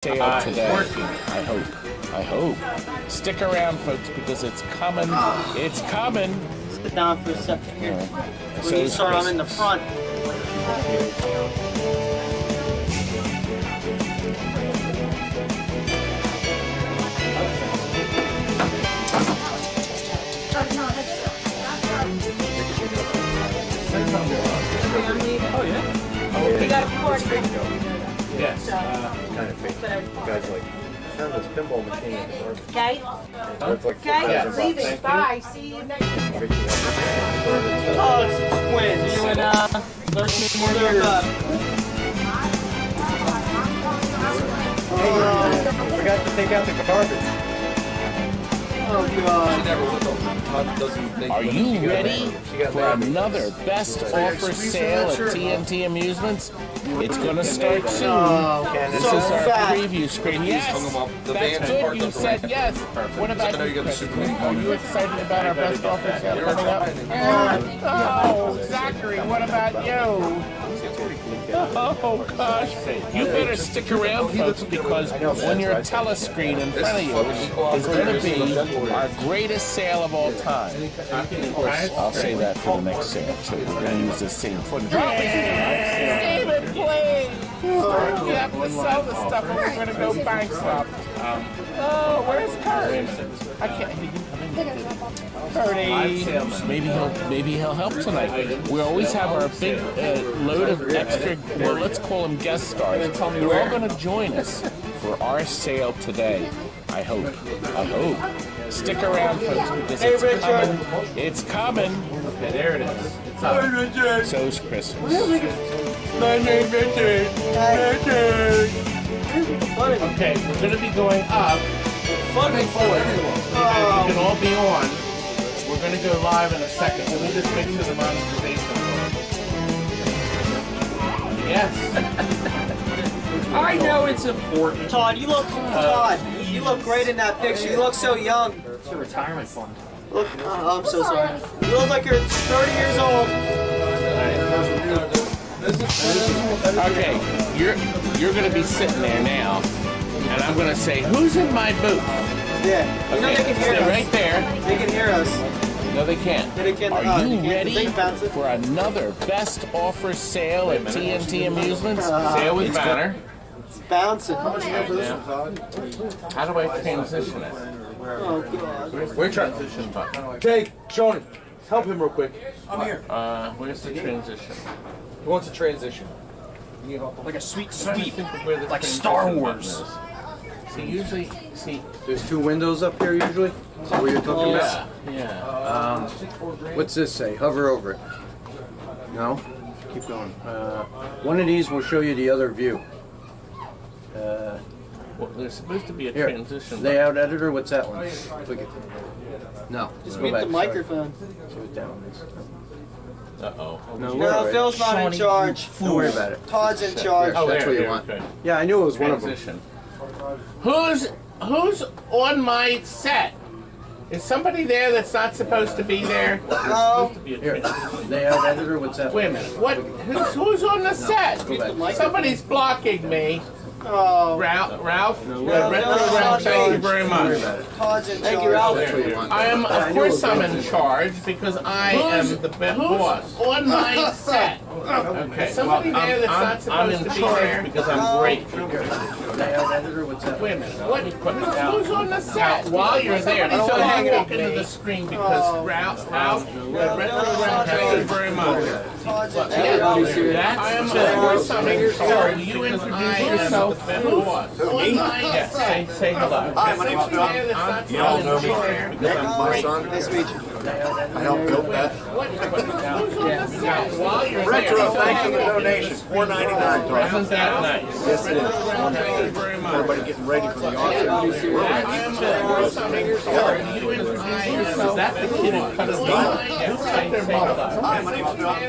sale today. I hope. Stick around, folks, because it's coming. It's coming. Sit down for a second here. So When you start, I'm in the front. Oh yeah? We got a course. Yes. It's kind of fake. You guys like, I found this pinball machine in the garbage. Okay. It's like Okay. Leaving. Bye. See you next week. Oh, it's the twins. You and 13 more years. I forgot to take out the garbage. Oh god. Are you ready for another best offer sale at TNT Amusements? It's going to start soon. This is our preview screen. Yes, that's good. You said yes. What about you, Chris? Are you excited about our best offer sale coming up? Oh, Zachary, what about you? Oh gosh, you better stick around, folks, because on your telescreen in front of you is going to be our greatest sale of all time. Of course, I'll say that for the next sale too. We're going to use the same footage. David, please! We have to sell this stuff or we're going to go bankrupt. Oh, where's Kurt? I can't. He didn't come in yet, did he? Maybe he'll help tonight. We always have our big load of extra, well, let's call them guest stars. They're all going to join us for our sale today. I hope. Stick around, folks, because it's coming. It's coming. Okay, there it is. It's up. So's Christmas. My name's Richard. Okay, we're going to be going up. Funny forward. You can all be on. We're going to go live in a second. Let me just make sure the monetization works. Yes. I know it's important. Todd, you look great in that picture. You look so young. It's a retirement fund. Look, I'm so sorry. You look like you're 30 years old. Okay, you're going to be sitting there now, and I'm going to say, who's in my booth? Yeah. You know Okay, they can hear stay us. right there. They can hear us. No, they can't. Yeah, they can. Are you they can. ready They can bounce it. for another best offer sale at TNT Amusements? Sale with banner. It's bouncing. How do I transition it? Oh god. Where's the transition button? Okay, Shawn, help him real quick. I'm here. Where's the transition? He wants a transition. Like a sweet sweep. Like Star Wars. See, There's two windows up here usually. Is that what you're talking about? yeah. What's this say? Hover over it. No? Keep going. One of these will show you the other view. Well, there's supposed to be a Here. transition. Layout editor, what's that one? Click it. No. Just go mute back, the sorry. microphone. See what that one is. Uh-oh. No, No, Phil's not in charge. Don't worry about it. Todd's in charge. Oh, that's what you want. Okay. Yeah, I knew it was one of them. Transition. Who's on my set? Is somebody there that's not supposed to be there? No. Here, layout editor, what's that? Wait a minute. What? Who's on the set? Go back. Somebody's blocking me. Oh. Ralph? No, Retro Ralph, thank you very Don't worry much. about it. Todd's in charge. Thank you, Ralph. That's what you want. I am, of course, I'm in charge because I am the big boss. On my set. Okay. Somebody there that's not supposed to be there because I'm great. Layout editor, what's that? Wait a minute. Who's on the set? While you're there, Somebody's don't hang walk up into me. the screen because Ralph, Retro Ralph, thank you very much. Todd's in Yeah, charge. I am, of course, I'm in charge. Will you introduce yourself? Yes, say hello. Hi, my name's John. You all know me because I'm my son. Nice to meet you. I helped build that. While you're Retro, there, thanks for the donation. $4.99. isn't that nice? Yes, it is. Thank you very much. Everybody getting ready for the auction. We're I ready. am, of course, I'm in charge. Will you introduce yourself? Is that the kid who cut his Yes, say hello. Hi, my name's John.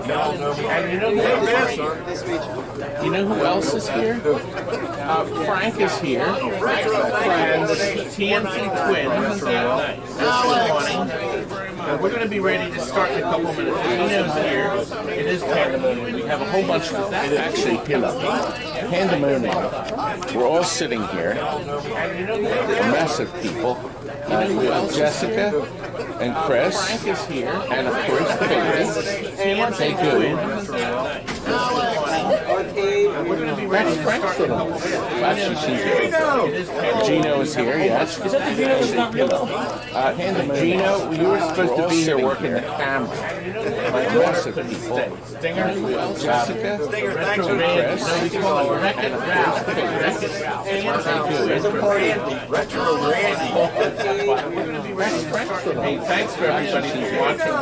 You all know me. And you know who else is here? Nice to meet you. You know who else is here? Frank is here. Retro, thank you for the Friends, donation. TNT Twins. Isn't that nice? Good morning. We're going to be ready to start in a couple minutes. Gino's here. It is pandemonium. We have a whole bunch of actually pandemonium. We're all sitting here, a mess of people. We have Jessica and Chris, Frank is here, and of course Piggy. Hey, good. We're going to be ready to start. Actually, she's here. Gino is here, yes. Is that the Gino that's not real? Gino, you were supposed to be here working the camera. Like lots of people. Stinger, Jessica, Chris, Retro Randy. Hey, thanks for everybody who's watching.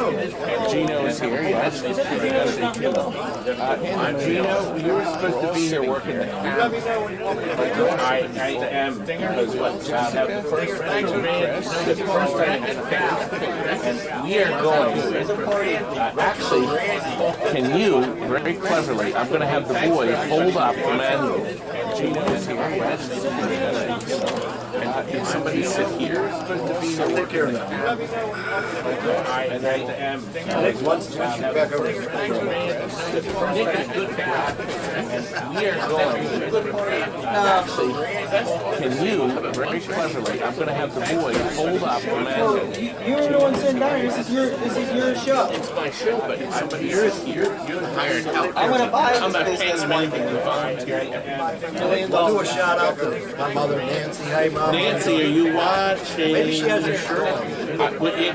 Gino is here, yes. Is that the Gino that's not real? Gino, you were supposed to be here working the camera. I am. Because what? Jessica, the first time and we are going. Actually, can you, very cleverly, I'm going to have the boy hold up the manual. Gino is here, yes. And can somebody sit here? It's supposed to be here working the camera. I am. Once back over here. Nick is good guy. And we are going. Actually, can you, very cleverly, I'm going to have the boy hold up the manual. You're the one sitting down here. This is your show. It's my show, but it's somebody else here. You're hired help. I'm going to buy I'm this not paying business them one anything to volunteer. I'll do a shout out to my mother Nancy. Hey, Mom. Nancy, are you watching? Maybe she has her shirt on.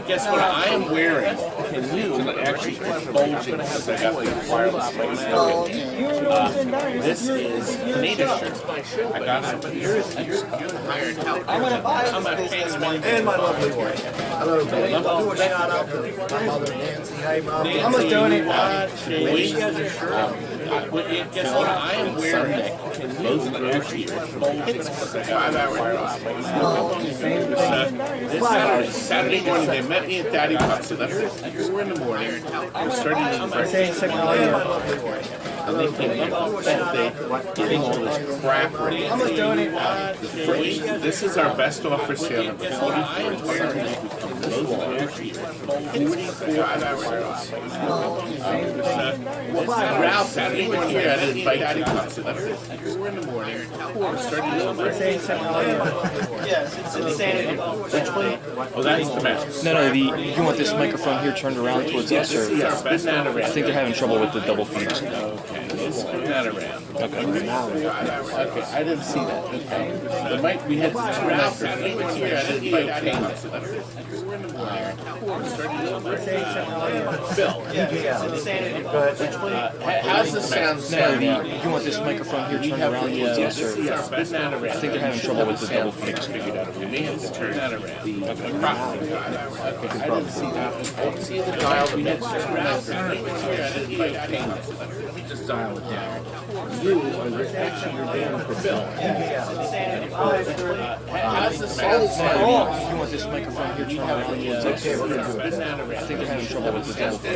Guess what I am wearing? Can you actually bulging because I got the wireless manual. This is Canada shirt. I got somebody here. You're hired help. I'm going to buy I'm not this paying business them one. anything. And my lovely wife. Hello, baby. I'll do a shout out to my mother Nancy. Hey, Mom. Nancy, I'm just doing it. Maybe she has her shirt on. Guess what I am wearing? Can you actually bulging because I got 5 hours. This Saturday morning, they met me at Daddy Puck's. They left at 4 in the morning. We're starting to and they came in all day getting all this crap ready. I'm just doing it. This is our best offer sale number 44. Ralph, Saturday morning, here at his bike Daddy Puck's. They left at 4 in the morning. We're starting to Yes, it's insanity. Which one? Oh, that's the best. No, you want this microphone here turned around towards us, or I think they're having trouble with the double feed. Okay, let's spin that around. Okay, I didn't see that. Okay, the mic we had Ralph Saturday was here at his bike payments. Phil, It's insanity. which one? How's the sound? No, you want this microphone here turned around towards us, or Spin that around. I think they're having trouble with the double feed. Figured out. We may have to turn that around. Okay, I didn't see that. I didn't see the dial. We had Ralph Saturday was here at his bike payments. Let me just dial it down. You are actually your damn Phil. How's the sound? You want this microphone here turned around towards us, or I think they're having trouble with the double feed.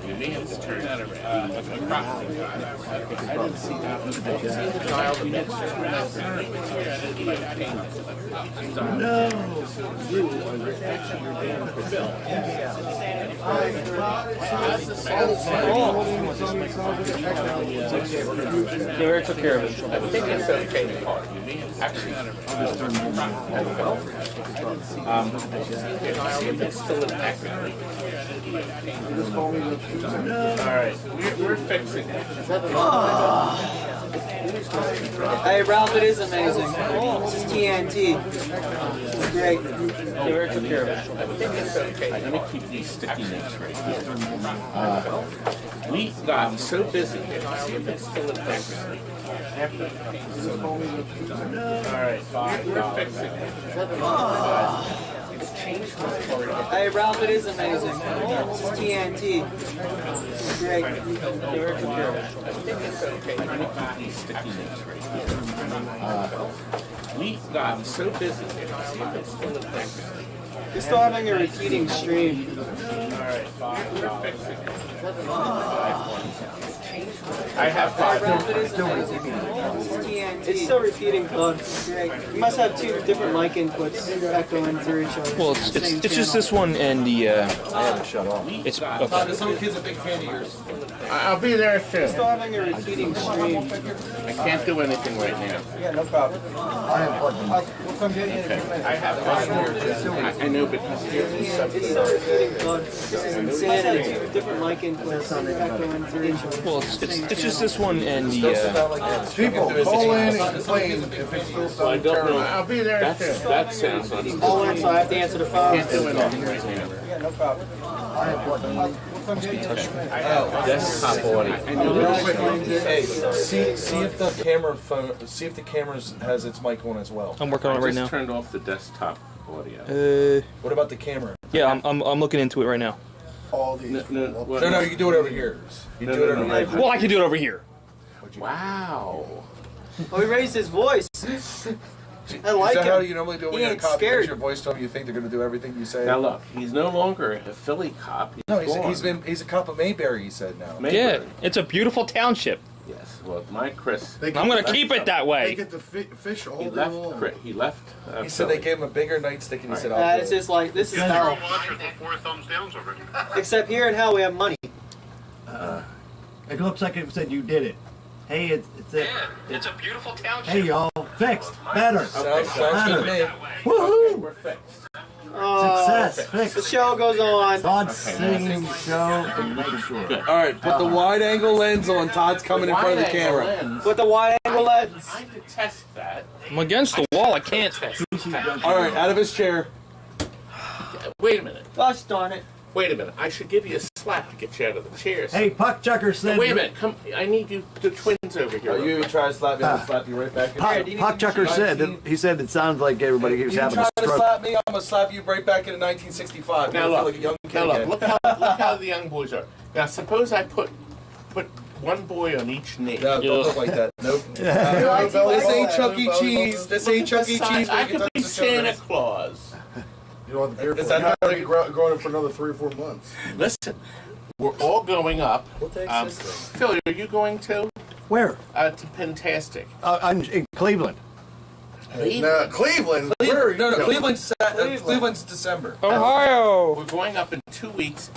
We may have to turn that around. Okay, I didn't see that. I didn't see the dial. We had Ralph Saturday was here at his bike payments. No, you are actually your damn Phil. How's the sound? You want this microphone here turned around towards us, they already took care of it. I think it's okay. Actually, it's still in Pac-Man. All right, we're fixing it. Hey, Ralph, it is amazing. This is TNT. It's great. They already took care of it. I think it's okay. Let me keep these sticky notes right here. We got so busy. See if it's still in Pac-Man. All right, we're fixing it. It's changed from Hey, Ralph, it is amazing. This is TNT. It's great. I think it's okay. Let me keep these sticky notes right here. We got so busy. See if it's still in Pac-Man. We're still having a repeating stream. Alright, we're fixing it. I have Hey, 5. Ralph, it is amazing. This is TNT. It's still repeating, Todd. You must have two different mic inputs echoing through each other. Well, it's just this one and the. I haven't shut off. It's Todd, okay. this little kid's a big fan of yours. I'll be there soon. Still having a repeating stream. I can't do anything right now. Yeah, no problem. I have I know, but It's still repeating, Todd. This is insanity. Two different mic inputs echoing through each other. Well, it's just this one and the. People, call in and complain if it's still sounding terrible. I'll be there soon. That sounds like Call in, so I have to answer the phone. can't do anything right now. Yeah, no problem. Desktop audio. Hey, see if the camera phone, see if the camera has its mic on as well. I'm working on it right Just now. turned off the desktop audio. What about the camera? Yeah, I'm looking into it right now. All these. No, No, you can do it over here. You can do it over here. Well, I can do it over here. Wow. Well, he raised his voice. I like Is that how it. you normally do it when He you're a ain't cop? You scared. raise your voice to them, you think they're going to do everything you say? Now look, he's no longer a Philly cop. He's No, gone. he's a cop of Mayberry, he said now. Yeah, Mayberry. it's a beautiful township. Yes. Well, my Chris. They I'm gonna keep it that They way. get the fish all He day left. long. He left. He said they gave him a bigger nightstick and he said, I'll That do is it. just like, this is hell. Except here in hell we have money. It looks like it said you did it. Hey, it's a beautiful township. Hey, y'all, fixed, better, Sounds good to me. woohoo, We're fixed. success, The fixed. show goes on. Todd's singing show, and making sure. All right, put the wide angle lens on. Todd's coming in front of the camera. Lens, With the wide angle lens. I detest that. I'm against the wall. I can't. All right, out of his chair. Wait a minute. Gosh darn it. Wait a minute. I should give you a slap to get you out of the chair. Hey, Puck Chucker said. Wait a minute. Come. I need you, the twins over here. You even try to slap me, I'll slap you right back. Puck Chucker said. He said it sounds like everybody You keeps try having a to stroke. slap me, I'm gonna slap you right back into 1965. Now You feel look. like a young kid Now again. look. Look how the young boys are. Now suppose I put one boy on each knee. No, don't look like that. Nope. This ain't Chuck E. Cheese. This ain't Chuck E. Cheese. I could be Santa Claus. You don't have the beer Is for that it. how You're they- growing for another 3 or 4 months. Listen, we're all going up. What the heck's this thing? Phil, are you going to Where? to Pentastic? I'm in Cleveland. No, Cleveland. Where are you? No, Cleveland's December. Ohio. We're going up in 2 weeks.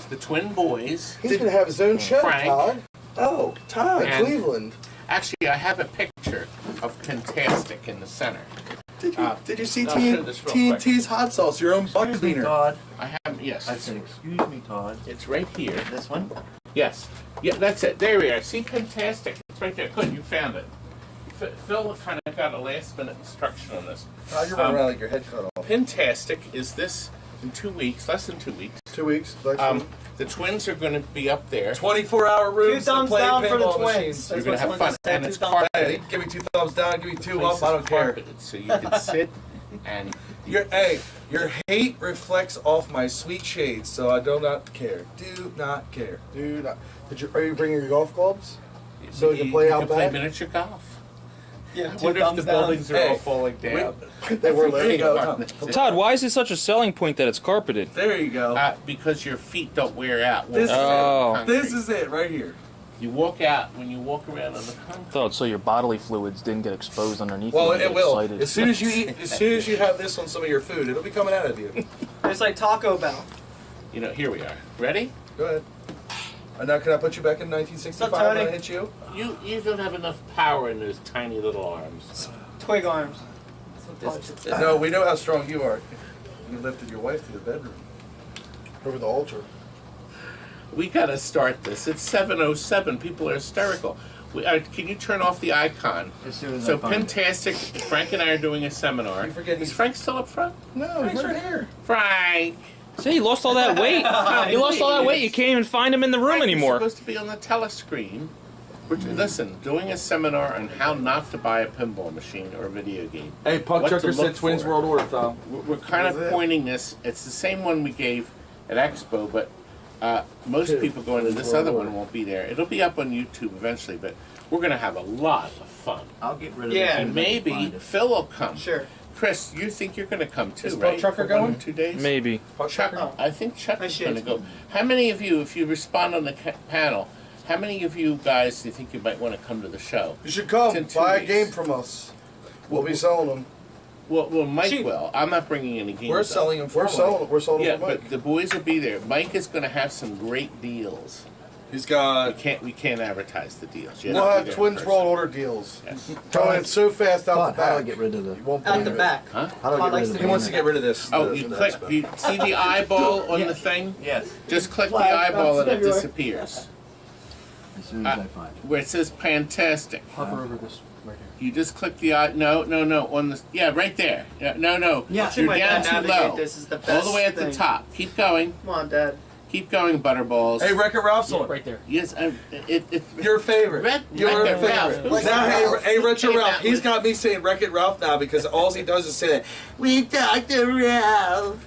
The twin boys. He's gonna have his own show, Frank. Todd. Oh, Todd. And- Cleveland. Actually, I have a picture of Pentastic in the center. Did you see I'll show this real quick. TNT's hot sauce? Your own butt Excuse me, cleaner. Todd. I have, yes, I said, excuse me, Todd. it's right here. This one? Yes. Yeah, that's it. There we are. See Pentastic? It's right there. Good, you found it. Phil kind of got a last minute instruction on this. Oh, you're running around like your head cut off. Pentastic is this in 2 weeks, less than 2 weeks. 2 weeks. The twins are going to be up there. 24-hour rooms to Two thumbs play down for the pinball twins. machines. That's You're gonna what have fun, someone said, and two it's thumbs down. Hey, give me 2 thumbs down, give me 2 Place up, I don't is care. carpeted, so you can sit and Your hate reflects off my sweet shades, so I do not care. Do not care. Dude, are you bringing your golf clubs? So we can play you out can play back? miniature golf. Yeah, I two wonder if the thumbs down. buildings are all Hey, falling down. They were There you go. letting Todd, why is it such a selling point that it's carpeted? There you go. Because your feet don't wear out. This is Oh. it. This is it right here. You walk out when you walk around on the concrete. Thought so your bodily fluids didn't get exposed underneath. Well, you and it get will. excited. As soon as you eat, as soon as you have this on some of your food, it'll be coming out of you. It's like Taco Bell. You know, here we are. Ready? Go ahead. And now, can I put you back in 1965 What's up, when I Tony? hit you? You don't have enough power in those tiny little arms. Twig arms. No, we know how strong you are. You lifted your wife to the bedroom. over the altar. We gotta start this. It's 7:07. People are hysterical. Can you turn off the icon? As soon as So I find it. Pentastic, Frank and I are doing a seminar. You forget Is he's- Frank still up front? No, he's right here. Frank! See, he lost all that weight. He lost all that weight. You can't even find him in the room Frank, anymore. You're supposed to be on the telescreen. Listen, doing a seminar on how not to buy a pinball machine or a video game. Hey, Puck What to Chucker look said Twins for. World Order, Tom. We're kind of pointing this. It's the same one we gave at Expo, but most people going to this other one won't be there. It'll be up on YouTube eventually, but we're going to have a lot of fun. I'll get rid of Yeah. it. And maybe Phil will come. Sure. Chris, you think you're going to come too, Is right? Puck Chucker For 1 or going? 2 days? Maybe. Puck Chuck, Chucker? I think Chuck I is should. going to go. How many of you, if you respond on the panel, How many of you guys do you think you might want to come to the show? You should come. It's in 2 Buy a weeks. game from us. We'll be selling them. Well, Mike Cheap. will. I'm not bringing any games. We're up. selling them for Mike. We're selling Yeah, them for Mike. but the boys will be there. Mike is going to have some great deals. He's got. We can't advertise the deals. You We'll to be have there in Twins person. World Order deals. Yes. Going in so fast out Todd, the how do I back. get rid of the? You won't Out believe the it. back. How do I Todd get rid likes of to the? He wants to get rid of this. Oh, the- you the click. Expo. You see the eyeball on the thing? Yes. Just click the Flag, eyeball and it everywhere. disappears. As soon as I find it. Where it says fantastic. Hover over this right here. You just click the eye. No, on the. Yeah, right there. Yeah, no. Yeah. Watching You're my down dad too navigate low. this is the All best the way at the thing. top. Keep going. Come on, Dad. Keep going, Butterballs. Hey, Wreck-It Ralph's on. Right there. Yes, it Your favorite. Wreck-It Your favorite. Ralph. Who's Now, that? hey, Retro Came Ralph. out He's with- got me saying Wreck-It Ralph now because all he does is say that. We talked to Ralph.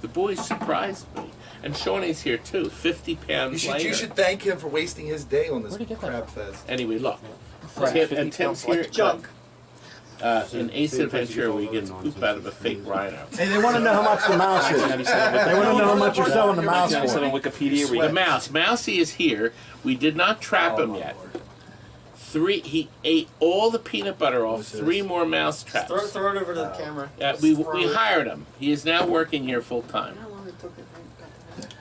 The boys surprised me. And Shawnee's here too, 50 pounds later. You should thank him for wasting his day on this Where'd he get that crap fest. Anyway, look. Right. And Tim's here. Junk. In Ace Adventure, we get poop out of a fake rhino. Hey, they want to know how much the mouse is. They want to know how much you're selling the mouse I said on for. Wikipedia, The mouse. Mousy is here. We did not trap him yet. He ate all the peanut butter off 3 more mouse traps. Throw it over to the camera. We hired him. He is now working here full time. How long it took it?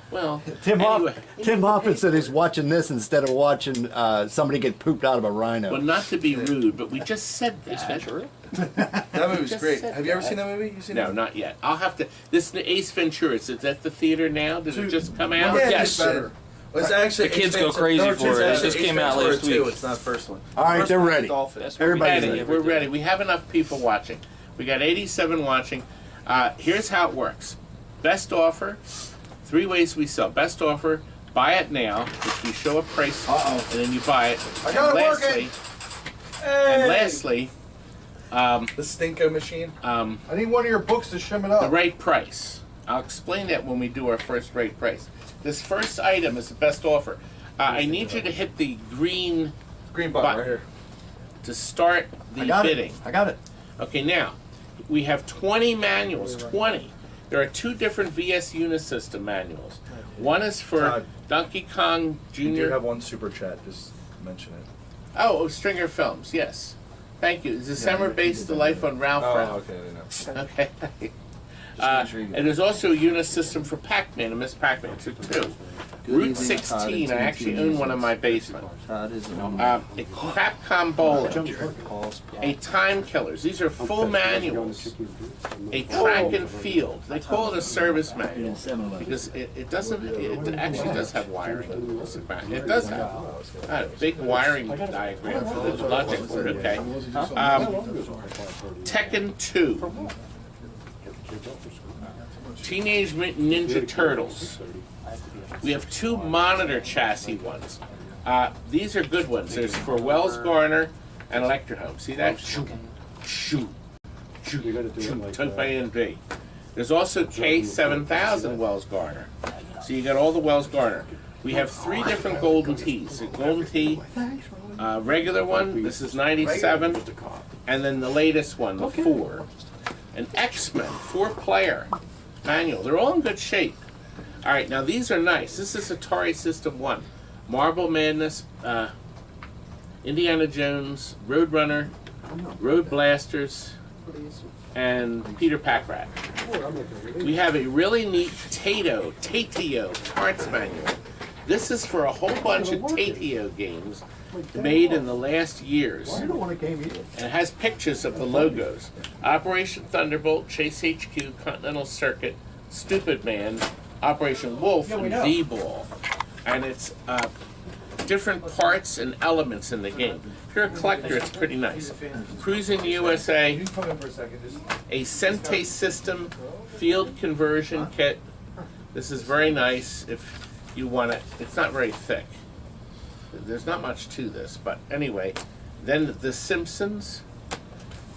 Well, Tim anyway. Hoffman said he's watching this instead of watching somebody get pooped out of a rhino. Well, not to be rude, but we just said that. That movie's Just great. said Have you ever that. seen that movie? You seen No, it? not yet. I'll have to. This Ace Ventura. Is it at the theater now? Did it just come out? Yeah, Yes. it's better. Well, it's actually The kids Ace go Ventura- crazy no, for it. It actually just Ace came out Ventura last 2. week. It's not the first one. All right, First they're one was ready. Dolphin. Everybody's Ready. ready. We're ready. We have enough people watching. We got 87 watching. Here's how it works. Best offer. 3 ways we sell. Best offer. Buy it now, which we show a price, and then you buy it. I got it working. And lastly, The Stinko machine. I need one of your books to shim it up. the right price. I'll explain that when we do our first right price. This first item is the best offer. I need you to hit the green Green button Button. right here. to start the I got bidding. it. I got it. Okay, now, we have 20 manuals, 20. There are 2 different VS Unisystem manuals. One is for Todd. Donkey Kong You do Jr. have one super chat. Just mention it. Oh, Stringer Films, yes. Thank you. December based the life on Ralph Ralph. okay. I know. Okay. And there's also a Unisystem for Pac-Man and Miss Pac-Man, so 2. Route 16, I actually own one in my basement. Todd is A Capcom Bowling. A Time Killers. These are full manuals. A Track and Field. They call it a service manual because it doesn't. It actually does have wiring. It does have a big wiring diagram for the logic board. Okay. Tekken 2. Teenage Mutant Ninja Turtles. We have 2 monitor chassis ones. These are good ones. There's for Wells Garner and Electrohome. See that? Took by NB. There's also K7000 Wells Garner. So you got all the Wells Garner. We have 3 different golden tees. A golden tee, regular one. This is 97, and then the latest one, the 4. An X-Men 4-player manual. They're all in good shape. All right, now these are nice. This is Atari System 1. Marble Madness, Indiana Jones, Roadrunner, Road Blasters, and Peter Packrat. We have a really neat Tatio parts manual. This is for a whole bunch of Tatio games made in the last years. I don't want a game either. And it has pictures of the logos. Operation Thunderbolt, Chase HQ, Continental Circuit, Stupid Man, Operation Wolf, and V-Ball. And it's different parts and elements in the game. If you're a collector, it's pretty nice. Cruising USA, You can come in for a second. Just a Sente System field conversion kit. This is very nice if you want it. It's not very thick. There's not much to this, but anyway. Then The Simpsons.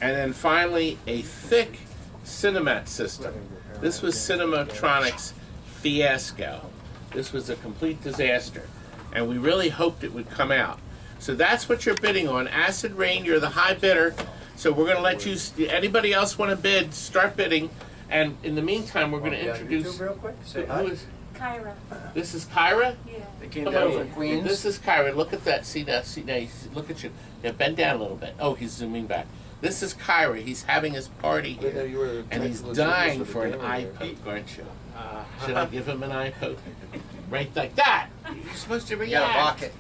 And then finally, a thick Cinemat system. This was Cinematronics' fiasco. This was a complete disaster. And we really hoped it would come out. So that's what you're bidding on. Acid Rain, you're the high bidder. So we're going to let you, anybody else want to bid, start bidding. And in the meantime, we're going to introduce, real quick. Say who is, Kyra. This is Kyra? Yeah. They came Come down over. from Queens. This is Kyra. Look at that. See now. Look at you. Now bend down a little bit. Oh, he's zooming back. This is Kyra. He's having his party here, and he's dying for an eye poke, aren't you? Should I give him an eye poke? Right like that. You're supposed to react. Yeah, block it.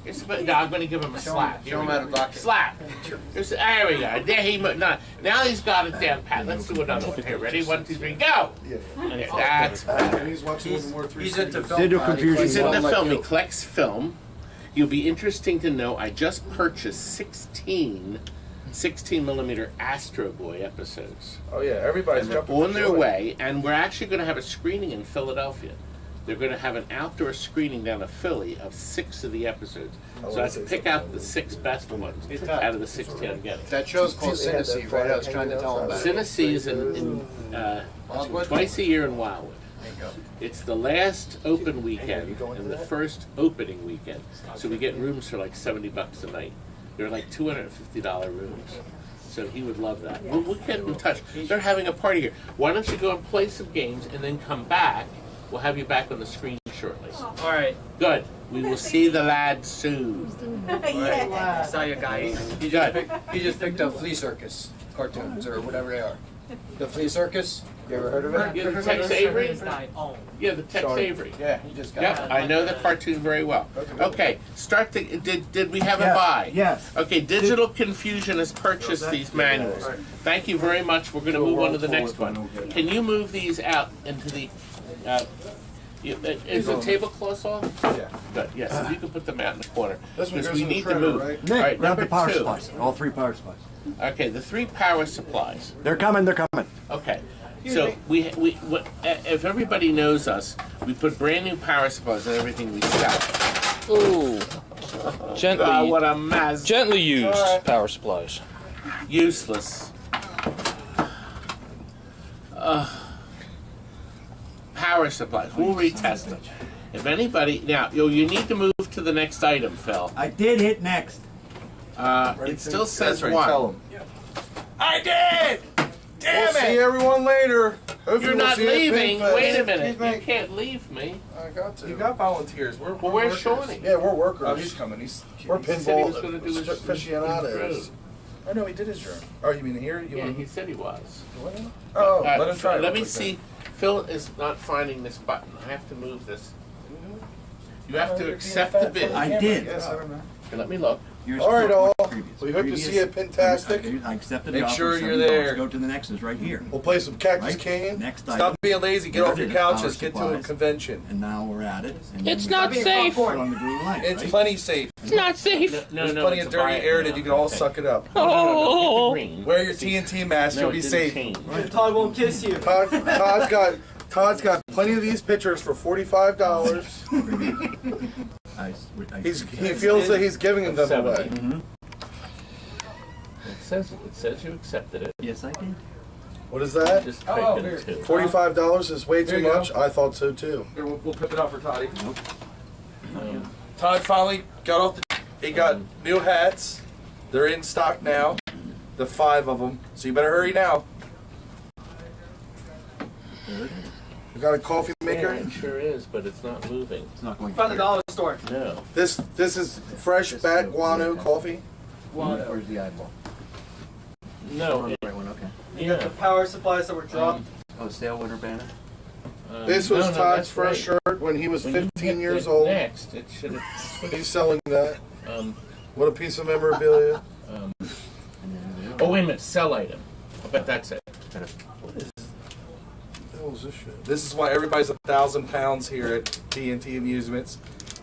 You're supposed, no, I'm going to give him a slap. Show him how to block it. Slap. There we go. There he now he's got it down pat. Let's do another one. Here, ready? 1, 2, 3, go. That's better. He's watching World War III. He's into film. Digital confusion. He's in the like film. you. He collects film. You'll be interesting to know. I just purchased 16 millimeter Astro Boy episodes. Oh yeah, everybody's jumping On their way, and we're actually going to have a screening in Philadelphia. They're going to have an outdoor screening down in Philly of 6 of the episodes. So I have to pick out the 6 best ones out of the 16 I'm getting. That show's called Synesy, right? I was trying to tell him about it. Synesy is in twice a year in Wildwood. There you go. It's the last open weekend and the first opening weekend. So we get rooms for like $70 a night. They're like $250 rooms. So he would love that. We'll get in touch. They're having a party here. Why don't you go and play some games and then come back? We'll have you back on the screen shortly. All right. Good. We will see the lad soon. Yeah. Saw you guys. He just picked up Flea Circus cartoons or whatever they are. The Flea Circus. You ever heard of it? Yeah, the Tex Avery? Oh. Yeah, the Tex Avery. Yeah, he just got Yep, it. I know the cartoon very well. Okay, start the. Did we have a buy? Yes. Okay, Digital Confusion has purchased these manuals. Thank you very much. We're going to move on to the next one. Can you move these out into the? Is the tablecloth off? Yeah. Good. Yes, so you can put them out in the corner This one because goes we in the need to shredder, move. right? Nick, All right, grab number the power 2. supplies. All 3 power supplies. Okay, the 3 power supplies. They're coming. They're coming. Okay, so if everybody knows us, we put brand new power supplies on everything we sell. Ooh. Gently, What a mess! gently used power supplies. Useless. Power supplies. We'll retest them. If anybody now, you need to move to the next item, Phil. I did hit next. It still says That's right, one. tell him. I did. Damn We'll see it! everyone later. Hopefully You're we'll not see you at leaving. Pinfest. Wait a minute. Excuse me. You can't leave me. I got to. You got volunteers. We're Well, where's workers. Shawnee? Yeah, we're workers. Oh, he's coming. We're He said he was pinball gonna do his aficionados. Oh no, he did his drum. Oh, you mean here? Yeah, he said he was. Oh, let him try. Let real me quick see. Phil is not finding this button. I have to move this. You have to accept the bid. I did. Yes, I don't know. Let me look. Yours All right, was all. previous. We hope to see you at Pintastic. I accepted Make the offer. sure you're $70. there. Go to the next is right here. We'll play some Cactus Right. Cane. Next Stop item. being lazy. Get There off your it is, power couches. Get to a supplies. convention. And now we're at it. And It's then not we safe. put on the green light. It's right? plenty safe. It's not safe. There's plenty of dirty air that you can all suck it up. Oh. Wear your TNT mask. No, You'll it be didn't safe. change. Todd won't kiss you. Todd's got plenty of these pictures for $45. He feels that he's giving them away. It says you accepted it. Yes, I did. What is that? Just type in 2. $45 is way There too you go. much. I thought so too. Here, we'll pip it out for Toddy. Todd finally got off he got new hats. They're in stock now. The 5 of them. So you better hurry now. You got a coffee Yeah, maker? it sure is, but it's not moving. It's not going Found the to dollar store. No. This is fresh bat guano coffee. Where's the eyeball? No. The right one, okay. You got the power supplies that were dropped. Oh, stale winter banner? This was no, Todd's that's first right. shirt when he was When you 15 hit years it old. Next, it should have. He's selling that. Um, What a piece of memorabilia. oh, wait a minute. Sell item. I bet that's it. What the hell is this shit? This is why everybody's 1,000 pounds here at TNT Amusements.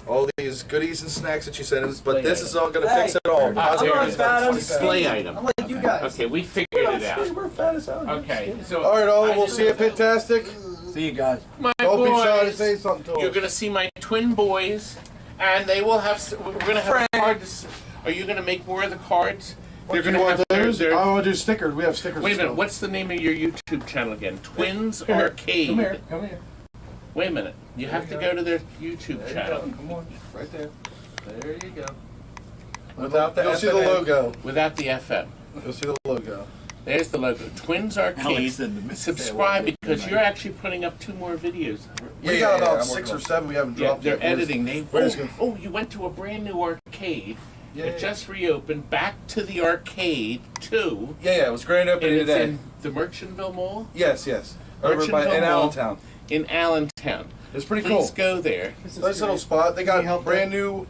All these goodies and snacks that you sent us, but this is all going to fix it all. Todd's there gonna it be is. about 20 Display pounds. item. I'm like you guys. Okay, we figured it out. We're fat as hell. Okay, so All right, all. We'll see you at Pintastic. See you guys. my Don't be shy to boys, say something to you're us. gonna see my twin boys, and they will have. We're gonna have cards. Are you gonna make more of the cards? They're Do you gonna want have those? their. I want to do stickers. We have stickers. Wait a minute. still. What's the name of your YouTube channel again? Twins Arcade. Come here. Come here. Wait a minute. You have to go to their YouTube There you channel go. Come on. Right there. There you go. Without the You'll see the FM. logo. without the FM. You'll see the logo. There's the logo. Twins Arcade. Subscribe because you're actually putting up 2 more videos. We got about 6 or 7 we haven't Yeah, dropped they're yet. editing. You went to a brand new arcade. It just reopened. Back to the Arcade 2. Yeah, it was grand opening And it's today. in the Merchantville Mall? Yes. Over Merchantville by in Mall. Allentown. In Allentown. It's pretty Please cool. go there. Nice little spot. They got brand new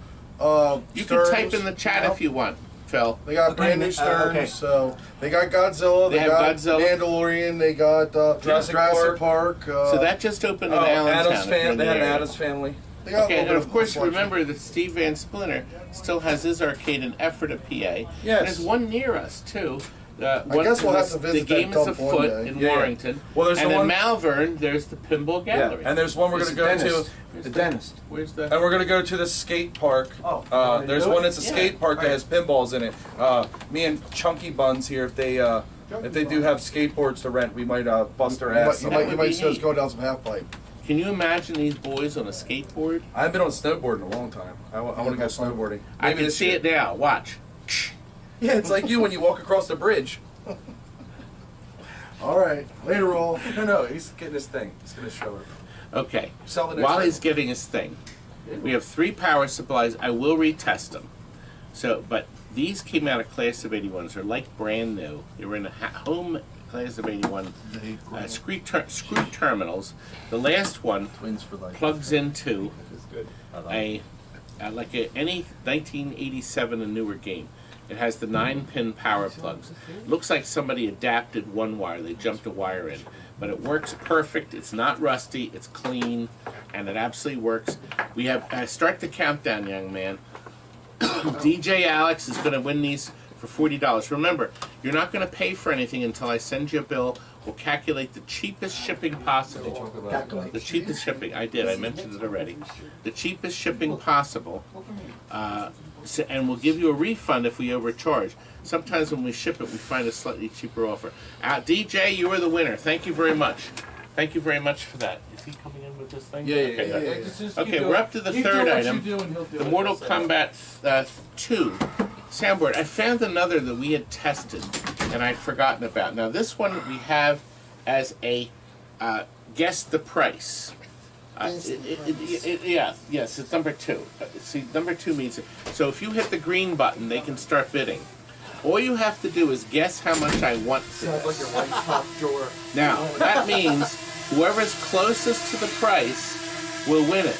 You Stearns. can type in the chat if you want, Phil. They got brand new Stearns. okay. So they got Godzilla. They They have got Godzilla. Mandalorian. They got Jurassic Park. So that just opened in Oh, Allentown. Addams if you're in They the had an area. Addams Family. They got a Okay, little and bit of course selection. remember that Steve Van Splinter still has his arcade in Ephrata, PA. Yes. And there's one near us too. I guess we'll have to visit The game that is dump one afoot day. in Yeah, yeah. Warrington. Well, there's and the in one- Malvern, there's the Pinball Yeah, Gallery. and there's one we're going to go to. The dentist. Where's the? And we're gonna go to the skate park. There's one that's a skate park that has pinballs in it. Me and Chunky Buns here, if they do have skateboards to rent, we might bust their ass. That would be neat. go down some half pipe. Can you imagine these boys on a skateboard? I haven't been on a snowboard in a long time. I want to go snowboarding. I Maybe can this see year. it now. Watch. Yeah, it's like you when you walk across the bridge. All right, later, roll. No, he's getting his thing. He's gonna show it. Okay. Sell the next While one. he's getting his thing, we have 3 power supplies. I will retest them. So, but these came out of Class of 81s. They're like brand new. They were in a home Class of 81 screw terminals. The last one plugs into any 1987 and newer game. It has the 9-pin power plugs. Looks like somebody adapted one wire. They jumped a wire in. But it works perfect. It's not rusty. It's clean. And it absolutely works. We have... start the countdown, young man. DJ Alex is going to win these for $40. Remember, you're not going to pay for anything until I send you a bill. We'll calculate the cheapest shipping possible. The cheapest shipping. I did. I mentioned it already. The cheapest shipping possible. And we'll give you a refund if we overcharge. Sometimes when we ship it, we find a slightly cheaper offer. DJ, you are the winner. Thank you very much. Thank you very much for that. Is he coming in with this thing? Yeah. Okay, we're up to the third item. The Mortal Kombat 2 soundboard. I found another that we had tested and I'd forgotten about. Now this one we have as a guess the price. Yes, it's number 2. See, number 2 means it. So if you hit the green button, they can start bidding. All you have to do is guess how much I want for this. Like your right top drawer. Now, that means whoever's closest to the price will win it.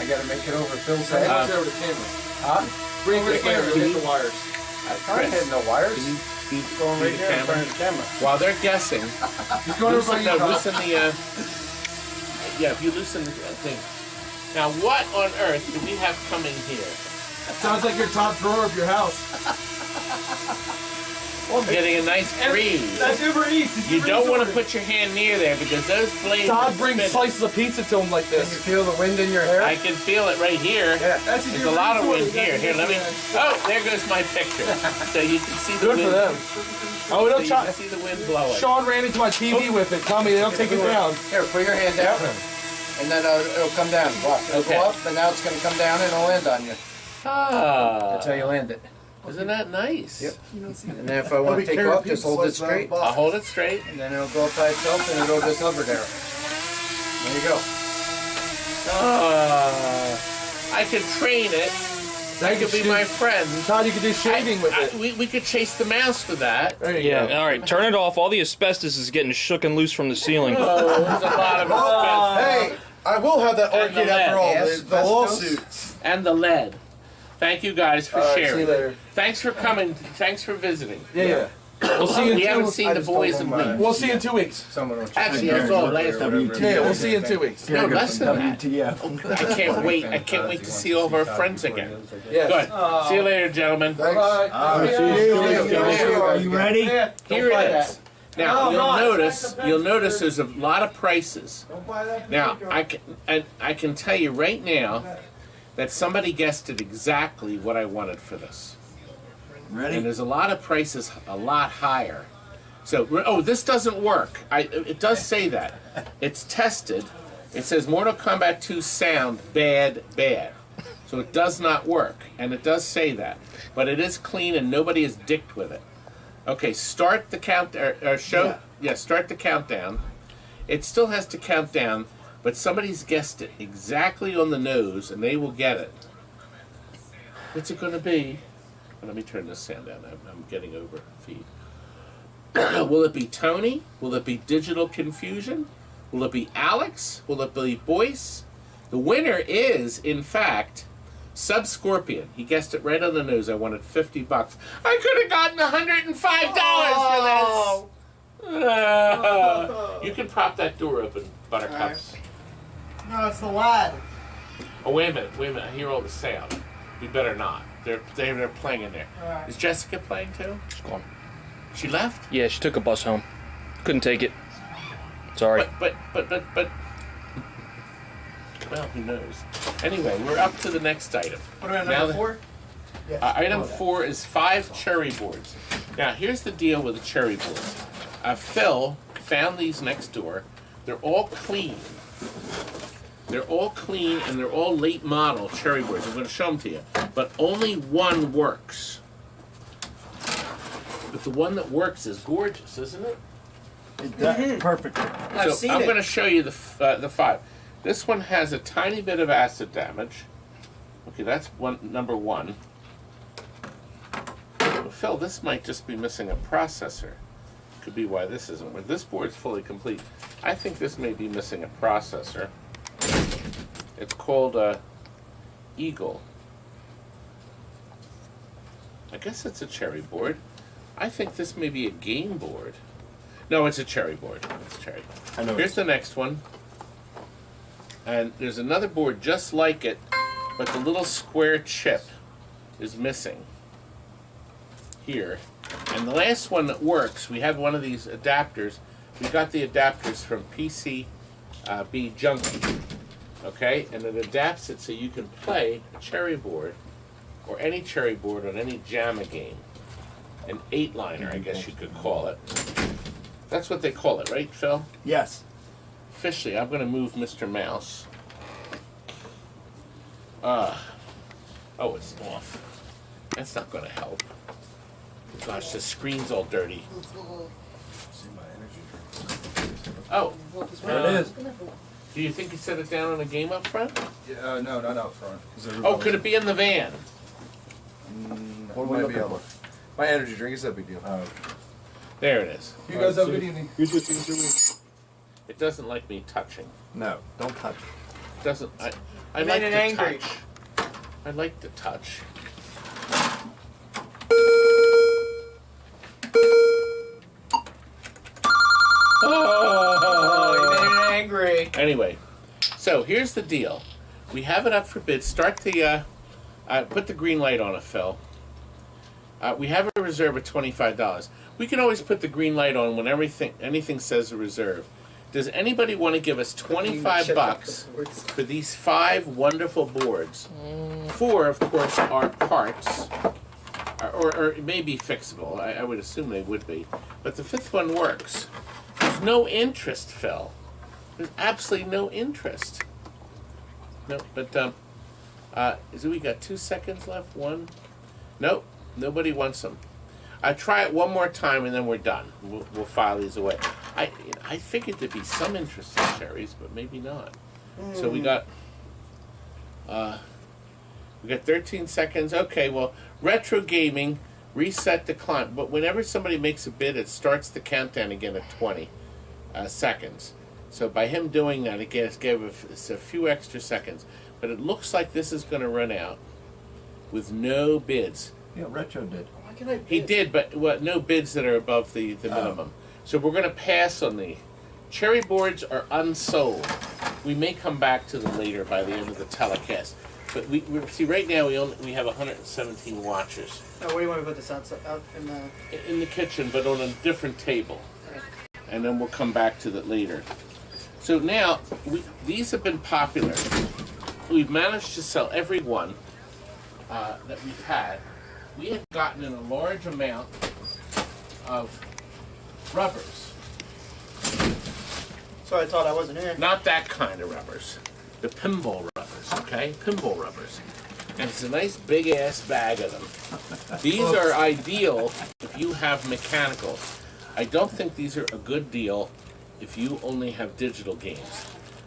I gotta make it over Phil's head. Over the camera. Bring the camera. Hit the wires. I had no wires. Can you keep Going right the here in front camera? of the camera. While they're guessing, He's going over by loosen the, if you loosen the thing. Now, what on earth do we have coming here? Sounds like your top drawer of your house. Well, I'm getting a nice breeze. That's Uber Eats. You don't want to put your hand near there because those blades are Todd brings spinning. slices of pizza to him like Can you this. feel the wind in your hair? I can feel it right here. Yeah. That's There's a lot of wind here. Here, let me. Oh, there goes my picture. So you can see the Good wind. for them. Oh, So don't you try. can see the wind blowing. Sean ran into my TV with it. Tell me they don't take it down. Here, put your hand out, and then it'll come down. Watch. It'll Okay. go up, and now it's gonna come down, and it'll land on you. Ah, That's how you land it. isn't that nice? Yep. And then if I want to take off, just hold it straight, I'll hold it straight. and then it'll go up by itself, and it'll just hover there. There you go. I can train it. That could be my friend. Todd, you can do shaving with it. We could chase the mouse with that. There you Yeah, go. all right, turn it off. All the asbestos is getting shook and loose from the ceiling. Oh, there's a lot of expense. Hey, I will have that And the arcade after all. lead. The lawsuits. And the lead. Thank you guys for All right, see sharing. you later. Thanks for coming. Thanks for visiting. Yeah. We'll see you We in haven't two. seen the boys in weeks. We'll see you in 2 weeks. Someone will Actually, I saw it last week. Yeah, we'll see you in 2 weeks. No, less than that. WTF. I can't wait. I can't wait to see all of our friends again. Yeah. Good. See you later, gentlemen. Bye. Are you ready? Here it is. Now you'll notice there's a lot of prices. Now I can tell you right now that somebody guessed it exactly what I wanted for this. Ready? And there's a lot of prices a lot higher. So this doesn't work. It does say that. It's tested. It says Mortal Kombat 2 sound bad. So it does not work, and it does say that. But it is clean and nobody is dicked with it. Okay, start the count, or show, start the countdown. It still has to count down, but somebody's guessed it exactly on the nose, and they will get it. What's it going to be? Let me turn this sound down. I'm getting over feed. Will it be Tony? Will it be Digital Confusion? Will it be Alex? Will it be Boyce? The winner is, in fact, Sub-Scorpion. He guessed it right on the nose. I wanted $50. I could have gotten $105 for this. You can prop that door open, Buttercups. No, it's the lad. Oh, wait a minute. I hear all the sound. We better not. They're playing in there. Right. Is Jessica playing too? She's gone. She left? Yeah, she took a bus home. Couldn't take it. Sorry. But. Well, who knows? Anyway, we're up to the next item. What are we on number 4? Item 4 is 5 cherry boards. Now, here's the deal with the cherry boards. Phil found these next door. They're all clean. They're all clean and they're all late model cherry boards. I'm going to show them to you. But only one works. But the one that works is gorgeous, isn't it? It does perfectly. I've seen I'm it. going to show you the 5. This one has a tiny bit of acid damage. Okay, that's number 1. Well, Phil, this might just be missing a processor. Could be why this isn't working. This board's fully complete. I think this may be missing a processor. It's called Eagle. I guess it's a cherry board. I think this may be a game board. No, it's a cherry board. It's cherry. I know. Here's the next one. And there's another board just like it, but the little square chip is missing here. And the last one that works, we have one of these adapters. We got the adapters from PCB Junkie. Okay, and it adapts it so you can play a cherry board or any cherry board on any JAMA game. An 8-liner, I guess you could call it. That's what they call it, right, Phil? Yes. Officially, I'm going to move Mr. Mouse. Oh, it's off. That's not going to help. Gosh, the screen's all dirty. Oh, There it is. do you think you set it down on a game up front? Yeah, no, not out front. Oh, could it be in the van? What are we looking for? My energy drink is no big deal. There it is. You guys have a good evening. You too, see you. It doesn't like me touching. No, don't touch. It doesn't. I Made like it to angry. touch. I like to touch. Oh, you made it angry. Anyway, so here's the deal. We have it up for bid. Start the, put the green light on it, Phil. We have a reserve of $25. We can always put the green light on when anything says a reserve. Does anybody want to give us $25 for these 5 wonderful boards? 4, of course, are parts, or it may be fixable. I would assume they would be. But the 5th one works. There's no interest, Phil. There's absolutely no interest. No, but so we got 2 seconds left. 1. Nope, nobody wants them. I try it one more time and then we're done. We'll file these away. I figured there'd be some interest in cherries, but maybe not. So we got 13 seconds. Okay, well, retro gaming, reset decline. But whenever somebody makes a bid, it starts the countdown again at 20 seconds. So by him doing that, it gave us a few extra seconds. But it looks like this is going to run out with no bids. Yeah, Retro did. He did, but no bids that are above the minimum. So we're going to pass on the cherry boards are unsold. We may come back to them later by the end of the telecast. But we see right now we have 117 watchers. Oh, where do you want to put this out in the kitchen, but on a different table. And then we'll come back to that later. So now these have been popular. We've managed to sell every one that we've had. We have gotten in a large amount of rubbers. Sorry, I thought I wasn't here. Not that kind of rubbers. The pinball rubbers, okay? Pinball rubbers. And it's a nice big ass bag of them. These are ideal. In if you have mechanical. I don't think these are a good deal if you only have digital games,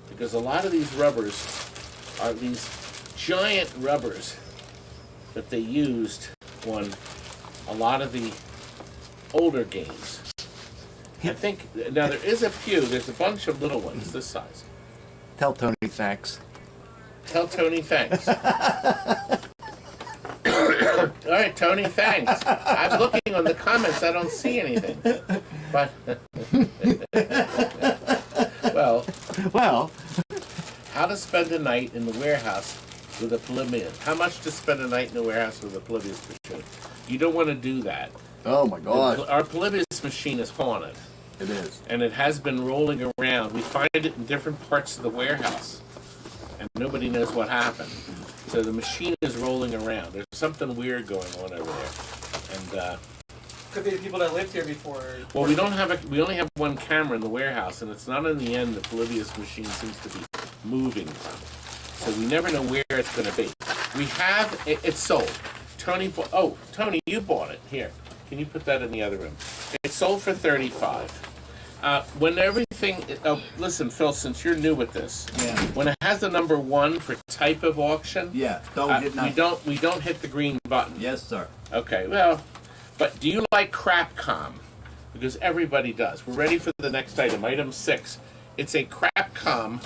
because a lot of these rubbers are these giant rubbers that they used on a lot of the older games. I think, now there is a few, there's a bunch of little ones this size. Tell Tony thanks. Tell Tony thanks. All right, Tony, thanks. I'm looking on the comments, I don't see anything. But, well, how to spend a night in the warehouse with a plebeian. How much to spend a night in the warehouse with a plebeian's machine? You don't want to do that. Oh my God. Our plebeian's machine is haunted. It is. And it has been rolling around. We find it in different parts of the warehouse. And nobody knows what happened. So the machine is rolling around. There's something weird going on over there. And could be the people that lived here before. well, we only have one camera in the warehouse, and it's not in the end the Polybius machine seems to be moving from. So we never know where it's going to be. We have it's sold. Tony you bought it. Here, can you put that in the other room? It's sold for $35. When everything, listen, Phil, since you're new with this, when it has the number 1 for type of auction, don't hit nothing. we don't hit the green button. Yes, sir. Okay, well, but do you like Capcom? Because everybody does. We're ready for the next item. Item 6. It's a Capcom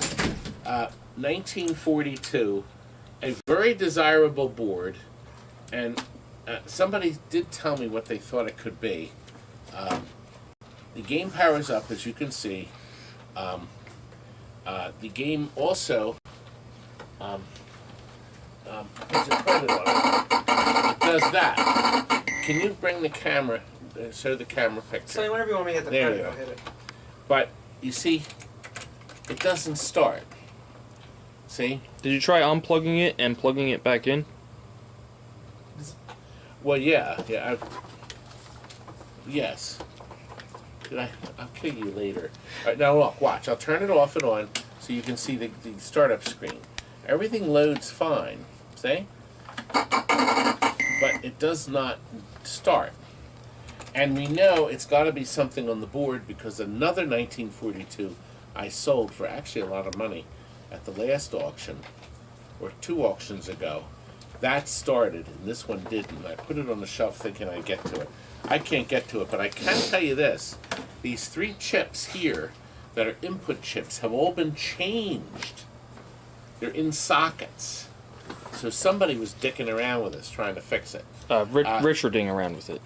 1942, a very desirable board, and somebody did tell me what they thought it could be. The game powers up, as you can see. The game also puts a credit on it. It does that. Can you bring the camera, show the camera picture? So whenever you want me to hit the credit, I'll hit it. But, you see, it doesn't start. See? Did you try unplugging it and plugging it back in? Well, yeah. Yes. I'll kill you later. All right, now look, watch. I'll turn it off and on so you can see the startup screen. Everything loads fine, see? But it does not start. And we know it's got to be something on the board because another 1942 I sold for actually a lot of money at the last auction, or 2 auctions ago. That started, and this one didn't. I put it on the shelf thinking I'd get to it. I can't get to it, but I can tell you this. These 3 chips here that are input chips have all been changed. They're in sockets. So somebody was dicking around with this, trying to fix it. Richarding around with it.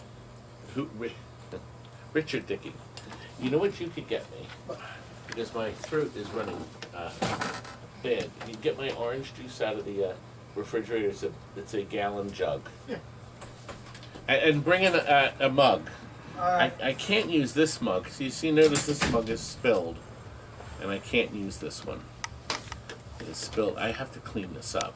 Richard Dicking. You know what you could get me? Because my throat is running bad. You get my orange juice out of the refrigerator. It's a gallon jug. Yeah. And bring in a mug. I can't use this mug. See, notice this mug is spilled. And I can't use this one. It is spilled. I have to clean this up.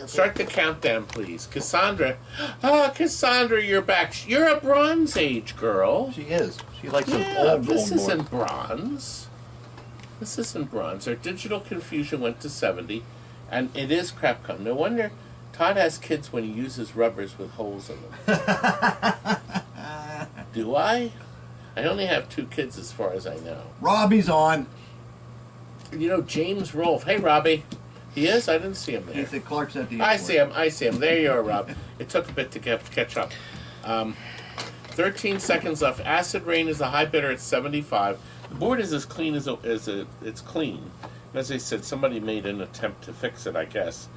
Start the countdown, please. Cassandra. Cassandra, you're back. You're a Bronze Age girl. She is. She likes those This old isn't bronze. This isn't bronze. Our digital confusion went to 70. And it is Capcom. No wonder Todd has kids when he uses rubbers with holes in them. Do I? I only have 2 kids as far as I know. Robbie's on. You know, James Rolfe. Hey, Robbie. He is? I didn't see him there. He said Clark's at the I see him. There you are, Rob. It took a bit to catch up. 13 seconds left. Acid Rain is the high bidder at 75. The board is as clean as it's clean. As I said, somebody made an attempt to fix it, I guess,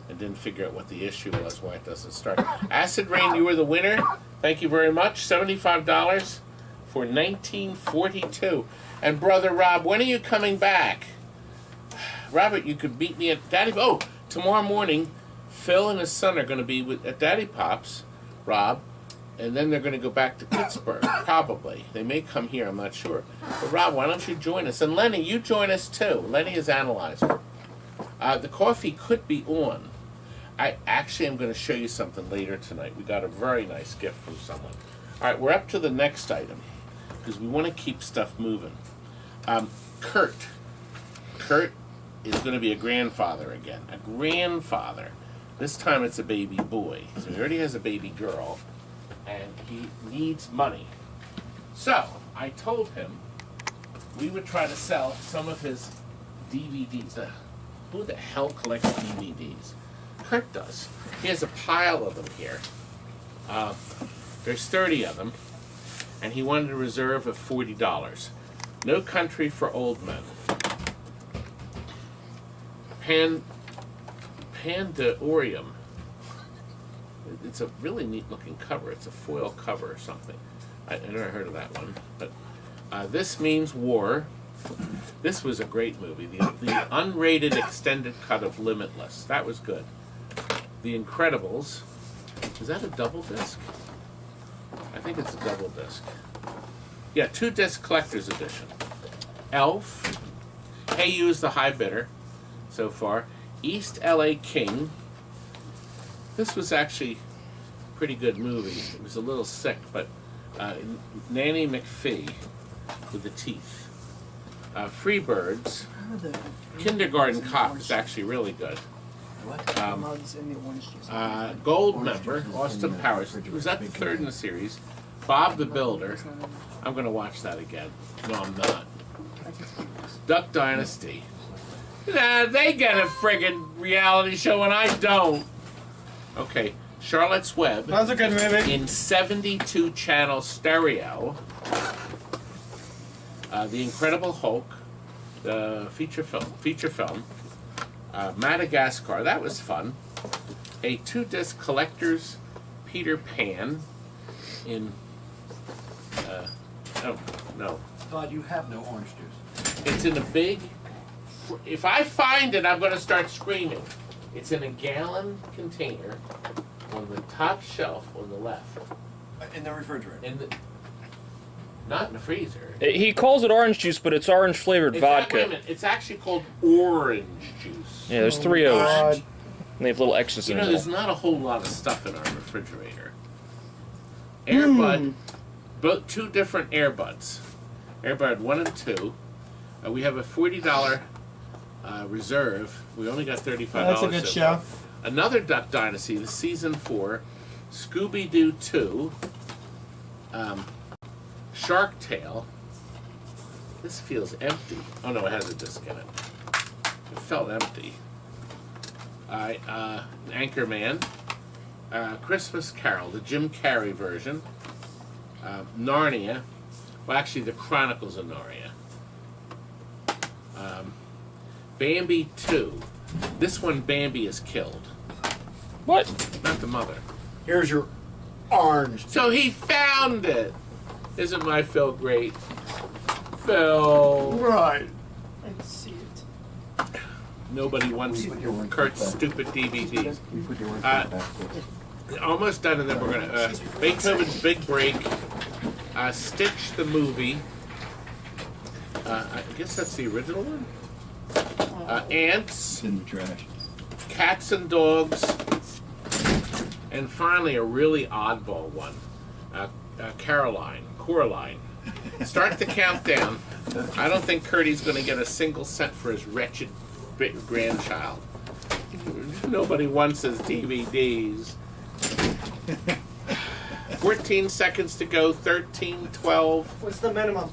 and didn't figure out what the issue was, why it doesn't start. Acid Rain, you were the winner. Thank you very much. $75 for 1942. And Brother Rob, when are you coming back? Robert, you could beat me at Daddy... Oh, tomorrow morning, Phil and his son are going to be at Daddy Pop's, Rob, and then they're going to go back to Pittsburgh, probably. They may come here, I'm not sure. But Rob, why don't you join us? And Lenny, you join us too. Lenny is analyzer. The coffee could be on. I actually am going to show you something later tonight. We got a very nice gift from someone. All right, we're up to the next item, because we want to keep stuff moving. Kurt is going to be a grandfather again. A grandfather. This time it's a baby boy. So he already has a baby girl. and he needs money. So I told him we would try to sell some of his DVDs. Who the hell collects DVDs? Kurt does. He has a pile of them here. There's 30 of them, and he wanted a reserve of $40. No Country for Old Men. Pandaorium. It's a really neat looking cover. It's a foil cover or something. I never heard of that one. But This Means War. This was a great movie. The unrated extended cut of Limitless. That was good. The Incredibles. Is that a double disc? I think it's a double disc. Yeah, 2-disc collector's edition. Elf. Hey You's the High Bidder so far. East LA King. This was actually a pretty good movie. It was a little sick, but Nanny McPhee with the teeth. Freebirds. Kindergarten Cop is actually really good. Gold Member, Austin Powers. Was that the third in the series? Bob the Builder. I'm going to watch that again. No, I'm not. Duck Dynasty. Nah, they get a friggin' reality show and I don't. Okay, Charlotte's Web. That's a good movie. In 72 channel stereo. The Incredible Hulk, the feature film. Madagascar, that was fun. A 2-disc collector's Peter Pan in no. Todd, you have no orange juice. It's in a big, if I find it, I'm going to start screaming. It's in a gallon container on the top shelf on the left. In the refrigerator. Not in the freezer. He calls it orange juice, but it's orange flavored vodka. Wait a minute, it's actually called orange juice. Yeah, there's 3 O's. And they have little X's in the there's middle. not a whole lot of stuff in our refrigerator. Airbud, both 2 different Airbuds. Airbud 1 and 2. We have a $40 reserve. We only got $35. That's a good show. Another Duck Dynasty, the season 4. Scooby-Doo 2. Shark Tale. This feels empty. Oh no, it has a disc in it. It felt empty. Anchorman. Christmas Carol, the Jim Carrey version. Narnia. Well, actually, the Chronicles of Narnia. Bambi 2. This one, Bambi is killed. What? Not the mother. Here's your orange. So he found it. Isn't my Phil great? Phil. Right. I can see it. Nobody wants Kurt's stupid DVDs. Almost done, and then we're gonna Beethoven's Big Break. Stitch the movie. I guess that's the original one. Ants. In the trash. Cats and Dogs. And finally, a really oddball one. Coraline. Start the countdown. I don't think Curdy's going to get a single cent for his wretched grandchild. Nobody wants his DVDs. 14 seconds to go. 13, 12. What's the minimum?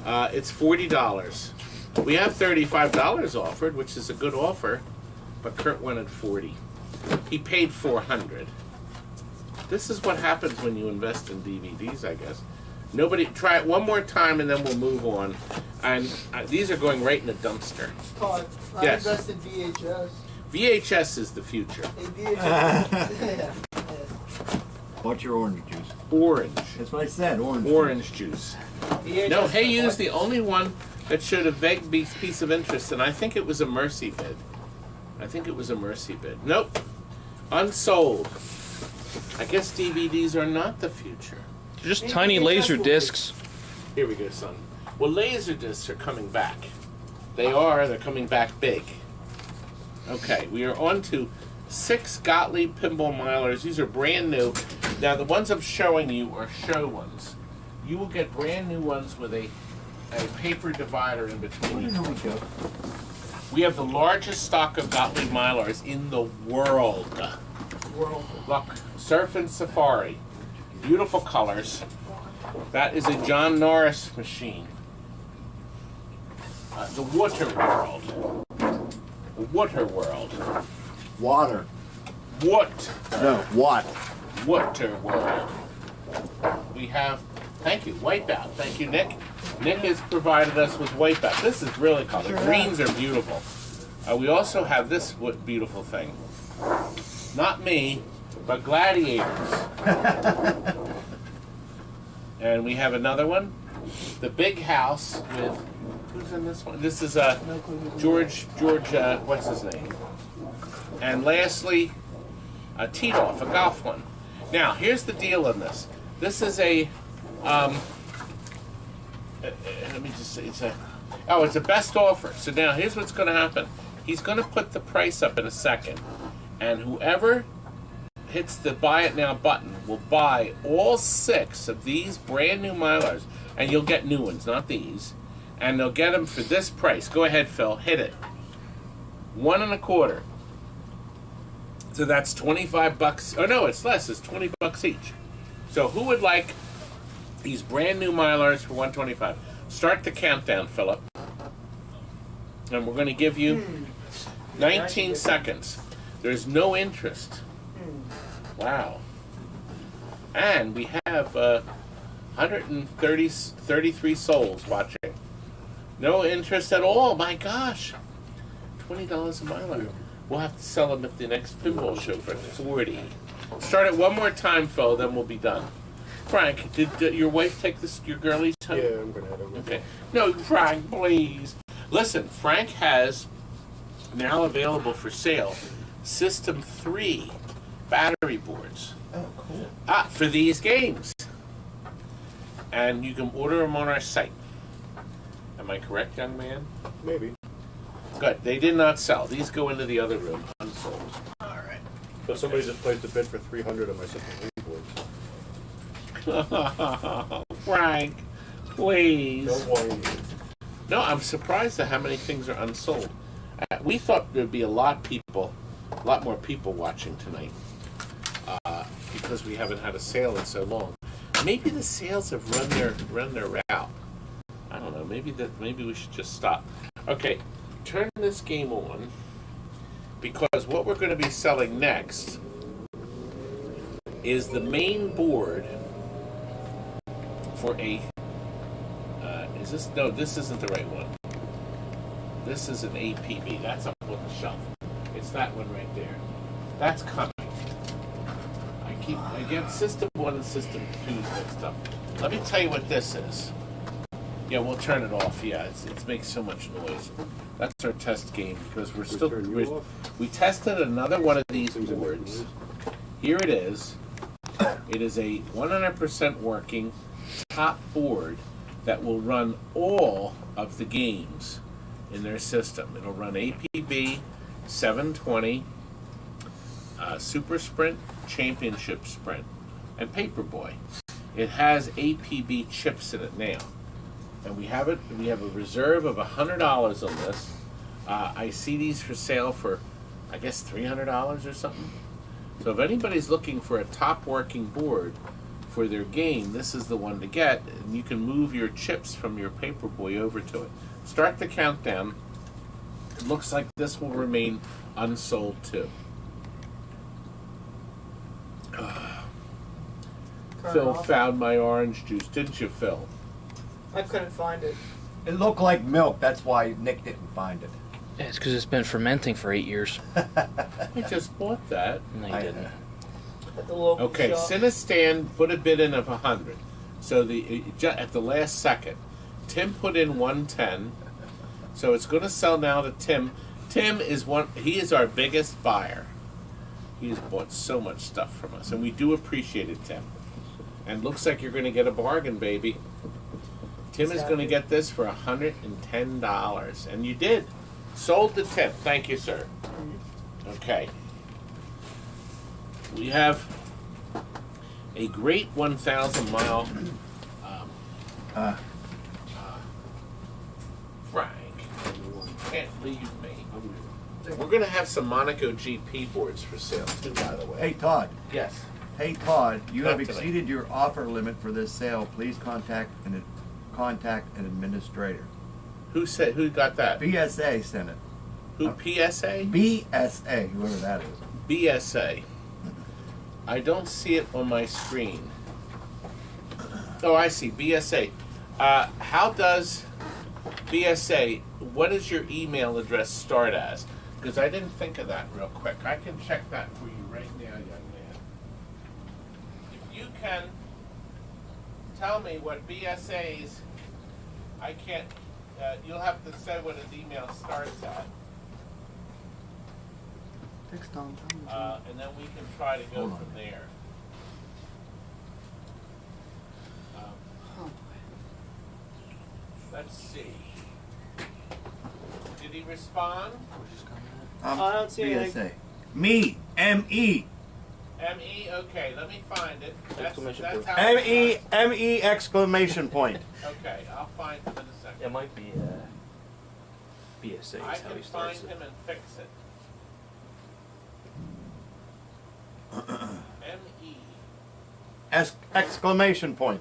It's $40. We have $35 offered, which is a good offer, but Kurt wanted $40. He paid $400. This is what happens when you invest in DVDs, I guess. Nobody, try it one more time and then we'll move on. And these are going right in the dumpster. Todd, I Yes. invested VHS. VHS is the future. Hey, VHS. What's your orange juice? Orange. That's what I said, orange. Orange juice. VHS. No, Hey You's the only one that showed a vague piece of interest, and I think it was a mercy bid. Nope. Unsold. I guess DVDs are not the future. They're just tiny laser discs. Here we go, son. Well, Laserdiscs are coming back. They're coming back big. Okay, we are on to 6 Gottlieb Pinball mylars. These are brand new. Now, the ones I'm showing you are show ones. You will get brand new ones with a paper divider in between each one. We have the largest stock of Gottlieb mylars in the world. Look, Surf and Safari. Beautiful colors. That is a John Norris machine. The Water World. The Water World. Water. What? No, what? Water World. We have, thank you, Wipeout. Thank you, Nick. Nick has provided us with Wipeout. This is really cool. The greens are beautiful. We also have this beautiful thing. Not me, but gladiators. And we have another one. The Big House with, who's in this one? This is George, what's his name? And lastly, a Tee-Off, a golf one. Now, here's the deal on this. This is a, let me just say, it's a best offer. So now, here's what's going to happen. He's going to put the price up in a second. And whoever hits the buy it now button will buy all 6 of these brand new mylars. And you'll get new ones, not these. And they'll get them for this price. Go ahead, Phil. Hit it. $1 1/4. So that's $25. Oh no, it's less. It's $20 each. So who would like these brand new mylars for $125? Start the countdown, Philip. And we're going to give you 19 seconds. There's no interest. Wow. And we have 33 souls watching. No interest at all. My gosh. $20 a mylar. We'll have to sell them at the next pinball show for $40. Start it one more time, Phil, then we'll be done. Frank, did your wife take your girlies home? Yeah, I'm gonna have it. Okay. No, Frank, please. Listen, Frank has now available for sale System 3 battery boards. Oh, cool. For these games. And you can order them on our site. Am I correct, young man? Maybe. Good. They did not sell. These go into the other room, unsold. All right. So somebody just placed a bid for 300 of my System 3 boards. Frank, please. Don't worry. No, I'm surprised at how many things are unsold. We thought there'd be a lot more people watching tonight, because we haven't had a sale in so long. Maybe the sales have run their route. I don't know. Maybe we should just stop. Okay, turn this game on, because what we're going to be selling next is the main board for a. No, this isn't the right one. This is an APB. That's up on the shelf. It's that one right there. That's coming. I get System 1 and System 2 mixed up. Let me tell you what this is. Yeah, we'll turn it off. Yeah, it makes so much noise. That's our test game, because we tested another one of these boards. Here it is. It is a 100% working top board that will run all of the games in their system. It'll run APB, 720, Super Sprint, Championship Sprint, and Paperboy. It has APB chips in it now. And we have a reserve of $100 on this. I see these for sale for, I guess, $300 or something. So if anybody's looking for a top working board for their game, this is the one to get, and you can move your chips from your Paperboy over to it. Start the countdown. It looks like this will remain unsold too. Phil found my orange juice, didn't you, Phil? I couldn't find it. It looked like milk. That's why Nick didn't find it. Yeah, it's because it's been fermenting for 8 years. I just bought that. No, you didn't. At the local Okay, shop. Cinestan put a bid in of 100. So at the last second, Tim put in 110. So it's going to sell now to Tim. Tim is he is our biggest buyer. He has bought so much stuff from us, and we do appreciate it, Tim. And looks like you're going to get a bargain, baby. Tim is going to get this for $110, and you did. Sold to Tim. Thank you, sir. Okay. We have a great 1,000-mile Frank. You can't leave me. We're going to have some Monaco GP boards for sale, too, by the way. Hey, Todd. Yes. Hey Todd, you have Talk to me. exceeded your offer limit for this sale. Please contact an administrator. Who got that? BSA sent it. Who, PSA? BSA, whoever that is. BSA. I don't see it on my screen. Oh, I see. BSA. How does BSA, what does your email address start as? Because I didn't think of that real quick. I can check that for you right now, young man. If you can tell me what BSA's, I can't, you'll have to say what his email starts at. And then we can try to go from there. Let's see. Did he respond? I don't see BSA. anything. Me, M-E. M-E? Okay, let me find it. That's how M-E, M-E exclamation point. Okay, I'll find him in a second. It might be BSA is I how can he find starts it. him and fix it. M-E. Exclamation point.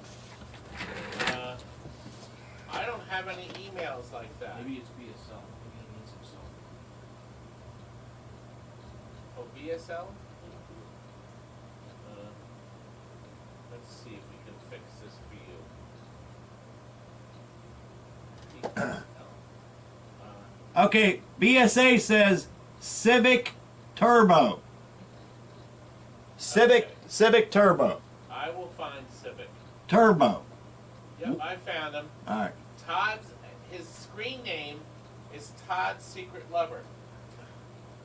I don't have any emails like that. Maybe it's BSL. Maybe he needs himself. Oh, BSL? Let's see if we can fix this for you. Okay, BSA says Civic Turbo. Civic Turbo. I will find Civic. Turbo. Yep, I found him. Alright. His screen name is Todd's Secret Lover.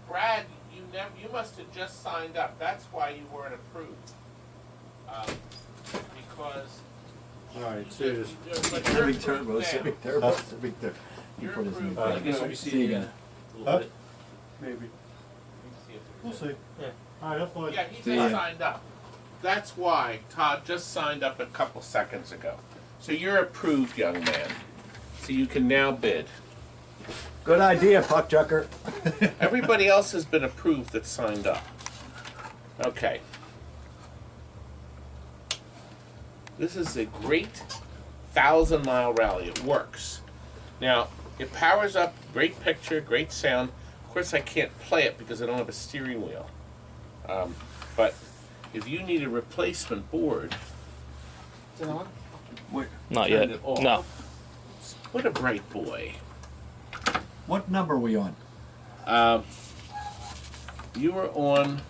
Brad, you must have just signed up. That's why you weren't approved. Because. Alright, serious. Civic Turbo, Civic Turbo, Civic Turbo. You're Put his name approved. back. I guess we See you again. Huh? Maybe. Let me see if We'll there's see. Alright, that's fine. Yeah, he See just ya. signed up. That's why Todd just signed up a couple seconds ago. So you're approved, young man. So you can now bid. Good idea, puck chucker. Everybody else has been approved that signed up. Okay. This is a great 1,000-mile rally. It works. Now, it powers up, great picture, great sound. Of course, I can't play it because I don't have a steering wheel. But if you need a replacement board, Not yet. No. what a bright boy. What number are we on? You were on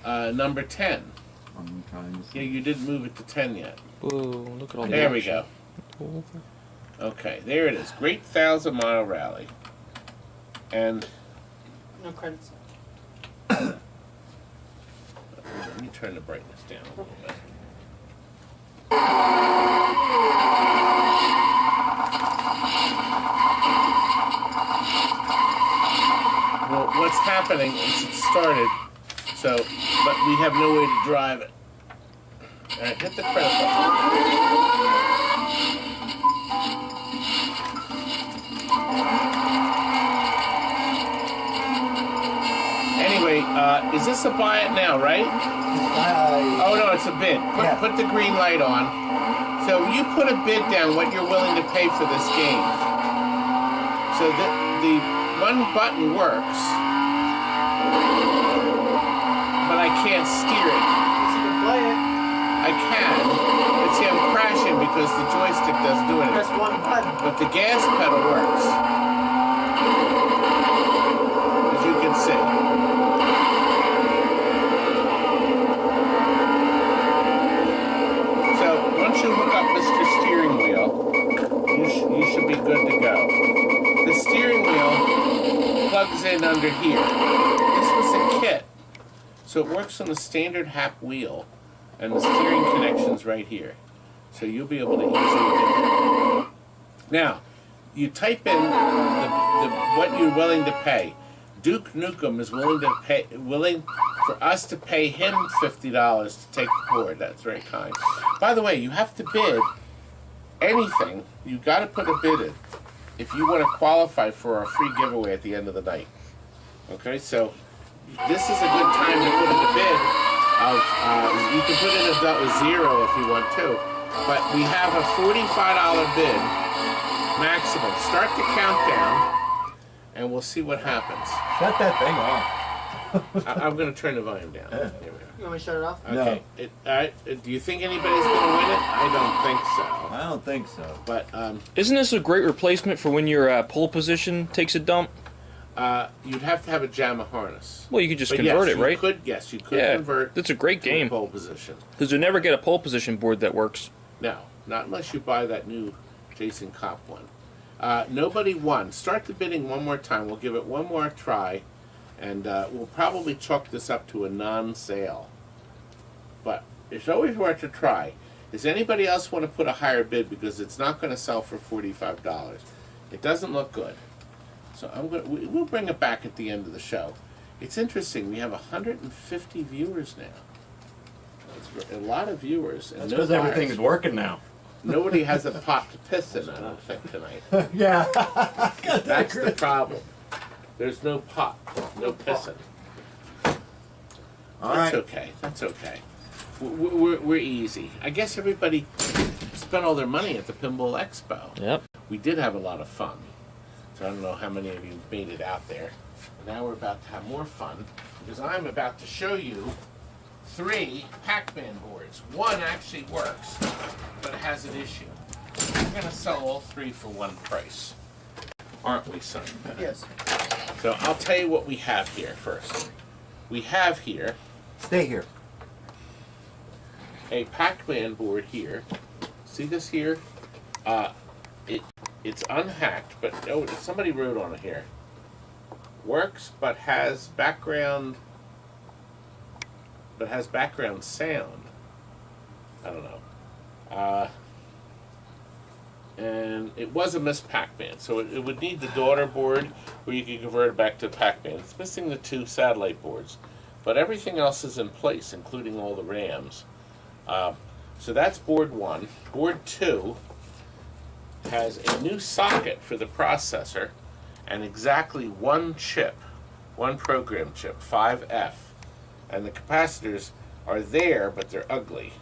number 10. I'm trying to Yeah, see. you didn't move it to 10 yet. Whoa, look at all the There we action. go. Okay, there it is. Great 1,000-mile rally. And No credits. let me turn the brightness down a little bit. Well, what's happening is it started, so, but we have no way to drive it. All right, hit the credit Anyway, is this a buy it now, right? Oh no, it's a bid. Put the green light on. So you put a bid down what you're willing to pay for this game. So the one button works, but I can't steer it. You can play it. I can. But see, I'm crashing because the joystick doesn't do Press anything. one button. But the gas pedal works. As you can see. So once you hook up Mr. Steering Wheel, you should be good to go. The steering wheel plugs in under here. This was a kit. So it works on the standard Hap wheel, and the steering connection's right here. So you'll be able to easily do it. Now, you type in what you're willing to pay. Duke Nukem is willing for us to pay him $50 to take the board. That's very kind. By the way, you have to bid anything. You got to put a bid in if you want to qualify for our free giveaway at the end of the night. Okay, so this is a good time to put in a bid You can put in a zero if you want to, but we have a $45 bid maximum. Start the countdown, and we'll see what happens. Shut that thing off. I'm going to turn the volume down. Here we go. You want me to shut it off? Okay. Do you think anybody's going to win it? I don't think so. I don't think so. But Isn't this a great replacement for when your pole position takes a dump? you'd have to have a JAMA harness. Well, you could just But convert yes, it, right? You could convert. That's a great to a game. pole position. Because you never get a pole position board that works. No, not unless you buy that new Jason Kopp one. Nobody won. Start the bidding one more time. We'll give it one more try, and we'll probably chalk this up to a non-sale. But it's always worth a try. Does anybody else want to put a higher bid, because it's not going to sell for $45? It doesn't look good. So we'll bring it back at the end of the show. It's interesting. We have 150 viewers now. It's a lot of viewers. And That's because everything is working now. Nobody has a pot to piss in, I don't think, tonight. Yeah. That's the problem. There's no pot, no pissing. That's okay. That's okay. We're easy. I guess everybody spent all their money at the Pinball Expo. Yep. We did have a lot of fun. So I don't know how many of you made it out there. Now we're about to have more fun, because I'm about to show you 3 Pac-Man boards. One actually works, but it has an issue. We're going to sell all 3 for one price. Aren't we, son? Yes. So I'll tell you what we have here first. We have here Stay here. a Pac-Man board here. See this here? It's unhacked, but somebody wrote on it here. Works, but has background sound. I don't know. And it was a Miss Pac-Man, so it would need the daughter board where you can convert it back to Pac-Man. It's missing the 2 satellite boards, but everything else is in place, including all the RAMs. So that's board 1. Board 2 has a new socket for the processor and exactly 1 chip, 1 program chip, 5F. And the capacitors are there, but they're ugly.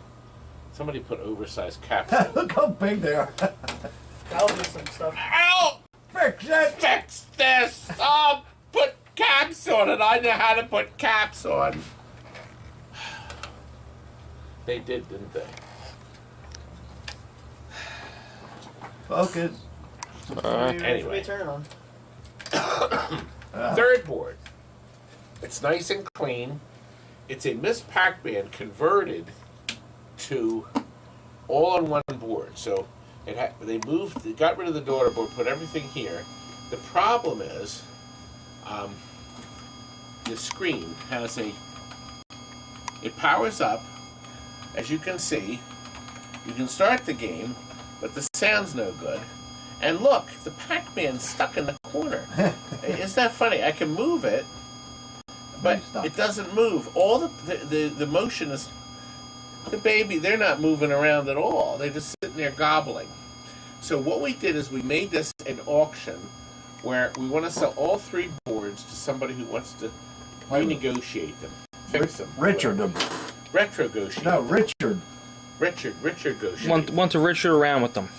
Somebody put oversized caps on. Look how big they are. That'll do some stuff. Ow! Fix it. Fix this! Oh, put caps on it. I know how to put caps on. They did, didn't they? Focus. Anyway. Turn it on. Third board. It's nice and clean. It's a Miss Pac-Man converted to all-on-one board. So they got rid of the daughter board, put everything here. The problem is the screen has it powers up. As you can see, you can start the game, but the sound's no good. And look, the Pac-Man's stuck in the corner. Isn't that funny? I can move it, but it doesn't move. All the motion is, the baby, they're not moving around at all. They're just sitting there gobbling. So what we did is we made this an auction where we want to sell all 3 boards to somebody who wants to renegotiate them, fix them. Richard. Retrogotiate. No, Richard. Richard goes. Want to Richard around with them.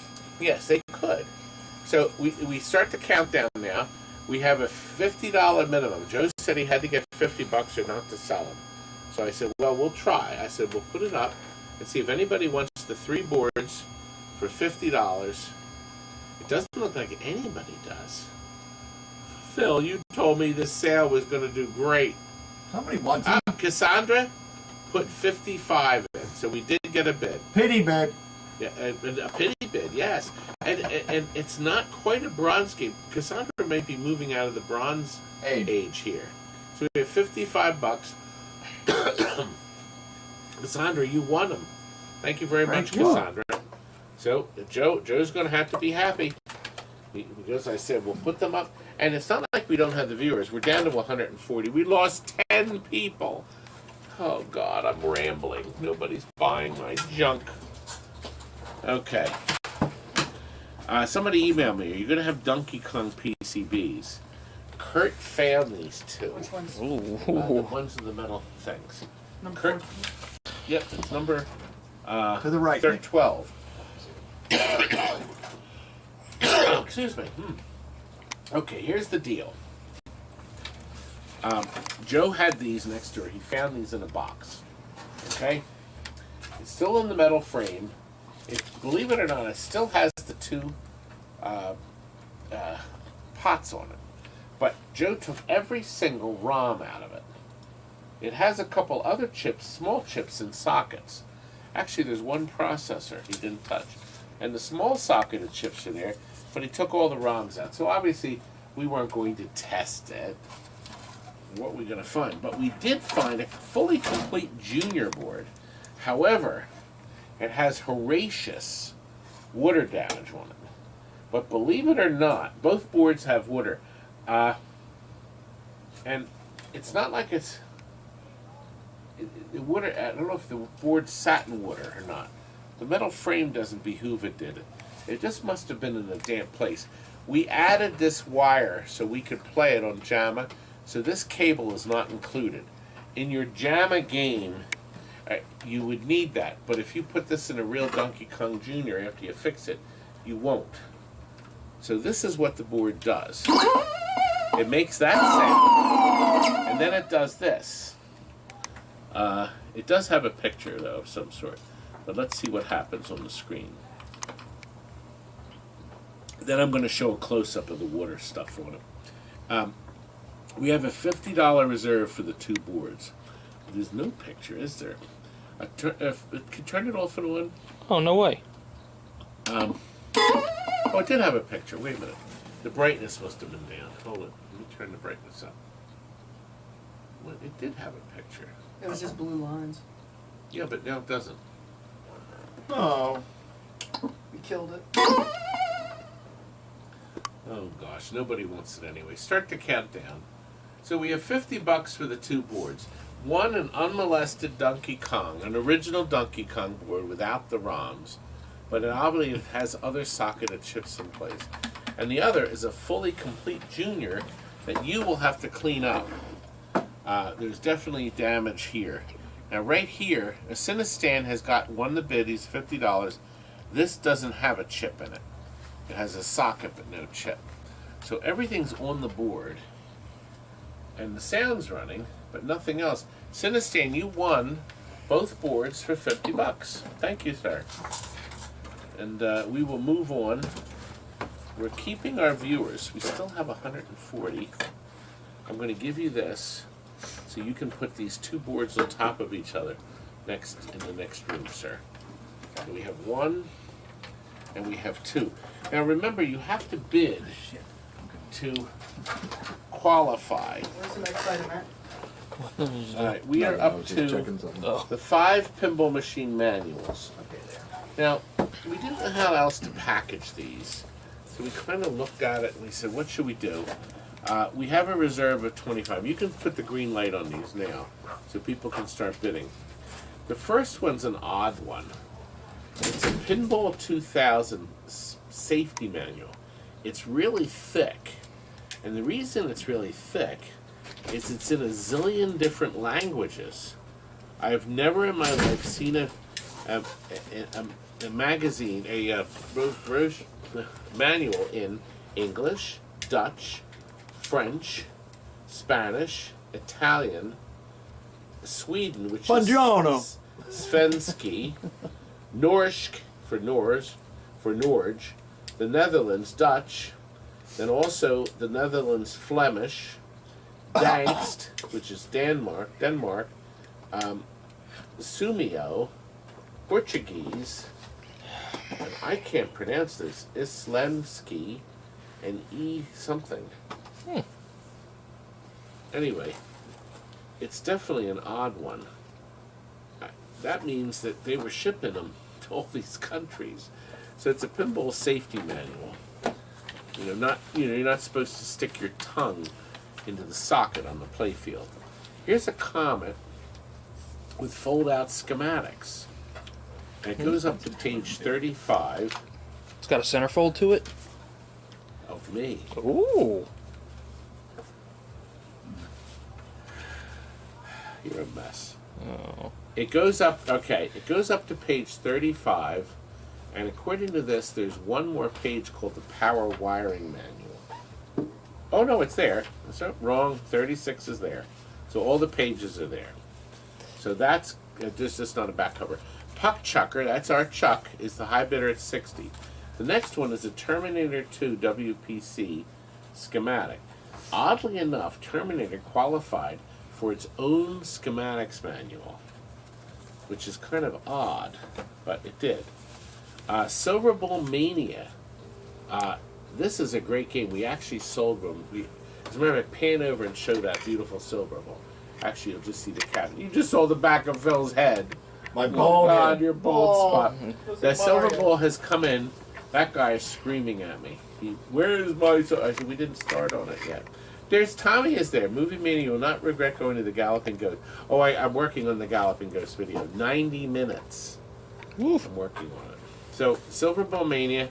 Yes, they could. So we start the countdown now. We have a $50 minimum. Joe said he had to get $50 or not to sell them. So I said, well, we'll try. I said, we'll put it up and see if anybody wants the 3 boards for $50. It doesn't look like anybody does. Phil, you told me this sale was going to do great. Somebody wants it. Cassandra put 55 in, so we did get a bid. Pity bid. Yeah, a pity bid, yes. And it's not quite a bronze game. Cassandra may be moving out of the bronze age here. So we have $55. Cassandra, you won them. Thank you very much, Cassandra. So Joe's going to have to be happy. Because I said, we'll put them up. And it's not like we don't have the viewers. We're down to 140. We lost 10 people. Oh, God, I'm rambling. Nobody's buying my junk. Okay. Somebody emailed me. Are you going to have Donkey Kong PCBs? Kurt found these 2. Which ones? The ones with the metal things. Kurt. Yep, it's number To the right. 12. Excuse me. Okay, here's the deal. Joe had these next door. He found these in a box. Okay? It's still in the metal frame. Believe it or not, it still has the two pots on it. But Joe took every single ROM out of it. It has a couple other chips, small chips in sockets. Actually, there's one processor he didn't touch. And the small socketed chips are there, but he took all the ROMs out. So obviously, we weren't going to test it. What we're going to find. But we did find a fully complete junior board. However, it has horrendous water damage on it. But believe it or not, both boards have water. And it's not like it's... The water, I don't know if the board's sat in water or not. The metal frame doesn't behoove it did it. It just must have been in a damp place. We added this wire so we could play it on JAMA. So this cable is not included. In your JAMA game, you would need that. But if you put this in a real Donkey Kong Jr. after you fix it, you won't. So this is what the board does. It makes that sound. And then it does this. It does have a picture, though, of some sort. But let's see what happens on the screen. Then I'm going to show a close-up of the water stuff on it. We have a $50 reserve for the two boards. There's no picture, is there? Can turn it off and on? Oh, no way. Oh, it did have a picture. Wait a minute. The brightness must have been down. Hold it. Let me turn the brightness up. Well, it did have a picture. It was just blue lines. Yeah, but now it doesn't. Oh. We killed it. Oh gosh, nobody wants it anyway. Start the countdown. So we have $50 for the two boards. One, an unmolested Donkey Kong, an original Donkey Kong board without the ROMs, but it obviously has other socketed chips in place. And the other is a fully complete junior that you will have to clean up. There's definitely damage here. Now right here, a Cinestan has got won the bid. He's $50. This doesn't have a chip in it. It has a socket but no chip. So everything's on the board. And the sound's running, but nothing else. Cinestan, you won both boards for $50. Thank you, sir. And we will move on. We're keeping our viewers. We still have 140. I'm going to give you this so you can put these two boards on top of each other in the next room, sir. So we have one and we have two. Now remember, you have to bid to qualify. Where's the next item at? All right, we are up to the 5 pinball machine manuals. Okay, there. Now, we didn't know how else to package these, so we kind of looked at it and we said, what should we do? We have a reserve of 25. You can put the green light on these now, so people can start bidding. The first one's an odd one. It's a Pinball 2000 safety manual. It's really thick, and the reason it's really thick is it's in a zillion different languages. I've never in my life seen a magazine, a manual in English, Dutch, French, Spanish, Italian, Sweden, which Buongiorno. is Svenski, Norsk for Norge, the Netherlands, Dutch, then also the Netherlands, Flemish, Dansk, which is Denmark, Sumio, Portuguese, and I can't pronounce this, Islamski, and something. Anyway, it's definitely an odd one. That means that they were shipping them to all these countries. So it's a pinball safety manual. You're not supposed to stick your tongue into the socket on the playfield. Here's a Comet with fold-out schematics. And it goes up to page 35 It's got a centerfold to it. of me. Ooh. You're a mess. It goes up, okay, it goes up to page 35, and according to this, there's one more page called the Power Wiring Manual. Oh, no, it's there. So, wrong, 36 is there. So all the pages are there. So that's, this is not a back cover. Puck Chucker, that's our Chuck, is the high bidder at 60. The next one is a Terminator 2 WPC schematic. Oddly enough, Terminator qualified for its own schematics manual, which is kind of odd, but it did. Silver Bowl Mania. This is a great game. We actually sold one. As a matter of fact, pan over and show that beautiful Silver Bowl. Actually, you'll just see the cabinet. You just saw the back of Phil's head. My bald head. God, your bald spot. The Silver Bowl has come in. That guy is screaming at me. Where's my... I said, we didn't start on it yet. There's Tommy is there. Movie Mania will not regret going to the Galloping Ghost. Oh, I'm working on the Galloping Ghost video. 90 minutes. Woof. I'm working on it. So, Silver Bowl Mania.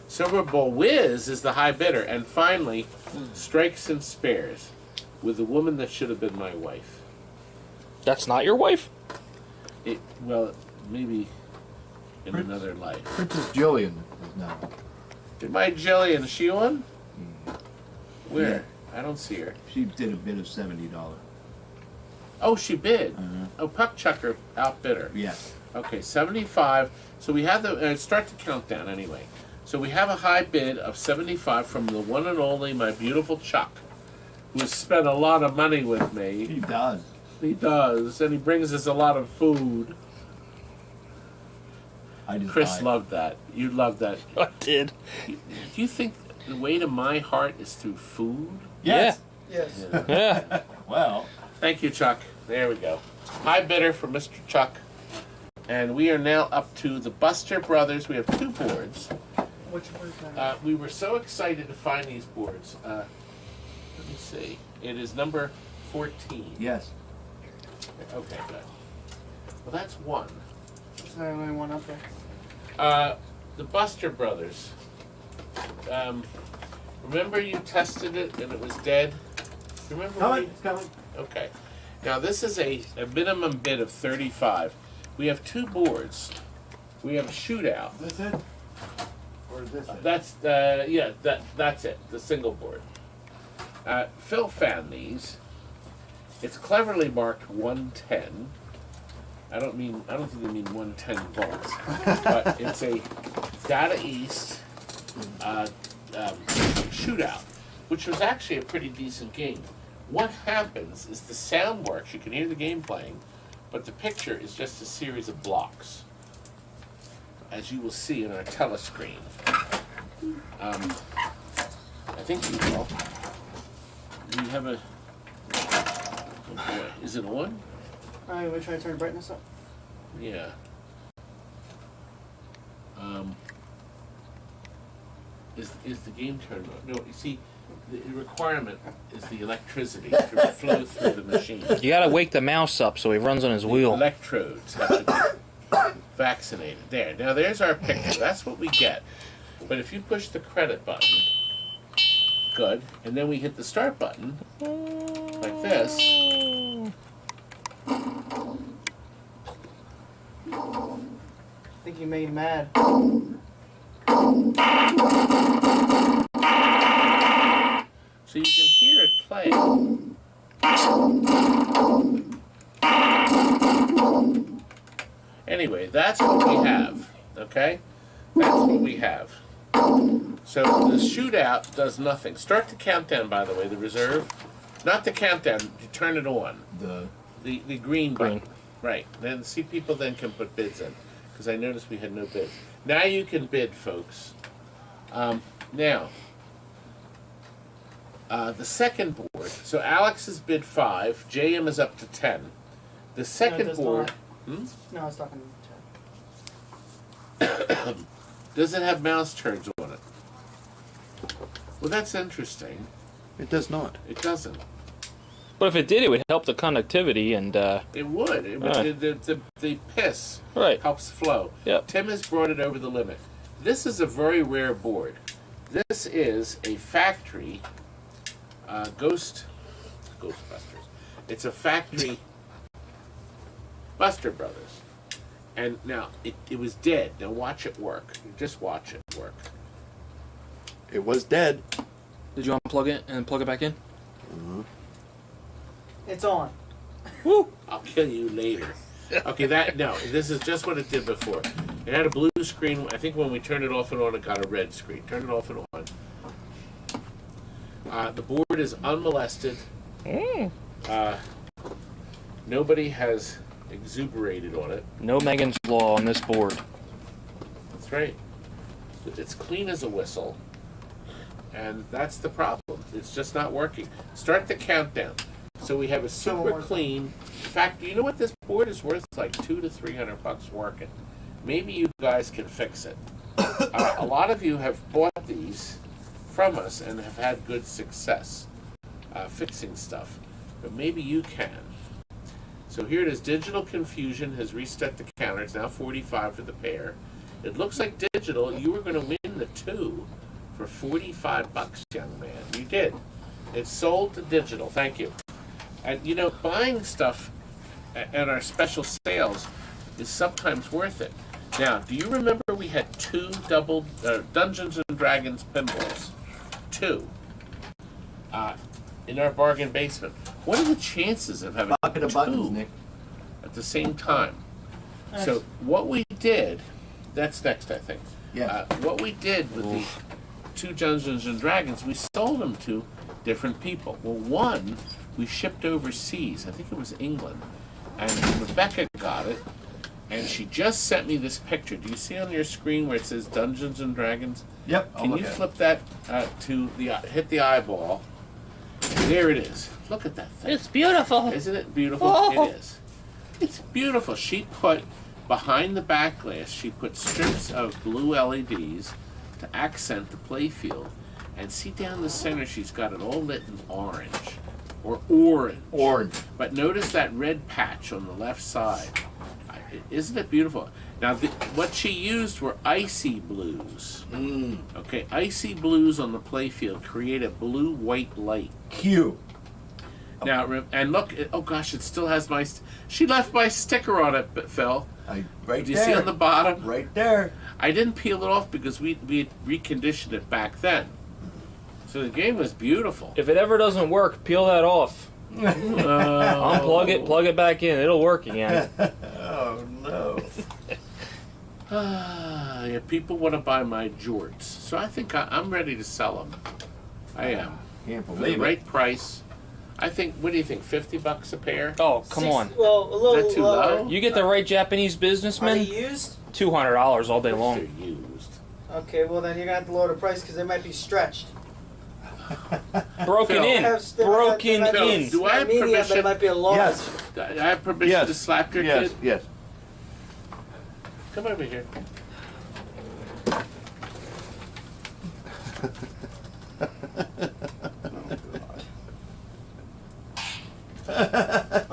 Silver Bowl Whiz is the high bidder. And finally, Strikes and Spares with the woman that should have been my wife. That's not your wife? Well, maybe in another life. Princess Jillian is now. My Jillian, is she on? Where? I don't see her. She did a bid of $70. Oh, she bid. Oh, Puck Chucker outbid her. Yes. Okay, 75. So we have the start the countdown anyway. So we have a high bid of 75 from the one and only my beautiful Chuck, who has spent a lot of money with me. He does. He does, and he brings us a lot of food. Chris loved that. You loved that. I did. Do you think the way to my heart is through food? Yes. Yes. Yeah. Well. Thank you, Chuck. There we go. High bidder for Mr. Chuck. And we are now up to the Buster Brothers. We have 2 boards. Which board's that? We were so excited to find these boards. Let me see. It is number 14. Yes. Okay, good. Well, that's one. Is there only one up there? The Buster Brothers. Remember you tested it and it was dead? Remember? It's coming. Okay. Now this is a minimum bid of 35. We have 2 boards. We have a shootout. Is this it? Or is this it? That's that's it. The single board. Phil found these. It's cleverly marked 110. I don't think they mean 110 volts, but it's a Data East shootout, which was actually a pretty decent game. What happens is the sound works, you can hear the game playing, but the picture is just a series of blocks, as you will see in our telescreen. I think you will. Do you have a... Oh boy, is it on? Alright, we try to turn the brightness up. Yeah. Is the game turned on? No, you see, the requirement is the electricity to flow through the machine. You gotta wake the mouse up so he runs on his The wheel. electrodes have to be vaccinated. There. Now there's our picture. That's what we get. But if you push the credit button, good, and then we hit the start button, like this. I think you made him mad. So you can hear it play. Anyway, that's what we have, okay? That's what we have. So the shootout does nothing. Start the countdown, by the way, the reserve. Not the countdown, you turn it on. The green button. Right. Then see, people then can put bids in. Because I noticed we had no bids. Now you can bid, folks. Now, the second board. So Alex has bid 5. JM is up to 10. The second does board. not. No, I was talking to Does it have mouse turns on it? Well, that's interesting. It does not. It doesn't. But if it did, it would help the connectivity and. It would. It would the piss helps flow. Yep. Tim has brought it over the limit. This is a very rare board. This is a factory Ghostbusters. It's a factory Buster Brothers. And now, it was dead. Now watch it work. Just watch it work. It was dead. Did you unplug it and plug it back in? It's on. Woo! I'll kill you later. Okay, this is just what it did before. It had a blue screen. I think when we turned it off and on, it got a red screen. Turn it off and on. The board is unmolested. Nobody has exuberated on it. No Megan's Law on this board. That's right. It's clean as a whistle. And that's the problem. It's just not working. Start the countdown. So we have a super clean. In fact, you know what this board is worth? Like $200 to $300 working. Maybe you guys can fix it. A lot of you have bought these from us and have had good success fixing stuff. But maybe you can. So here it is. Digital Confusion has reset the counter. It's now $45 for the pair. It looks like digital. You were going to win the two for $45, young man. You did. It's sold to digital. Thank you. And you know, buying stuff at our special sales is sometimes worth it. Now, do you remember we had 2 double Dungeons and Dragons pinballs? 2. In our bargain basement. What are the chances of having Bucket of 2 buttons, Nick. at the same time? So what we did, that's next, I think. Yeah. What we did with the 2 Dungeons and Dragons, we sold them to different people. Well, one we shipped overseas. I think it was England, and Rebecca got it, and she just sent me this picture. Do you see on your screen where it says Dungeons and Dragons? Yep. Can you flip that to the hit the eyeball? There it is. Look at that thing. It's beautiful. Isn't it beautiful? Oh. It is. It's beautiful. She put behind the back glass. She put strips of blue LEDs to accent the playfield, and see down the center. She's got it all lit in orange. Or orange. Orange. But notice that red patch on the left side. Isn't it beautiful? Now, what she used were icy blues. Okay, icy blues on the playfield create a blue-white light. Q. Now, and look, oh gosh, it still has my... She left my sticker on it, Phil. Right Do you there. see on the bottom? Right there. I didn't peel it off because we had reconditioned it back then. So the game was beautiful. If it ever doesn't work, peel that off. Unplug it, plug it back in. It'll work again. Oh, no. Yeah, people want to buy my jorts. So I think I'm ready to sell them. I am. Can't For the believe it. right price. I think, what do you think, $50 a pair? Oh, come on. Well, a little Is that too lower. low? You get the right Japanese Are businessmen, they used? $200 all day long. They're used. Okay, well then you're gonna have to lower the price because they might be stretched. Broken Phil. in. Broken They might be in. Do I have medium, but permission? it might be a large. Yes. I have permission to slap your Yes, kid? yes. Come over here.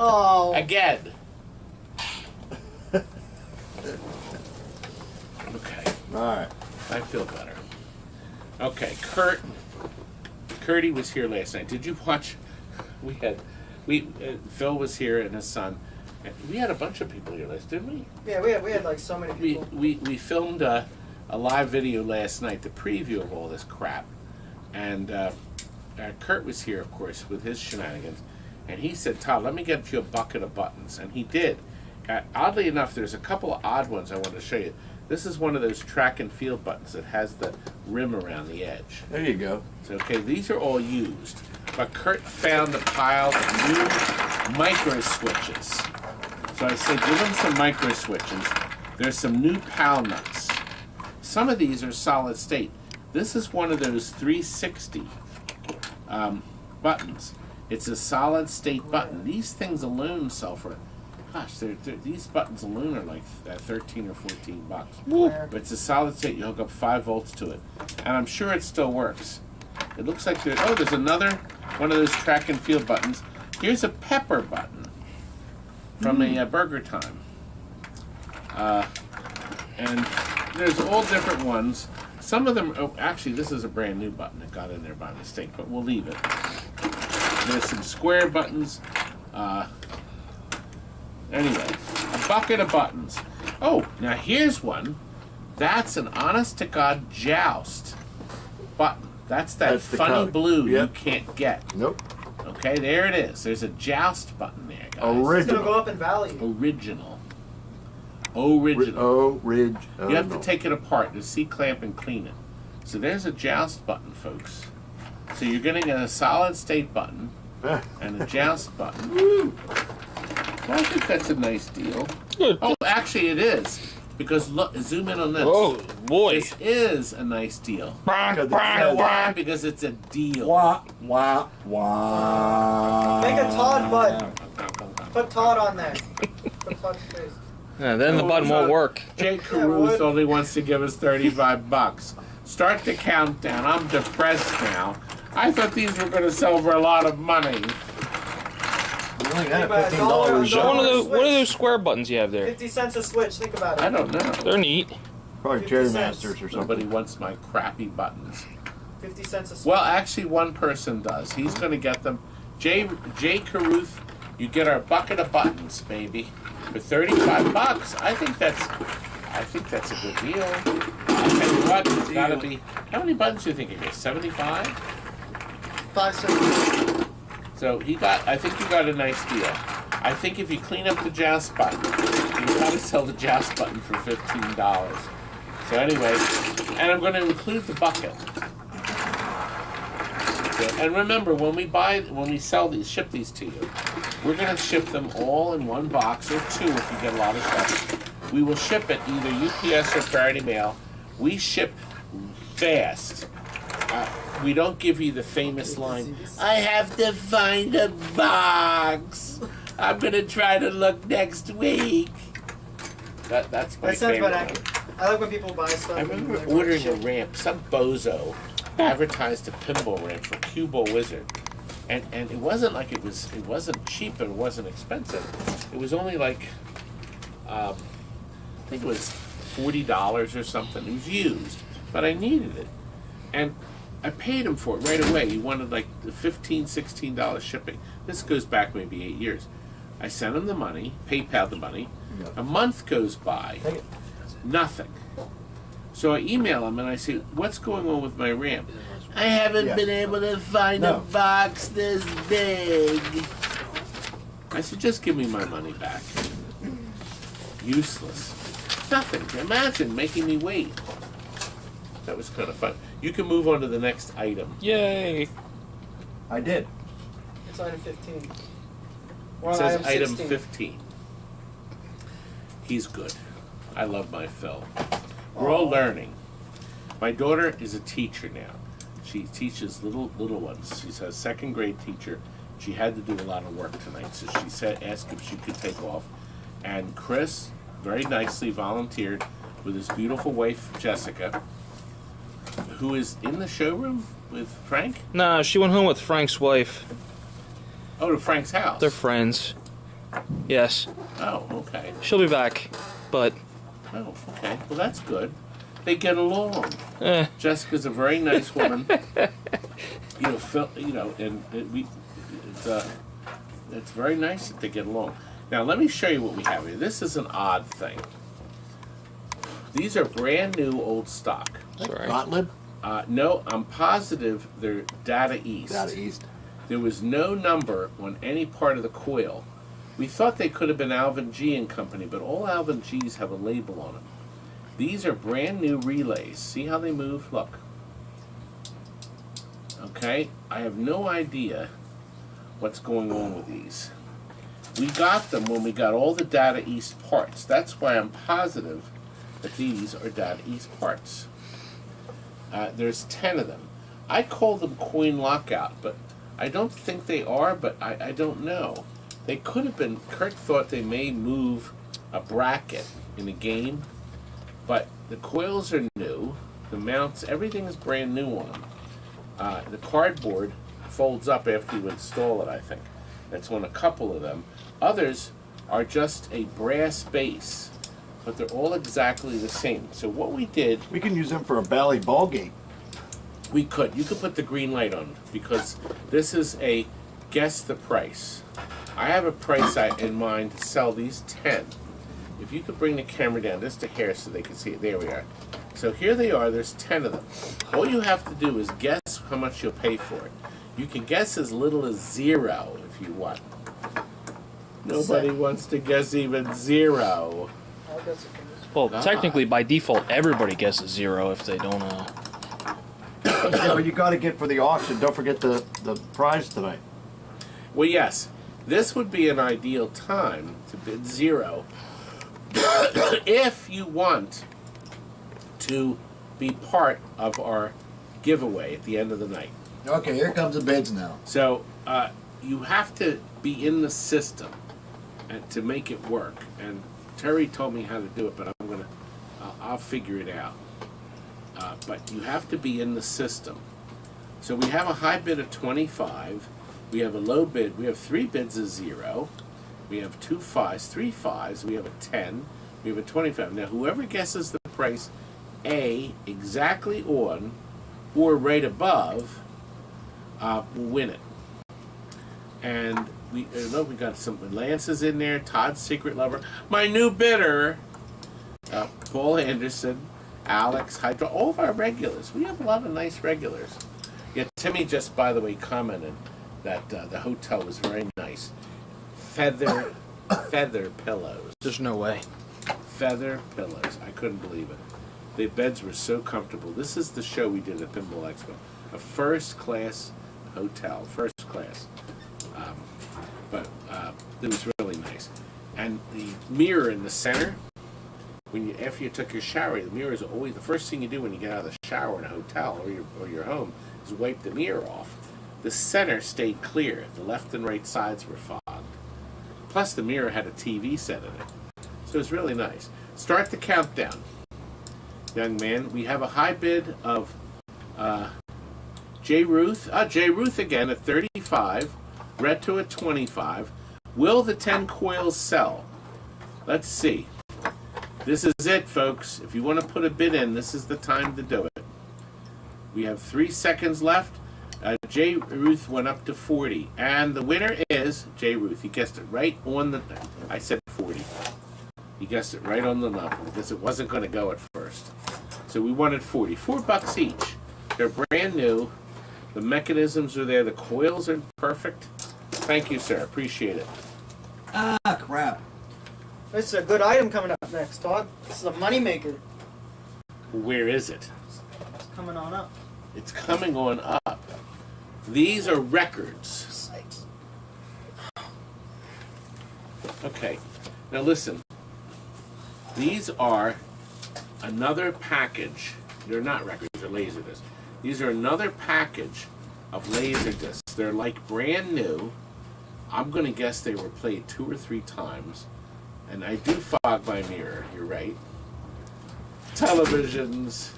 Oh. Again. Okay. All right. I feel better. Okay, Curdy was here last night. Did you watch? Phil was here and his son. We had a bunch of people here last, didn't we? Yeah, we had like so many people. We filmed a live video last night, the preview of all this crap, and Kurt was here, of course, with his shenanigans, and he said, "Todd, let me get you a bucket of buttons," and he did. Oddly enough, there's a couple of odd ones I want to show you. This is one of those track and field buttons that has the rim around the edge. There you go. So, okay, these are all used. But Kurt found a pile of new micro switches. So I said, give him some micro switches. There's some new PAL nuts. Some of these are solid state. This is one of those 360 buttons. It's a solid state button. These things alone sell for, gosh, these buttons alone are like 13 or 14 bucks. But it's a solid state. You hook up 5 volts to it. And I'm sure it still works. It looks like there's another one of those track and field buttons. Here's a pepper button from a Burger Time. And there's all different ones. Some of them, oh, actually, this is a brand new button that got in there by mistake, but we'll leave it. There's some square buttons. Anyway, a bucket of buttons. Oh, now here's one. That's an honest-to-God joust button. That's That's the funny color. blue you Yep. can't get. Nope. Okay, there it is. There's a joust button there, guys. It's gonna go Original. up in value. Original. Original. Original. You have to take it apart to C-clamp and clean it. So there's a joust button, folks. So you're going to get a solid state button and a joust button. Woo! Well, I think that's a nice deal. Oh, actually it is. Because look, zoom in on this. Oh, boy. This is a nice deal. Because You know why? Because it's a deal. Wah, wah, wah. Make a Todd button. Put Todd on there. Put Todd's face. Then the button won't work. Jake Caruth only wants to give us $35. Start the countdown. I'm depressed now. I thought these were going to sell for a lot of money. You only got Think about $15 $1. What are those square buttons you have there? 50 cents a switch. Think about it. I don't know. They're neat. Probably 50 Cherry cents. Masters or something. Nobody wants my crappy buttons. 50 cents a switch. Well, actually, one person does. He's going to get them. Jay Caruth, you get our bucket of buttons, baby, for $35. I think that's a good deal. I'll tell you what, it's got to be. How many buttons do you think it is? 75? 5 cents. So I think you got a nice deal. I think if you clean up the joust button, you got to sell the joust button for $15. So anyway, and I'm going to include the bucket. Okay, and remember, when we sell these, ship these to you, we're going to ship them all in one box or two if you get a lot of stuff. We will ship it either UPS or Priority Mail. We ship fast. We don't give you the famous line, I have to find a box. I'm going to try to look next week. That's my That sounds favorite about one. accurate. I like when people buy stuff. I remember ordering a ramp. Some bozo advertised a pinball ramp for Cue Ball Wizard. And it wasn't like it wasn't cheap and it wasn't expensive. It was only like, I think it was $40 or something. It was used, but I needed it. And I paid him for it right away. He wanted like the $15, $16 shipping. This goes back maybe 8 years. I sent him the money, PayPal the money. A month goes by, nothing. So I email him and I say, what's going on with my ramp? I haven't been able to find a box this big. I said, just give me my money back. Useless. Nothing. Imagine making me wait. That was kind of fun. You can move on to the next item. Yay. I did. It's item 15. It We're on says item 16. 15. He's good. I love my Phil. We're all learning. My daughter is a teacher now. She teaches little ones. She's a second grade teacher. She had to do a lot of work tonight, so she asked if she could take off. And Chris very nicely volunteered with his beautiful wife Jessica, who is in the showroom with Frank. Nah, she went home with Frank's wife. Oh, to Frank's house. They're friends. Yes. Oh, okay. She'll be back, but Oh, okay. Well, that's good. They get along. eh. Jessica's a very nice woman. Phil. It's very nice that they get along. Now, let me show you what we have here. This is an odd thing. These are brand new old stock. Sorry. Gottlieb? No, I'm positive they're Data East. Data East. There was no number on any part of the coil. We thought they could have been Alvin G and Company, but all Alvin G's have a label on them. These are brand new relays. See how they move? Look. Okay, I have no idea what's going on with these. We got them when we got all the Data East parts. That's why I'm positive that these are Data East parts. There's 10 of them. I call them coin lockout, but I don't think they are, but I don't know. They could have been, Kurt thought they may move a bracket in a game, but the coils are new, the mounts, everything is brand new on them. The cardboard folds up after you install it, I think. That's on a couple of them. Others are just a brass base, but they're all exactly the same. So what we did, We can use them for a Bally ball game. you could put the green light on, because this is a guess the price. I have a price in mind to sell these 10. if you could bring the camera down just a hair so they can see it. There we are. So here they are. There's 10 of them. All you have to do is guess how much you'll pay for it. You can guess as little as 0 if you want. Nobody wants to guess even 0. Well, technically, by default, everybody guesses 0 if they don't. Yeah, but you got to get for the auction. Don't forget the prize tonight. Well, yes. This would be an ideal time to bid 0 if you want to be part of our giveaway at the end of the night. Okay, here comes the bids now. So you have to be in the system to make it work. And Terry told me how to do it, but I'll figure it out. But you have to be in the system. So we have a high bid of 25. We have a low bid. We have 3 bids of 0. We have 2 5s, 3 5s. We have a 10. We have a 25. Now, whoever guesses the price A exactly on or right above will win it. And we got some Lance's in there. Todd's Secret Lover. My new bidder, Paul Anderson, Alex, Hydra, all of our regulars. We have a lot of nice regulars. Yeah, Timmy just, by the way, commented that the hotel was very nice. Feather pillows. There's no way. Feather pillows. I couldn't believe it. The beds were so comfortable. This is the show we did at Pinball Expo. A first-class hotel. First class. But it was really nice. And the mirror in the center, after you took your shower, the mirror is always the first thing you do when you get out of the shower in a hotel or your home is wipe the mirror off. The center stayed clear. The left and right sides were fogged. Plus, the mirror had a TV set in it. So it was really nice. Start the countdown, young man. We have a high bid of J. Ruth. J. Ruth again at 35. Reto at 25. Will the 10 coils sell? Let's see. This is it, folks. If you want to put a bid in, this is the time to do it. We have 3 seconds left. J. Ruth went up to 40. And the winner is J. Ruth. He guessed it right on the... I said 40. He guessed it right on the number because it wasn't going to go at first. So we wanted 40. $4 each. They're brand new. The mechanisms are there. The coils are perfect. Thank you, sir. Appreciate it. Ah, crap. This is a good item coming up next, Todd. This is a moneymaker. Where is it? It's coming on up. It's coming on up. These are records. Okay. Now listen. These are another package. They're not records, they're Laserdiscs. These are another package of Laserdiscs. They're like brand new. I'm going to guess they were played 2 or 3 times. And I do fog my mirror, you're right. Televisions.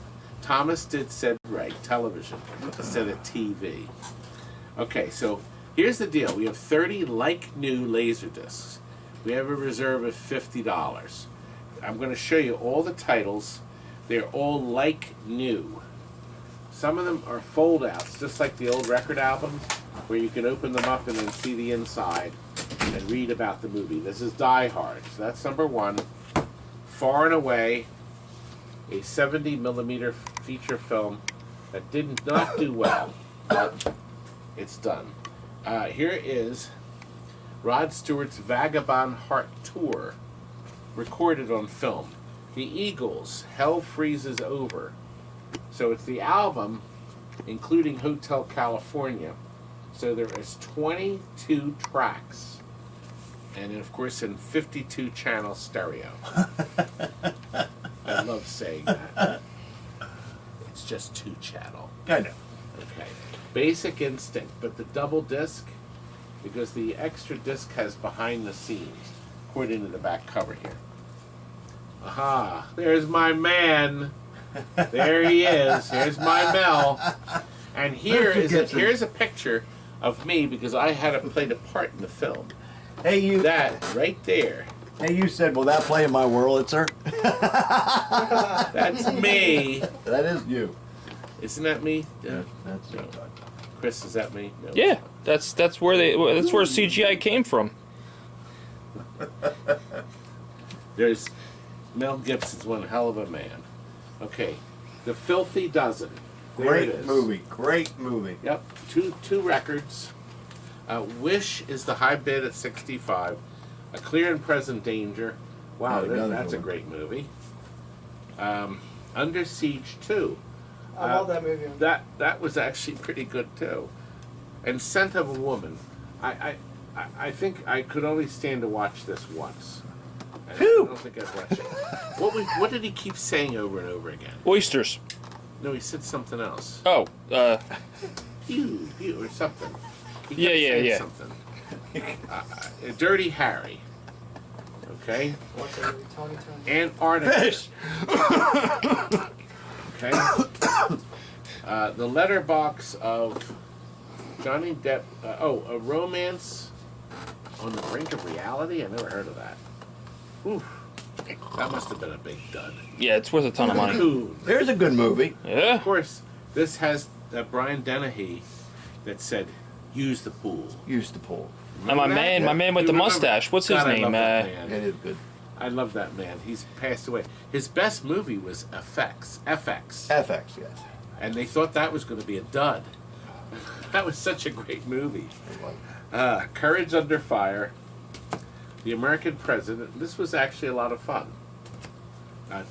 Thomas said right, television instead of TV. Okay, so here's the deal. We have 30 like new Laserdiscs. We have a reserve of $50. I'm going to show you all the titles. They're all like new. Some of them are fold-outs, just like the old record albums, where you can open them up and then see the inside and read about the movie. This is Die Hard, so that's number 1. Far and Away, a 70mm feature film that did not do well, but it's done. Here is Rod Stewart's Vagabond Heart Tour, recorded on film. The Eagles, Hell Freezes Over. So it's the album, including Hotel California. So there is 22 tracks. And of course in 52 channel stereo. I love saying that. It's just 2 channel. I know. Okay. Basic Instinct, but the double disc, because the extra disc has behind the scenes, according to the back cover here. Aha, there's my man. There he is. Here's my Mel. And here's a picture of me because I had played a part in the film. Hey, you. That right there. Hey, you said, will that play in my Wurlitzer? That's me. That is you. Isn't that me? Yeah, that's you. Chris, is that me? No. Yeah, that's where CGI came from. There's Mel Gibson's one hell of a man. Okay, The Filthy Dozen. There it Great is. movie. Great movie. Yep, two records. Wish is the high bid at 65. A Clear and Present Danger. Wow, that's a great movie. Under Siege 2. I love that movie. That was actually pretty good too. And Scent of a Woman. I think I could only stand to watch this once. I don't think I'd watch it. What did he keep saying over and over again? Oysters. No, he said something else. Oh, You or something. He kept Yeah, saying yeah. something. Dirty Harry. Okay. Tony. Antarctica. Fish. Okay. The Letterbox of Johnny Depp. A Romance on the Brink of Reality. I never heard of that. Oof. That must have been a big dud. yeah, it's worth a ton of money. Cocoon. There's a good movie. Yeah. Of course, this has Brian Dennehy that said, "Use the pool." Used to pull. And my man with the mustache. What's his God, I name? love that It man. is good. I love that man. He's passed away. His best movie was FX, FX, yes. and they thought that was going to be a dud. That was such a great movie. It was. Courage Under Fire, The American President. This was actually a lot of fun.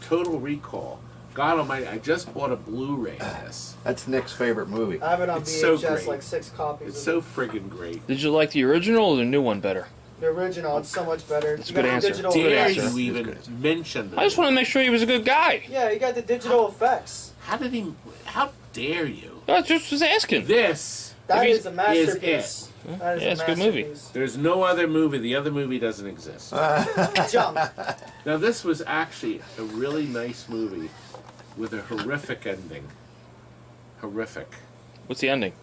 Total Recall. God Almighty! I just bought a Blu-ray of this. That's Nick's favorite movie. I have it on It's so VHS, great. like 6 copies. It's of so friggin' great. Did you like the original or the new one better? the original. It's so much better. That's a You good got the answer. digital Good Dare effects. answer. you even mention that? I just want to make sure he was a good guy. Yeah, you got the digital effects. How did he? How dare you? I just was asking. This. That he's- is a masterpiece. That is Yeah, a it's a good movie. masterpiece. There's no other movie. The other movie doesn't exist. Jump. Now this was actually a really nice movie with a horrific ending. Horrific. What's the ending?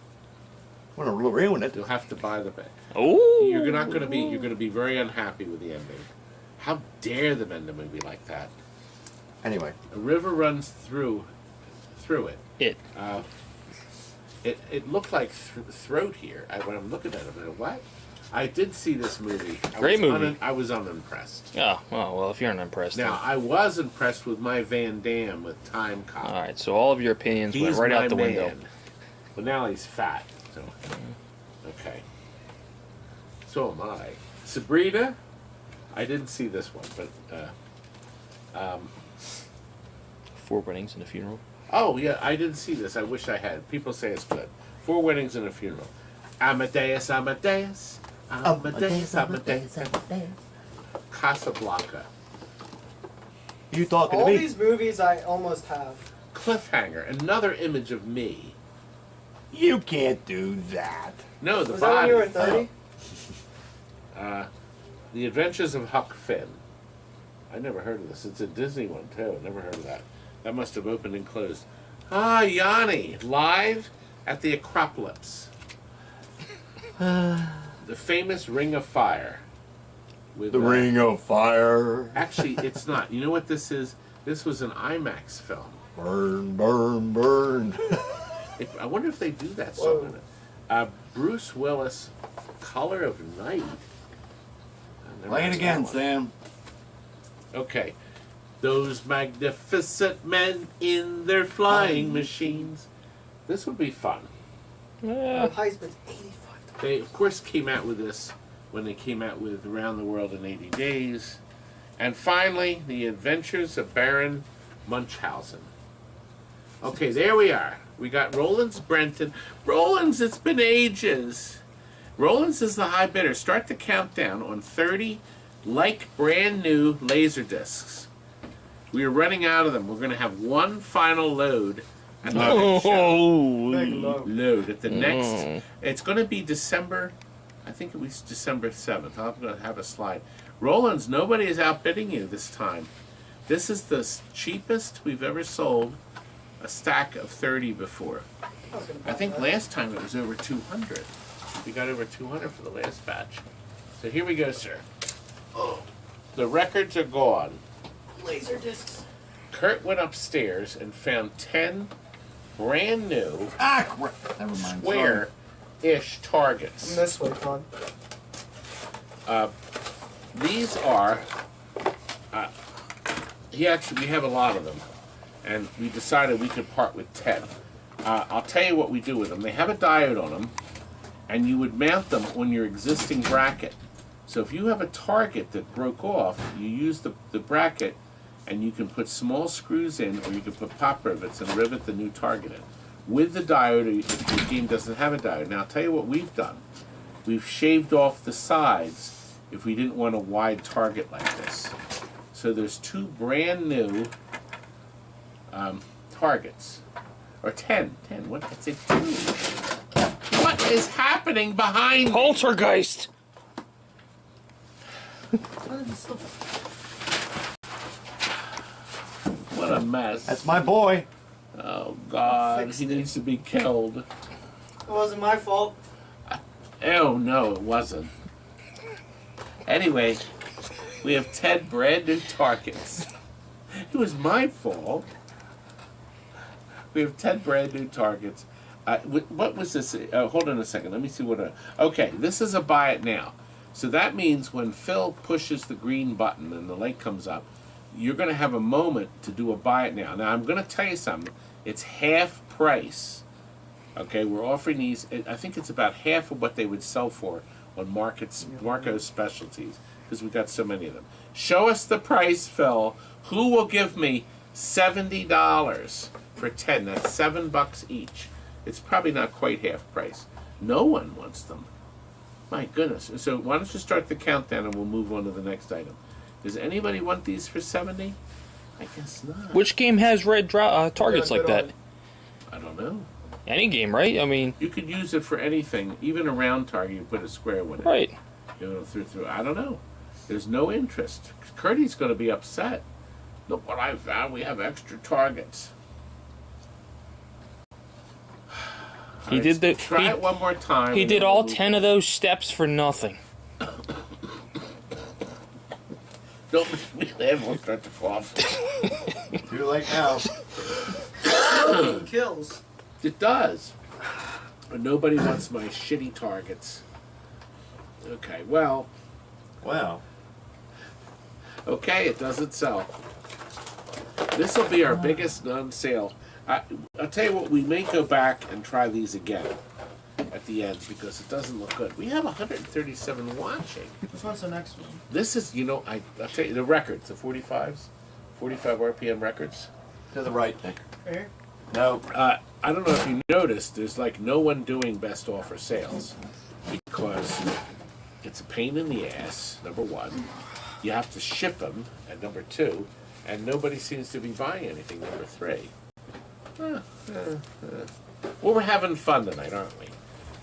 Want to ruin it? You'll have to buy the book. Oh. You're not going to be. You're going to be very unhappy with the ending. How dare them end a movie like that? Anyway. A river runs through it. It. It looked like throat here. When I'm looking at it, I'm like, what? I did see this movie. Great movie. I was unimpressed. Oh, well, if you're unimpressed. Now, then. I was impressed with my Van Damme with Time Cop. All right, so all of your opinions He's went right my out the man. window. But now he's fat. So, okay. So am I. Sabrina, I didn't see this one, but 4 weddings and a funeral. oh yeah, I didn't see this. I wish I had. People say it's good. 4 weddings and a funeral. Amadeus, Amadeus, Amadeus, Amadeus, Amadeus. Casablanca. You talking All to me? these movies I almost have. Cliffhanger. Another image of me. You can't do that. No, the Was that body. when you were 30? The Adventures of Huck Finn. I never heard of this. It's a Disney one too. Never heard of that. That must have opened and closed. Ah, Yanni, live at the Acropolis. The famous Ring of Fire. With, The Ring of Fire. Actually, it's not. You know what this is? This was an IMAX film. Burn, burn, burn. I wonder if they do that song in it. Bruce Willis, Color of Night. I've never Play it heard again, that one. Sam. Okay. Those magnificent men in their flying machines. This would be fun. Heisman's 85. They, of course, came out with this when they came out with Around the World in 80 Days. And finally, The Adventures of Baron Munchausen. Okay, there we are. We got Roland's Brenton. Roland's, it's been ages. Roland's is the high bidder. Start the countdown on 30 like brand new Laserdiscs. We are running out of them. We're going to have one final load at the next show. Big load. At the next. It's going to be December. I think it was December 7th. I'm going to have a slide. Roland's, nobody is outbidding you this time. This is the cheapest we've ever sold a stack of 30 before. I think last time it was over 200. We got over 200 for the last batch. So here we go, sir. Oh, the records are gone. Laser discs. Kurt went upstairs and found 10 brand new Crap. Never mind. square-ish targets. This way, Todd. These are we have a lot of them, and we decided we could part with 10. I'll tell you what we do with them. They have a diode on them, and you would mount them on your existing bracket. So if you have a target that broke off, you use the bracket, and you can put small screws in, or you can put pop rivets and rivet the new target in. With the diode, if your game doesn't have a diode. Now I'll tell you what we've done. We've shaved off the sides if we didn't want a wide target like this. So there's 2 brand new targets. Or 10. What? I said 2. What is happening behind me? Poltergeist! What a mess. That's my boy. Oh, God. He needs to be killed. It wasn't my fault. Oh, no, it wasn't. Anyway, we have 10 brand new targets. It was my fault. We have 10 brand new targets. What was this? Hold on a second. Let me see what. Okay, this is a buy it now. So that means when Phil pushes the green button and the light comes up, you're going to have a moment to do a buy it now. Now, I'm going to tell you something. It's half price. Okay, we're offering these. I think it's about half of what they would sell for on Marco's Specialties, because we've got so many of them. Show us the price, Phil. Who will give me $70 for 10? That's $7 each. It's probably not quite half price. No one wants them. My goodness. So why don't you start the countdown and we'll move on to the next item. Does anybody want these for 70? I guess not. Which game has red targets like that? I don't know. Any game, right? I mean, you could use it for anything, even a round target. You put a square with it. Right. You know, through. I don't know. There's no interest. Curdy's going to be upset. Look what I found. We have extra targets. He did the. Try it one more time. He did all 10 of those steps for nothing. Don't make me laugh. We'll start to cough. Too late now. Smoking kills. It does. But nobody wants my shitty targets. Okay, well. Wow. Okay, it doesn't sell. This will be our biggest non-sale. I'll tell you what, we may go back and try these again at the end because it doesn't look good. We have 137 watching. Which one's the next one? This is, I'll tell you, the records, the 45s, 45 RPM records. To the right. Here? No. I don't know if you noticed, there's like no one doing best offer sales because it's a pain in the ass, number one. You have to ship them, at number two, and nobody seems to be buying anything, number three. Well, we're having fun tonight, aren't we?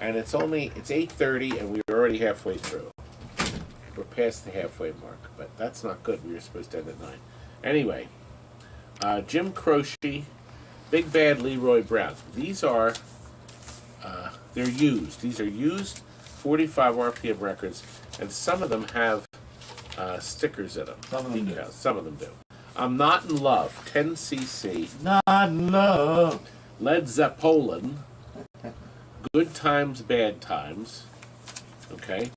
And it's 8:30 and we're already halfway through. We're past the halfway mark, but that's not good. We were supposed to end at 9. Anyway, Jim Croce, Big Bad Leroy Brown. These are, they're used. These are used 45 RPM records, and some of them have stickers in them. Some of them do. Some of them do. I'm Not in Love, 10cc. Not in love. Led Zeppelin. Good Times, Bad Times. Okay.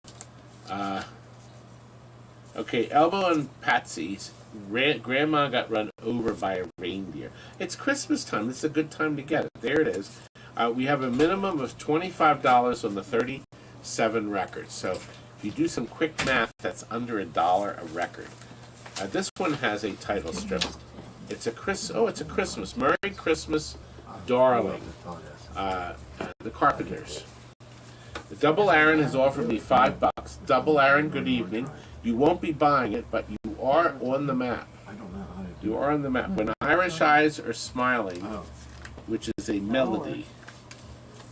Okay, Elmo and Patsy's Grandma Got Run Over by a Reindeer. It's Christmas time. It's a good time to get it. There it is. We have a minimum of $25 on the 37 records. So if you do some quick math, that's under $1 a record. This one has a title strip. It's a Christmas. Merry Christmas, Darling. The Carpenters. The Double Aaron has offered me $5. Double Aaron, good evening. You won't be buying it, but you are on the map. You are on the map. When Irish Eyes Are Smiling, which is a melody.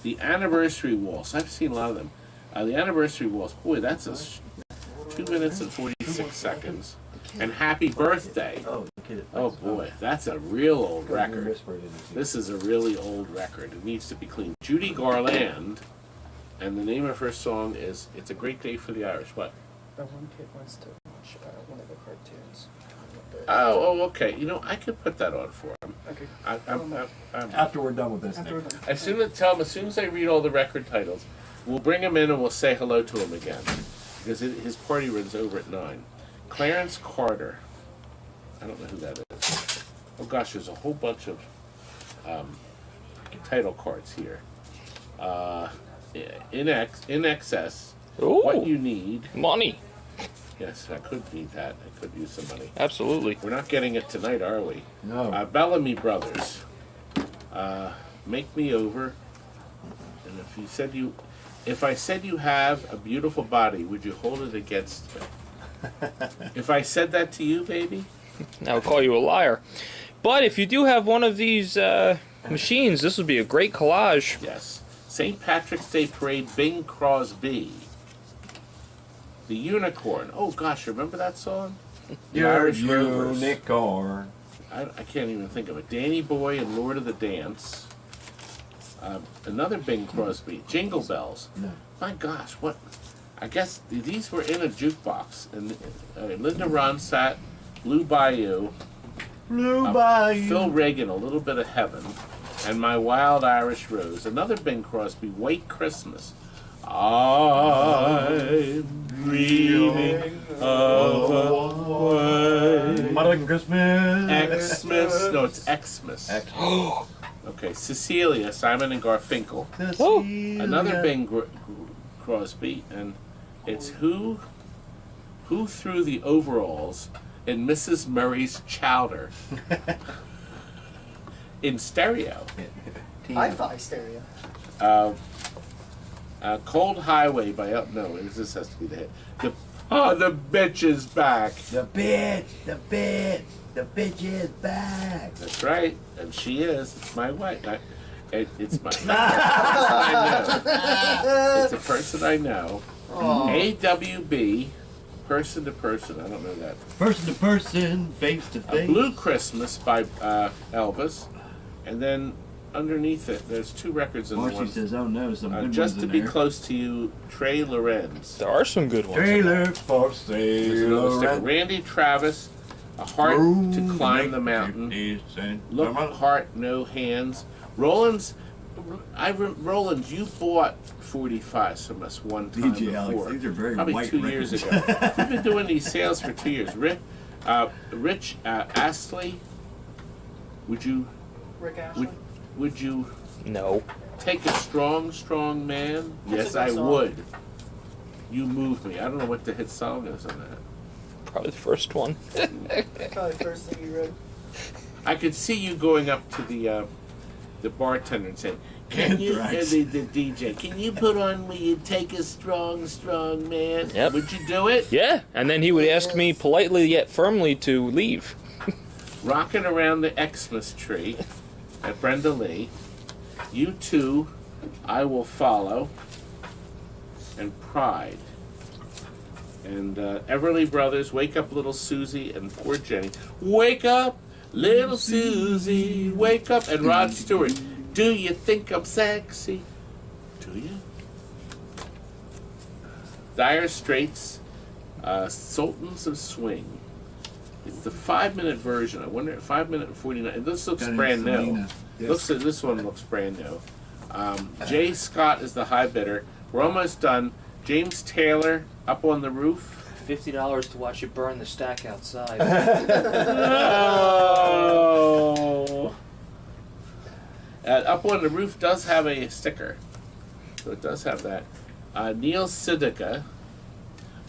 The Anniversary Waltz. I've seen a lot of them. The Anniversary Waltz. Boy, that's 2 minutes and 46 seconds. And Happy Birthday. Oh boy, that's a real old record. This is a really old record. It needs to be cleaned. Judy Garland, and the name of her song is It's a Great Day for the Irish. What? One kid wants to watch one of the cartoons. Oh, okay. I could put that on for him. Okay. After we're done with this thing. As soon as I read all the record titles, we'll bring him in and we'll say hello to him again. Because his party runs over at 9. Clarence Carter. I don't know who that is. Oh gosh, there's a whole bunch of title cards here. In excess, Ooh. what you need. Money. Yes, I could need that. I could use some money. Absolutely. We're not getting it tonight, are we? No. Bellamy Brothers. Make me over. And if I said you have a beautiful body, would you hold it against me? If I said that to you, baby? I would call you a liar. But if you do have one of these machines, this would be a great collage. Yes. St. Patrick's Day Parade, Bing Crosby. The Unicorn. Oh gosh, remember that song? The Irish Rovers. Unicorn. I can't even think of it. Danny Boy and Lord of the Dance. Another Bing Crosby. Jingle Bells. No. My gosh, what? I guess these were in a jukebox. And Linda Ronstadt, Blue Bayou. Blue Bayou. Phil Reagan, A Little Bit of Heaven. And My Wild Irish Rose. Another Bing Crosby, White Christmas. I'm dreaming of a white Mother Christmas. Xmas. No, it's Xmas. Okay, Cecilia, Simon and Garfinkel. Another Bing Crosby, and it's who threw the overalls in Mrs. Murray's chowder in stereo. Hi-Fi stereo. Cold Highway by this has to be the hit. The bitch is back. The bitch is back. That's right, and she is. It's my wife. It's my. I know. It's a person I know. AWB, person to person. I don't know that. Person to person, face to A face. Blue Christmas by Elvis, and then underneath it, there's two records in the Marcy one. says, "Oh no, some good Just ones to in be there." close to you, Trey Lorenz. There are some good ones. Trailer for There's another sticker. sale. Randy Travis, A Heart to Climb the Mountain. Look, Heart, No Hands. Roland's, you bought 45 from us one time DJ before. Alex, these are very Probably white 2 years ago. We've been doing these sales for 2 years. Rich Astley, would you Rick Ashley. would you No. take a strong man? That's Yes, a good I song. would. You Move Me. I don't know what the hit song is on that. Probably the first one. Probably the first thing you read. I could see you going up to the bartender and saying, "Can you, the DJ, can you put on Will You Take a Strong Man?" Yep. Would you do it? Yeah, and then he would ask me politely yet firmly to leave. Rocking Around the Xmas Tree at Brenda Lee. You Too, I Will Follow. And Pride. And Everly Brothers, Wake Up Little Susie, and Poor Jenny. Wake up, little Susie, wake up. And Rod Stewart, do you think I'm sexy? Do you? Dire Straits, Sultans of Swing. It's the 5-minute version. I wonder, 5 minute and 49. This looks brand new. This one looks brand new. Jay Scott is the high bidder. We're almost done. James Taylor, Up on the Roof. $50 to watch you burn the stack outside. Oh. Up on the Roof does have a sticker. So it does have that. Neil Sedaka.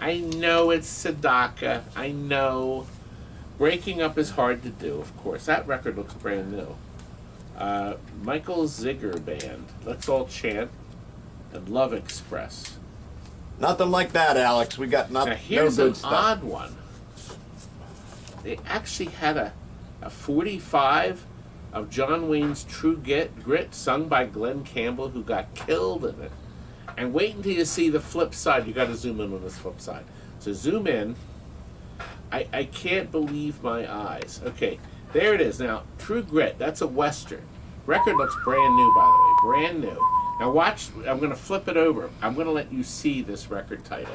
I know it's Sedaka. I know. Breaking Up is hard to do, of course. That record looks brand new. Michael Ziger Band. Let's All Chant. And Love Express. Nothing like that, Alex. We got Now no here's good an stuff. odd one. They actually had a 45 of John Wayne's True Grit sung by Glenn Campbell, who got killed in it. And wait until you see the flip side. You got to zoom in on this flip side. So zoom in. I can't believe my eyes. Okay, there it is. Now, True Grit, that's a Western. Record looks brand new, by the way. Brand new. Now watch, I'm going to flip it over. I'm going to let you see this record title.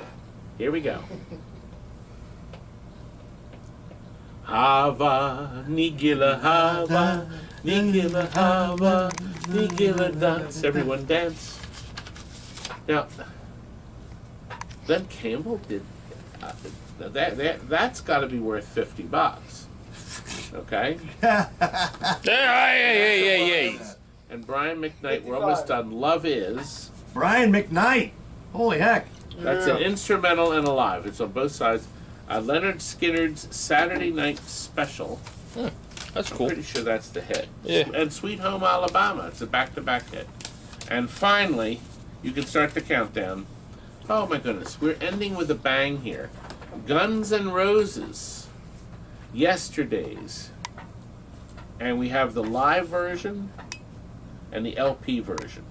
Here we go. Hava, Nigila Hava, Nigila Hava, Nigila dance. Everyone dance. Now, Glenn Campbell did, that's got to be worth $50. Okay? Hey. And Brian McKnight, we're almost done. Love Is. Brian McKnight. Holy heck. That's an instrumental and a live. It's on both sides. Leonard Skinner's Saturday Night Special. That's I'm cool. pretty sure that's the hit. Yeah. And Sweet Home Alabama. It's a back-to-back hit. And finally, you can start the countdown. Oh my goodness, we're ending with a bang here. Guns N' Roses. Yesterdays. And we have the live version and the LP version.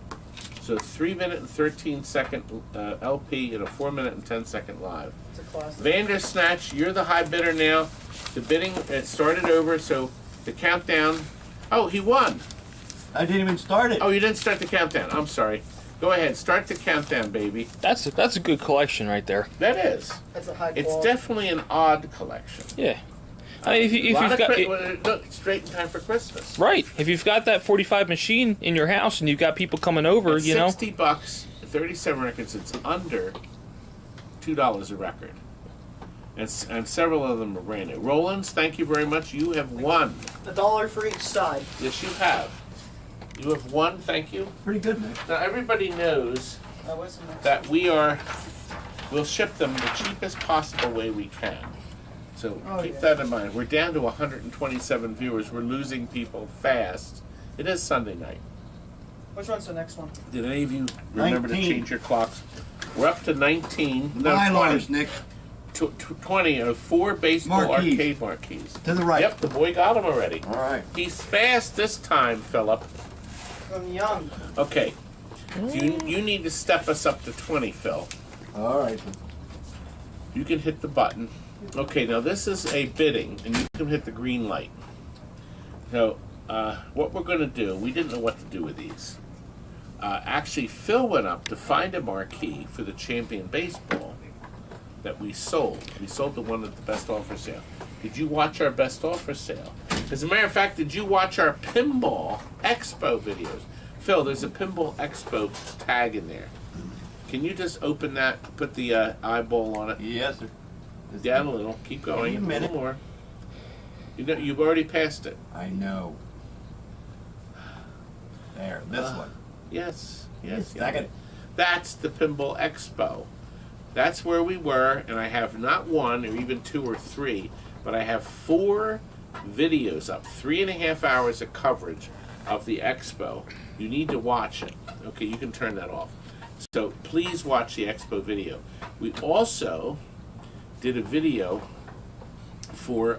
So 3-minute and 13-second LP and a 4-minute and 10-second live. It's a classic. Vandersnatch, you're the high bidder now. The bidding, it started over, so the countdown. Oh, he won. I didn't even start it. Oh, you didn't start the countdown. I'm sorry. Go ahead, start the countdown, baby. That's a good collection right there. That is. That's a high It's quality. definitely an odd collection. Yeah. I mean, if you've got look, straight in time for Christmas. right, if you've got that 45 machine in your house and you've got people coming over, It's you know. $60, 37 records. It's under $2 a record, and several of them are brand new. Rollins, thank you very much. You have won. $1 for each side. Yes, you have. You have won. Thank you. Pretty good, Nick. Now everybody knows that we'll ship them the cheapest possible way we can. So keep that in mind. We're down to 127 viewers. We're losing people fast. It is Sunday night. Which one's the next one? Did any of you remember 19. to change your clocks? We're up to 19. No, mylars, 20. Nick. 20 of 4 baseball Marquees. arcade marquees. To the right. Yep, the boy got them already. All right. He's fast this time, Philip. From Young. Okay. You need to step us up to 20, Phil. All right. You can hit the button. Okay, now this is a bidding, and you can hit the green light. So, what we're going to do, we didn't know what to do with these. Actually, Phil went up to find a marquee for the Champion Baseball that we sold. We sold the one at the Best Offer Sale. Did you watch our Best Offer Sale? As a matter of fact, did you watch our Pinball Expo videos? Phil, there's a Pinball Expo tag in there. Can you just open that, put the eyeball on it? Yes, sir. Down a little. Keep going. Wait a minute. little more. You know, you've already passed it. I know. There, this one. Yes. Second. That's the Pinball Expo. That's where we were, and I have not 1 or even 2 or 3, but I have 4 videos up, 3.5 hours of coverage of the Expo. You need to watch it. Okay, you can turn that off. So please watch the Expo video. We also did a video for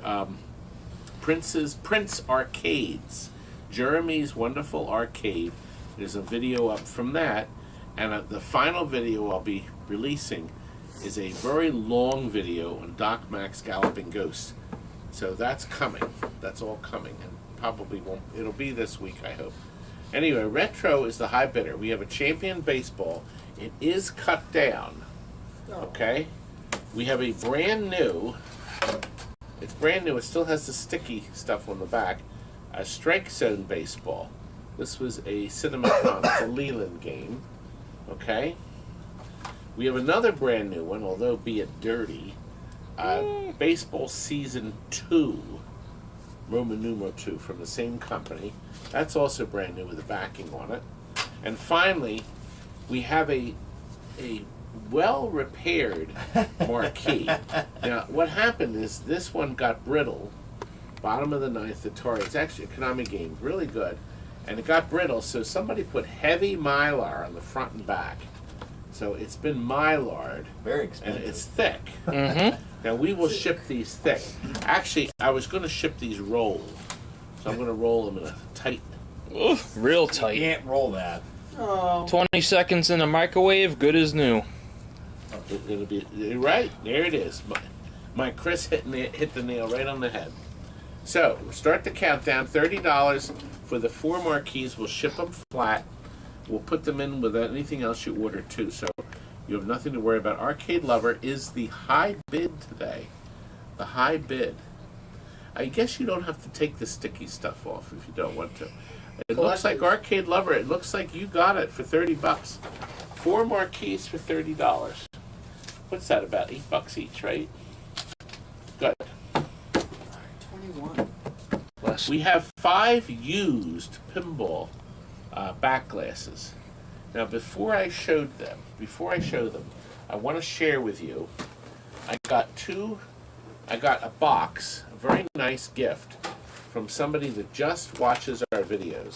Prince Arcades, Jeremy's Wonderful Arcade. There's a video up from that, and the final video I'll be releasing is a very long video on Doc Mac's Galloping Ghost. So that's coming. That's all coming, and probably won't. It'll be this week, I hope. Anyway, Retro is the high bidder. We have a Champion Baseball. It is cut down. Okay? We have a brand new, it's brand new, it still has the sticky stuff on the back, a Strike Zone Baseball. This was a Cinematron, it's a Leland game. Okay? We have another brand new one, although be it dirty, Baseball Season 2, Roman numeral 2, from the same company. That's also brand new with a backing on it. And finally, we have a well-repaired marquee. Now, what happened is this one got brittle, bottom of the 9th, Atari. It's actually a Konami game, really good. And it got brittle, so somebody put heavy mylar on the front and back. So it's been mylared. Very expensive. And it's thick. Now, we will ship these thick. Actually, I was going to ship these rolled. So I'm going to roll them in a tight. Oof, real You tight. can't roll that. Oh. 20 seconds in a microwave, good as new. It'll be right there. It is. My Chris hit the nail right on the head. So start the countdown. $30 for the 4 marquees. We'll ship them flat. We'll put them in with anything else you order too. So you have nothing to worry about. Arcade Lover is the high bid today. The high bid. I guess you don't have to take the sticky stuff off if you don't want to. It looks like Arcade Lover. It looks like you got it for $30. 4 marquees for $30. What's that, about $8 each, right? Good. 21. Backglasses. We have 5 used pinball backglasses. Now, before I show them, I want to share with you. I got a box, a very nice gift from somebody that just watches our videos.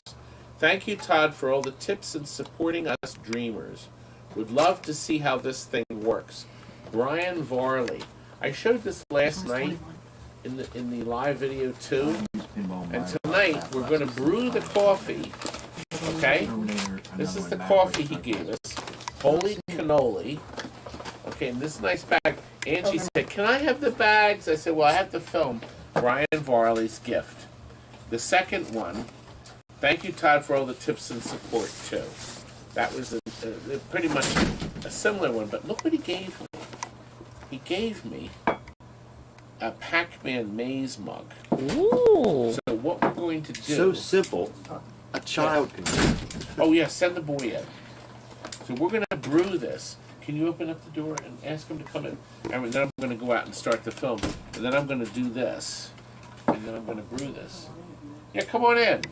Thank you, Todd, for all the tips and supporting us dreamers. Would love to see how this thing works. Brian Varley. I showed this last night in the live video too. And tonight we're going to brew the coffee. Okay? This is the coffee he gave us. Holy cannoli. Okay, and this nice bag. Angie said, "Can I have the bags?" I said, "Well, I have to film Brian Varley's gift." The second one, thank you, Todd, for all the tips and support too. That was pretty much a similar one, but look what he gave me. He gave me a Pac-Man maze mug. Ooh. So what we're going to do... So simple. A child can do it. Oh yeah, send the boy in. So we're going to brew this. Can you open up the door and ask him to come in? And then I'm going to go out and start the film. And then I'm going to do this. And then I'm going to brew this. Yeah, come on in.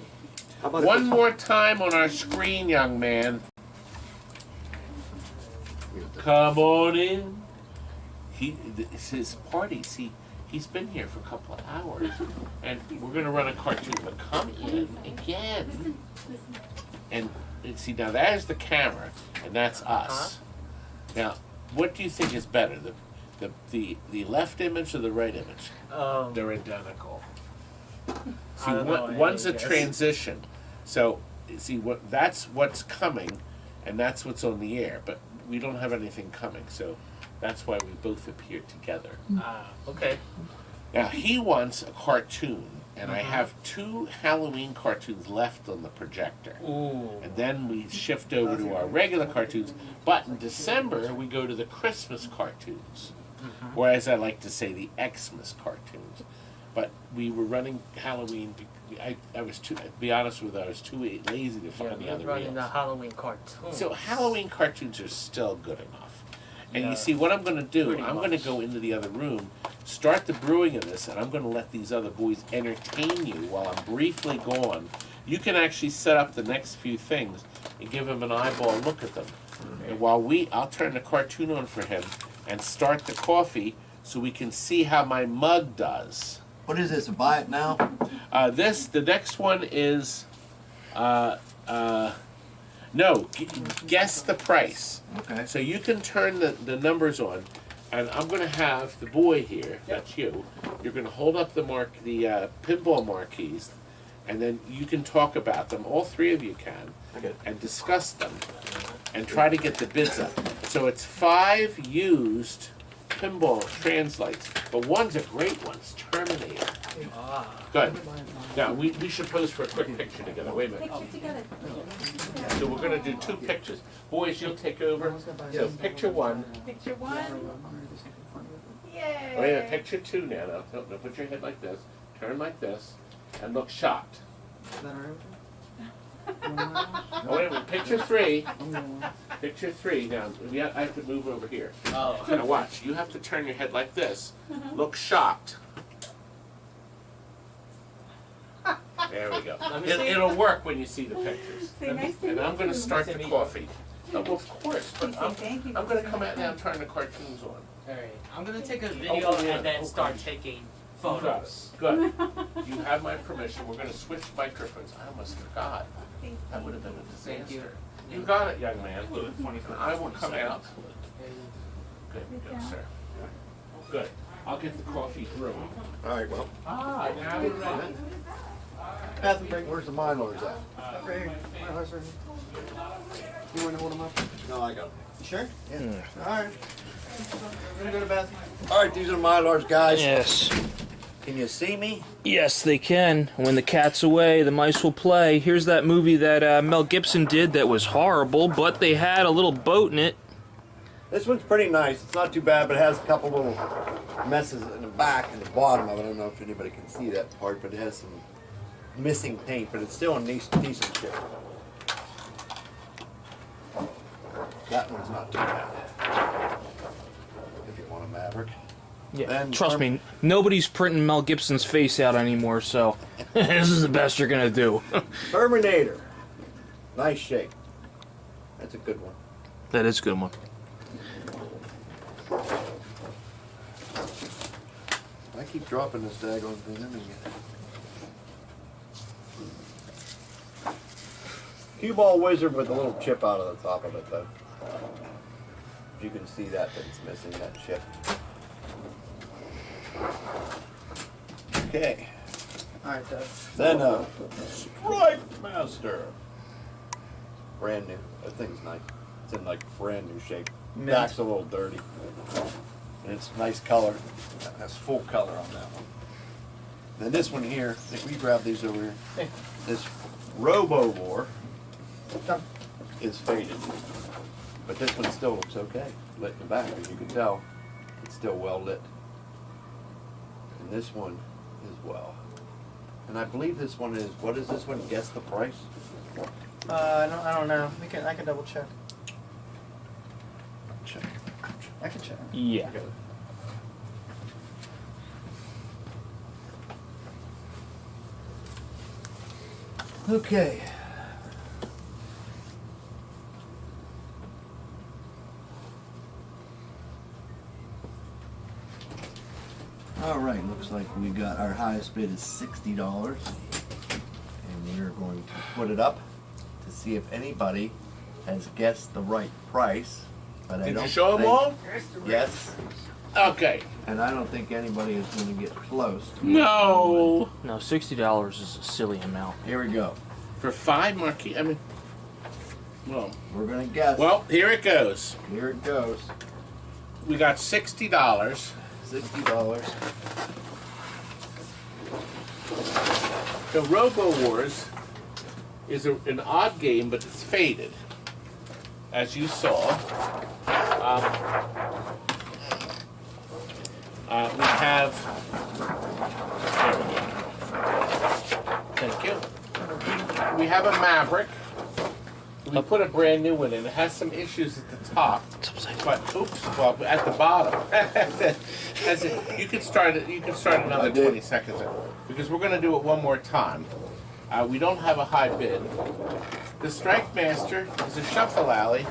One more time on our screen, young man. Come on in. It's his parties. He's been here for a couple of hours. And we're going to run a cartoon. But come in again. And see, now there's the camera. And that's us. Now, what do you think is better? The left image or the right image? They're identical. See, one's a transition. So, see, that's what's coming, and that's what's on the air. But we don't have anything coming, so that's why we both appear together. Okay. Now, he wants a cartoon, and I have 2 Halloween cartoons left on the projector. Ooh. And then we shift over to our regular cartoons. But in December, we go to the Christmas cartoons. Or as I like to say, the Xmas cartoons. But we were running Halloween. I was too, to be honest with you, I was too lazy to find the other running reels. the Halloween cartoons. So Halloween cartoons are still good enough. And you see, what I'm going to do, I'm going to go into the other room, start the brewing of this, and I'm going to let these other boys entertain you while I'm briefly gone. You can actually set up the next few things and give him an eyeball look at them. And while I'll turn the cartoon on for him and start the coffee so we can see how my mug does. What is this? Buy it now? The next one is, no, guess the price. Okay. So you can turn the numbers on, and I'm going to have the boy here, that's you, you're going to hold up the pinball marquees, and then you can talk about them, all 3 of you can, and discuss them, and try to get the bids up. So it's 5 used pinball Translites, but one's a great one, it's Terminator. Good. Now, we should pose for a quick picture together. Wait a minute. So we're going to do 2 pictures. Boys, you'll take over. So picture 1. Picture 1. Yay. Wait a minute, picture 2 now. No, put your head like this. Turn like this. And look shocked. Oh, wait a minute. Picture 3. Picture 3. Now, I have to move over here. Oh. Now watch. You have to turn your head like this. Look shocked. There we go. It'll work when you see the pictures. And I'm going to start the coffee. Oh, well, of course, but I'm going to come out now and turn the cartoons on. Alright, I'm gonna take a video and then start taking photos. Good. You have my permission. We're going to switch microphones. I almost forgot. That would have been a disaster. You got it, young man. And I will come out. Good, sir. Good. I'll get the coffee brewing. All right, well. Now you're ready. Where's the mylars at? You want to hold them up? No, I got them. You sure? Yeah. All right. I'm gonna go to the bathroom. All right, these are the mylars, guys. Yes. Can you see me? Yes, they can. When the cat's away, the mice will play. Here's that movie that Mel Gibson did that was horrible, but they had a little boat in it. This one's pretty nice. It's not too bad, but it has a couple little messes in the back and the bottom of it. I don't know if anybody can see that part, but it has some missing paint, but it's still in decent shape. That one's not too bad. If you want a Maverick. Yeah. And Trust me, nobody's printing Mel Gibson's face out anymore, so this is the best you're gonna do. Terminator. Nice shape. That's a good one. That is a good one. I keep dropping this daggone thing in again. Cue ball wizard with a little chip out of the top of it, though. You can see that it's missing that chip. Okay. Alright, Todd. Then Stripe Master. Brand new. That thing's nice. It's in like brand new shape. Back's a little dirty. And it's nice color. That has full color on that one. Then this one here, if we grab these over here, this Robo War is faded. But this one still looks okay. Lit in the back, as you can tell. It's still well lit. And this one is well. And I believe this one is, what is this one? Guess the price? I don't know. I can double check. Check. I can check. Yeah. Okay. All right, looks like we got our highest bid is $60, and we're going to put it up to see if anybody has guessed the right price. But I Did don't you show them think- all? Yes, Okay. and I don't think anybody is going to get close. To No. No, $60 is a silly amount. Here we go. For 5 marquee, I mean, well, We're going to guess. well, here it goes. Here it goes. We got $60. $60. The Robo Wars is an odd game, but it's faded, as you saw. We have. There we go. Thank you. We have a Maverick. We put a brand new one in. It has some issues at the top, but oops, well, at the bottom. You can start it. You can start another 20 seconds because we're going to do it one more time. We don't have a high bid. The Strike Master is a shuffle alley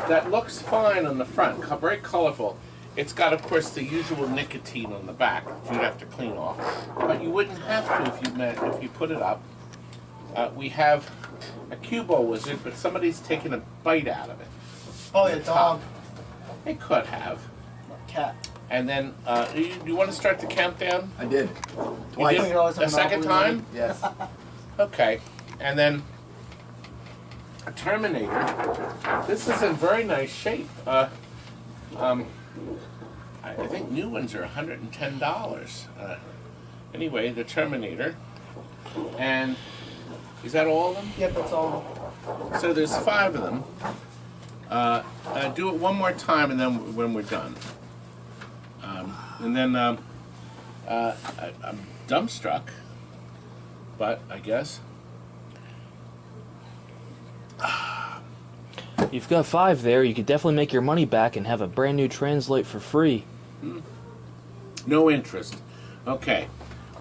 that looks fine on the front, very colorful. It's got, of course, the usual nicotine on the back that you'd have to clean off, but you wouldn't have to if you put it up. We have a cue ball wizard, but somebody's taken a bite out of it. Oh, yeah, dog. It could have. Cat. And then, do you want to start the countdown? I did. You Twice. did a second time? Yes. Okay. And then a Terminator. This is in very nice shape. I think new ones are $110. Anyway, the Terminator. And is that all of them? Yep, that's all. So there's 5 of them. Do it one more time, and then when we're done. And then I'm dumbstruck, but I guess. You've got 5 there. You could definitely make your money back and have a brand new Translite for free. No interest. Okay.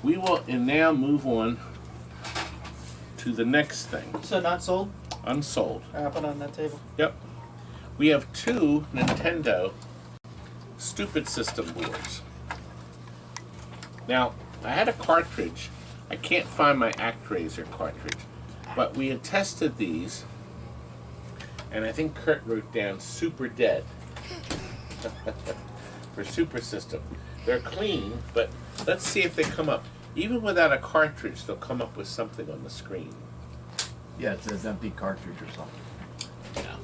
We will now move on to the next thing. So not sold? Unsold. I'll put it on that table. Yep. We have 2 Nintendo stupid system boards. Now, I had a cartridge. I can't find my ActRaiser cartridge. But we had tested these, and I think Kurt wrote down Super Dead for Super System. They're clean, but let's see if they come up. Even without a cartridge, they'll come up with something on the screen. Yeah, it says empty cartridge or something. Yeah.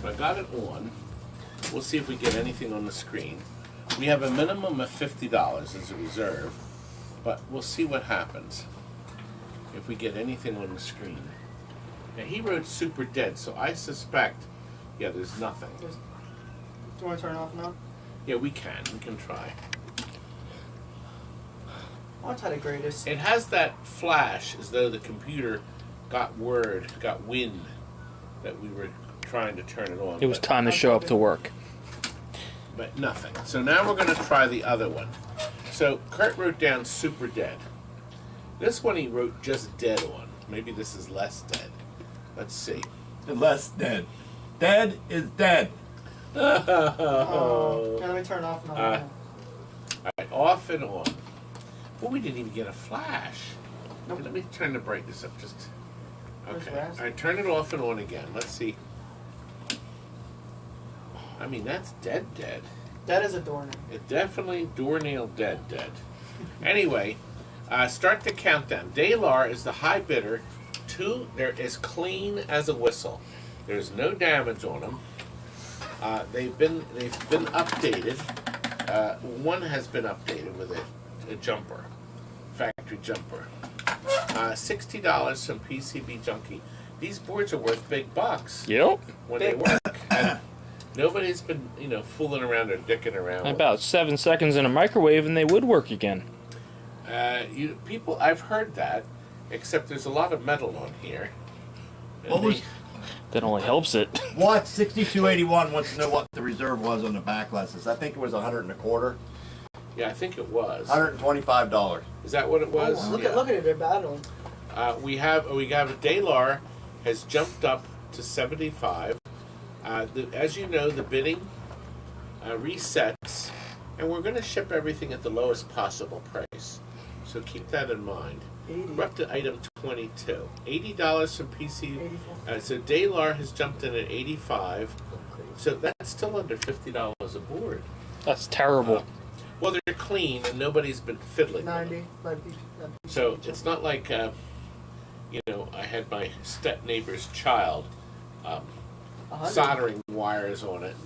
So I got it on. We'll see if we get anything on the screen. We have a minimum of $50 as a reserve, but we'll see what happens if we get anything on the screen. Now he wrote Super Dead, so I suspect, yeah, there's nothing. Do you want to turn it off now? Yeah, we can try. I'll try the greatest. It has that flash as though the computer got wind that we were trying to turn it on. It was time to show up to work. but nothing. So now we're going to try the other one. So Kurt wrote down super dead. This one he wrote just dead on. Maybe this is less dead. Let's see. Less dead. Dead is dead. Oh, let me turn off and on. All right, off and on. Well, we didn't even get a flash. Nope. Let me turn the brightness up just. Okay. Where's All right, turn it off and on again. Let's see. I mean, that's dead. That is a doornail. It definitely doornail dead. Anyway, start the countdown. Dalar is the high bidder. 2, they're as clean as a whistle. There's no damage on them. They've been updated. One has been updated with a jumper, factory jumper. $60 from PCB Junkie. These boards are worth big bucks. Yep. When they work. And nobody's been, fooling around or dicking around. About 7 seconds in a microwave and they would work again. People, I've heard that, except there's a lot of metal on here. That only helps it. Watch 6281 wants to know what the reserve was on the Backglasses. I think it was 125. Yeah, I think it was. $125. Is that what it was? Oh, look at it, they're battling. We have a Dalar has jumped up to 75. As you know, the bidding resets, and we're going to ship everything at the lowest possible price. So keep that in mind. We're up to item 22. $80 from PC. So Dalar has jumped in at 85. So that's still under $50 a board. That's terrible. Well, they're clean and nobody's been fiddling with them. 90. So it's not like, I had my step neighbor's child soldering wires on it,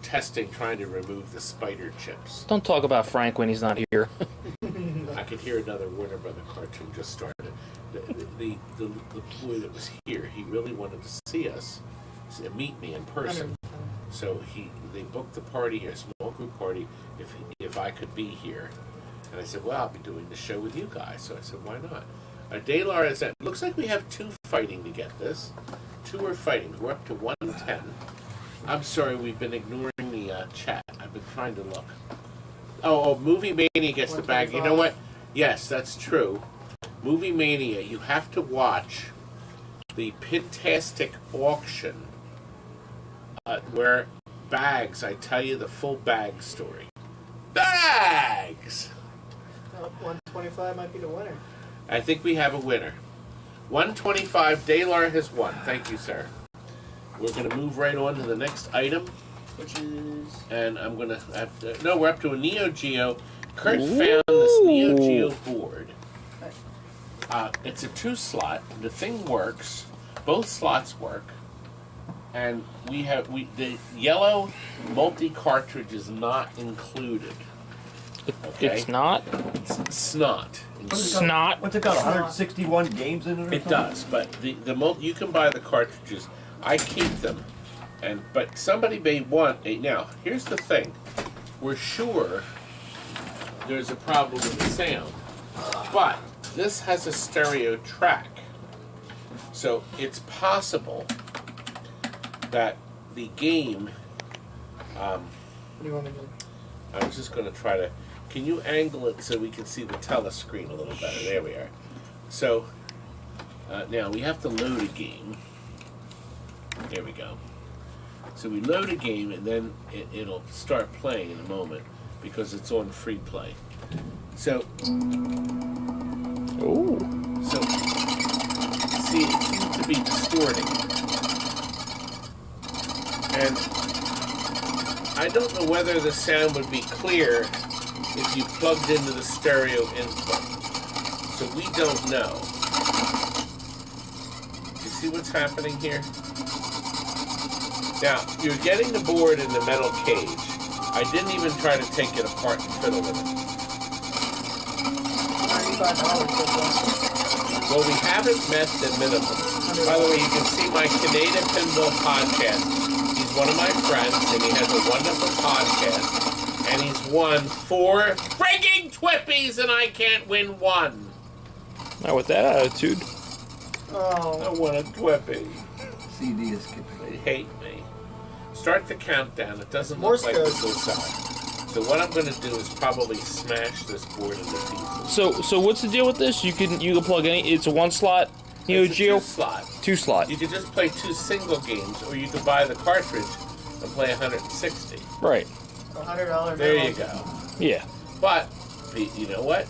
testing, trying to remove the spider chips. Don't talk about Frank when he's not here. I could hear another Warner Brother cartoon just started. The boy that was here, he really wanted to see us, meet me in person. So they booked the party, a small group party, if I could be here. And I said, well, I'll be doing the show with you guys. So I said, why not? Dalar is at, looks like we have 2 fighting to get this. 2 are fighting. We're up to 110. I'm sorry, we've been ignoring the chat. I've been trying to look. Oh, Movie Mania gets the bag. You know what? Yes, that's true. Movie Mania, you have to watch the Pintastic auction where bags, I tell you the full bag story. Bags! 125 might be the winner. I think we have a winner. 125, Dalar has won. Thank you, sir. We're going to move right on to the next item. Which is... And I'm going to have to... No, we're up to a Neo Geo. Kurt found this Neo Geo board. It's a 2-slot. The thing works. Both slots work. And the yellow multi-cartridge is not included. Okay? It's not? It's not. Snot. What's it got? 161 games in it? Or It does, but you can buy the cartridges. I keep them, but somebody may want a. Now, here's the thing: we're sure there's a problem with the sound, but this has a stereo track, so it's possible that the game. What do you want me to do? I was just going to try to. Can you angle it so we can see the telescreen a little better? There we are. So, now we have to load a game. There we go. So we load a game and then it'll start playing in a moment because it's on free play. So, see, it seems to be distorting. And I don't know whether the sound would be clear if you plugged into the stereo input. So we don't know. Do you see what's happening here? Now, you're getting the board in the metal cage. I didn't even try to take it apart and fiddle with it. Well, we haven't met the minimum. By the way, you can see my Canadian Pinball podcast. He's one of my friends, and he has a wonderful podcast. And he's won 4 frigging Twippies, and I can't win 1. Not with that attitude. Oh. I won a Twippy. CD is skipping. They hate me. start the countdown. It doesn't Morse look like code. this will sell. So what I'm going to do is probably smash this board into pieces. So what's the deal with this? You can plug any. It's a 1-slot Neo It's a Geo. 2-slot. 2-slot. You can just play 2 single games, or you can buy the cartridge and play 160. Right. $100. There you go. Yeah. But you know what?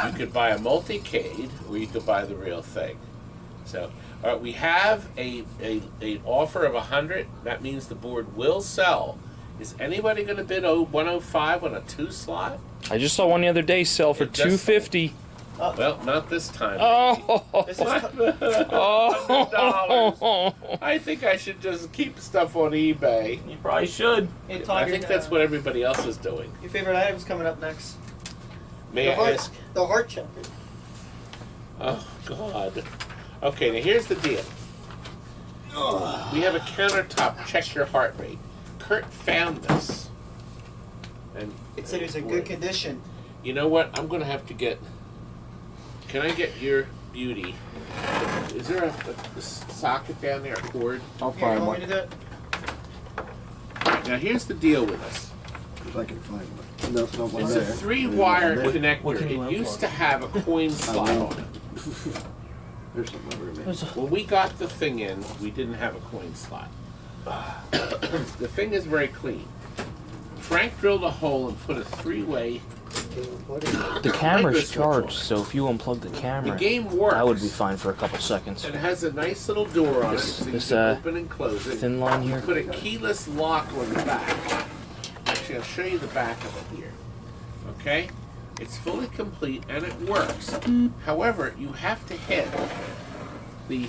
You could buy a multicade, or you could buy the real thing. So, all right, we have an offer of 100. That means the board will sell. Is anybody going to bid 105 on a 2-slot? I just saw one the other day sell for $250. Well, not this time. Oh. This is $100. I think I should just keep stuff on eBay. You probably should. Hey, Todd, I think that's what everybody else is doing. Your favorite item's coming up next. May I ask? The heart checker. Oh, God. Okay, now here's the deal. We have a countertop, check your heart rate. Kurt found this. And It said it's in good condition. You know what? I'm going to have to get... Can I get your beauty? Is there a socket down there, a cord? I'll Here, find you want one. me to do it? Now here's the deal with this. If I can find one. No, no one It's a there. 3-wire What connector. can you It used to have a coin slot on it. There's some rubber in there. When we got the thing in, we didn't have a coin slot. The thing is very clean. Frank drilled a hole and put a 3-way. The camera's charged, so if you unplug the camera, The game works. that would be fine for a couple seconds. It has a nice little door on it, so you This, can open and close it. thin line here. Put a keyless lock on the back. Actually, I'll show you the back of it here. Okay? It's fully complete and it works. However, you have to hit the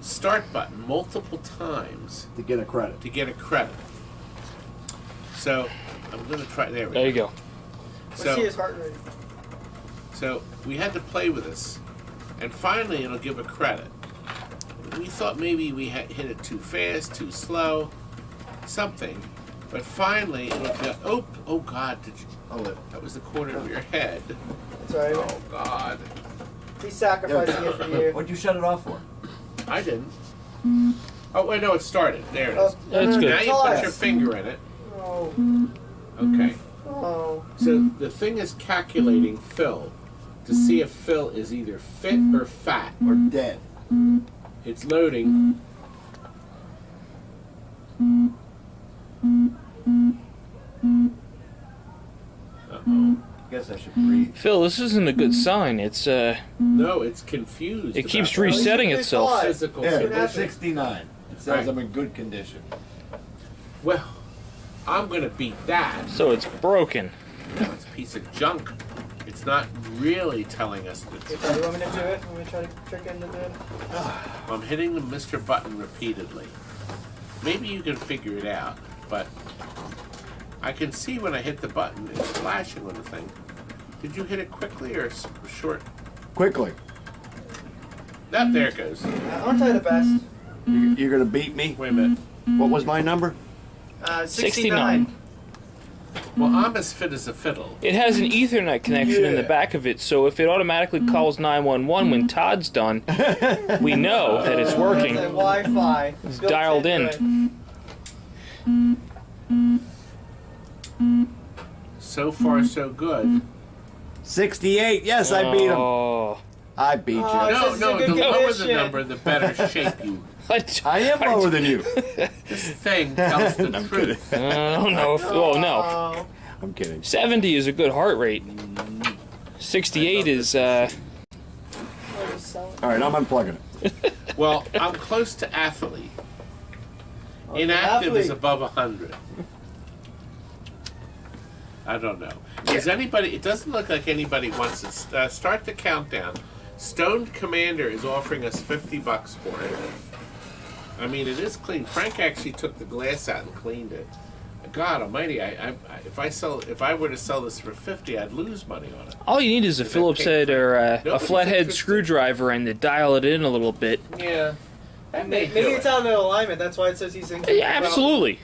start button multiple times To get a credit. to get a credit. So, I'm going to try. There we go. There you go. Let's see So, his heart rate. so we had to play with this, and finally it'll give a credit. We thought maybe we had hit it too fast, too slow, something, but finally it'll go. Oh God! Did you? Oh, that was the corner of your head. It's alright. Oh God! He's sacrificing it for you. What'd you shut it off for? I didn't. Oh wait, no, it started. There it is. That's good. Now you put your finger in it. Oh. Okay. Oh. So the thing is calculating fill to see if fill is either fit or fat. Or dead? It's loading. Uh-oh. Guess I should breathe. Phil, this isn't a good sign. It's No, it's confused. it keeps about resetting Well, itself. physical Yeah, condition. it's 69. It says Right. I'm in good condition. Well, I'm gonna beat that. So it's broken. No, it's a piece of junk. It's not really telling us the Hey, truth. Todd, you want me to do it? Want me to try to trick into doing it? I'm hitting the Mr. Button repeatedly. Maybe you can figure it out, but I can see when I hit the button, it's flashing on the thing. Did you hit it quickly or short? Quickly. There it goes. Aren't I the best? You're gonna beat me? Wait a minute. What was my number? 69. Well, I'm as fit as a fiddle. It has an Ethernet connection in the back of it, so if it automatically calls 911 when Todd's done, we know that it's working. The Wi-Fi. It's built dialed into in. it. So far, so good. 68. Yes, I beat him. Oh. I beat you. Oh, No, this is no, a good the lower the condition. number, the better shape you. I am lower than you. This thing tells the truth. I don't know if. Oh, no. Oh. I'm kidding. 70 is a good heart rate. 68 is, What is selling? All right, I'm unplugging it. Well, I'm close to athlete. Oh, Inactive athlete. is above 100. I don't know. Is anybody? It doesn't look like anybody wants to start the countdown. Stoned Commander is offering us $50 for it. I mean, it is clean. Frank actually took the glass out and cleaned it. God Almighty! If I were to sell this for $50, I'd lose money on it. all you need is a Phillips head or a Nobody flathead thinks screwdriver and to dial it in a little bit. Yeah, that may Maybe do it's it. out of alignment. That's why it says he's in. Yeah, absolutely.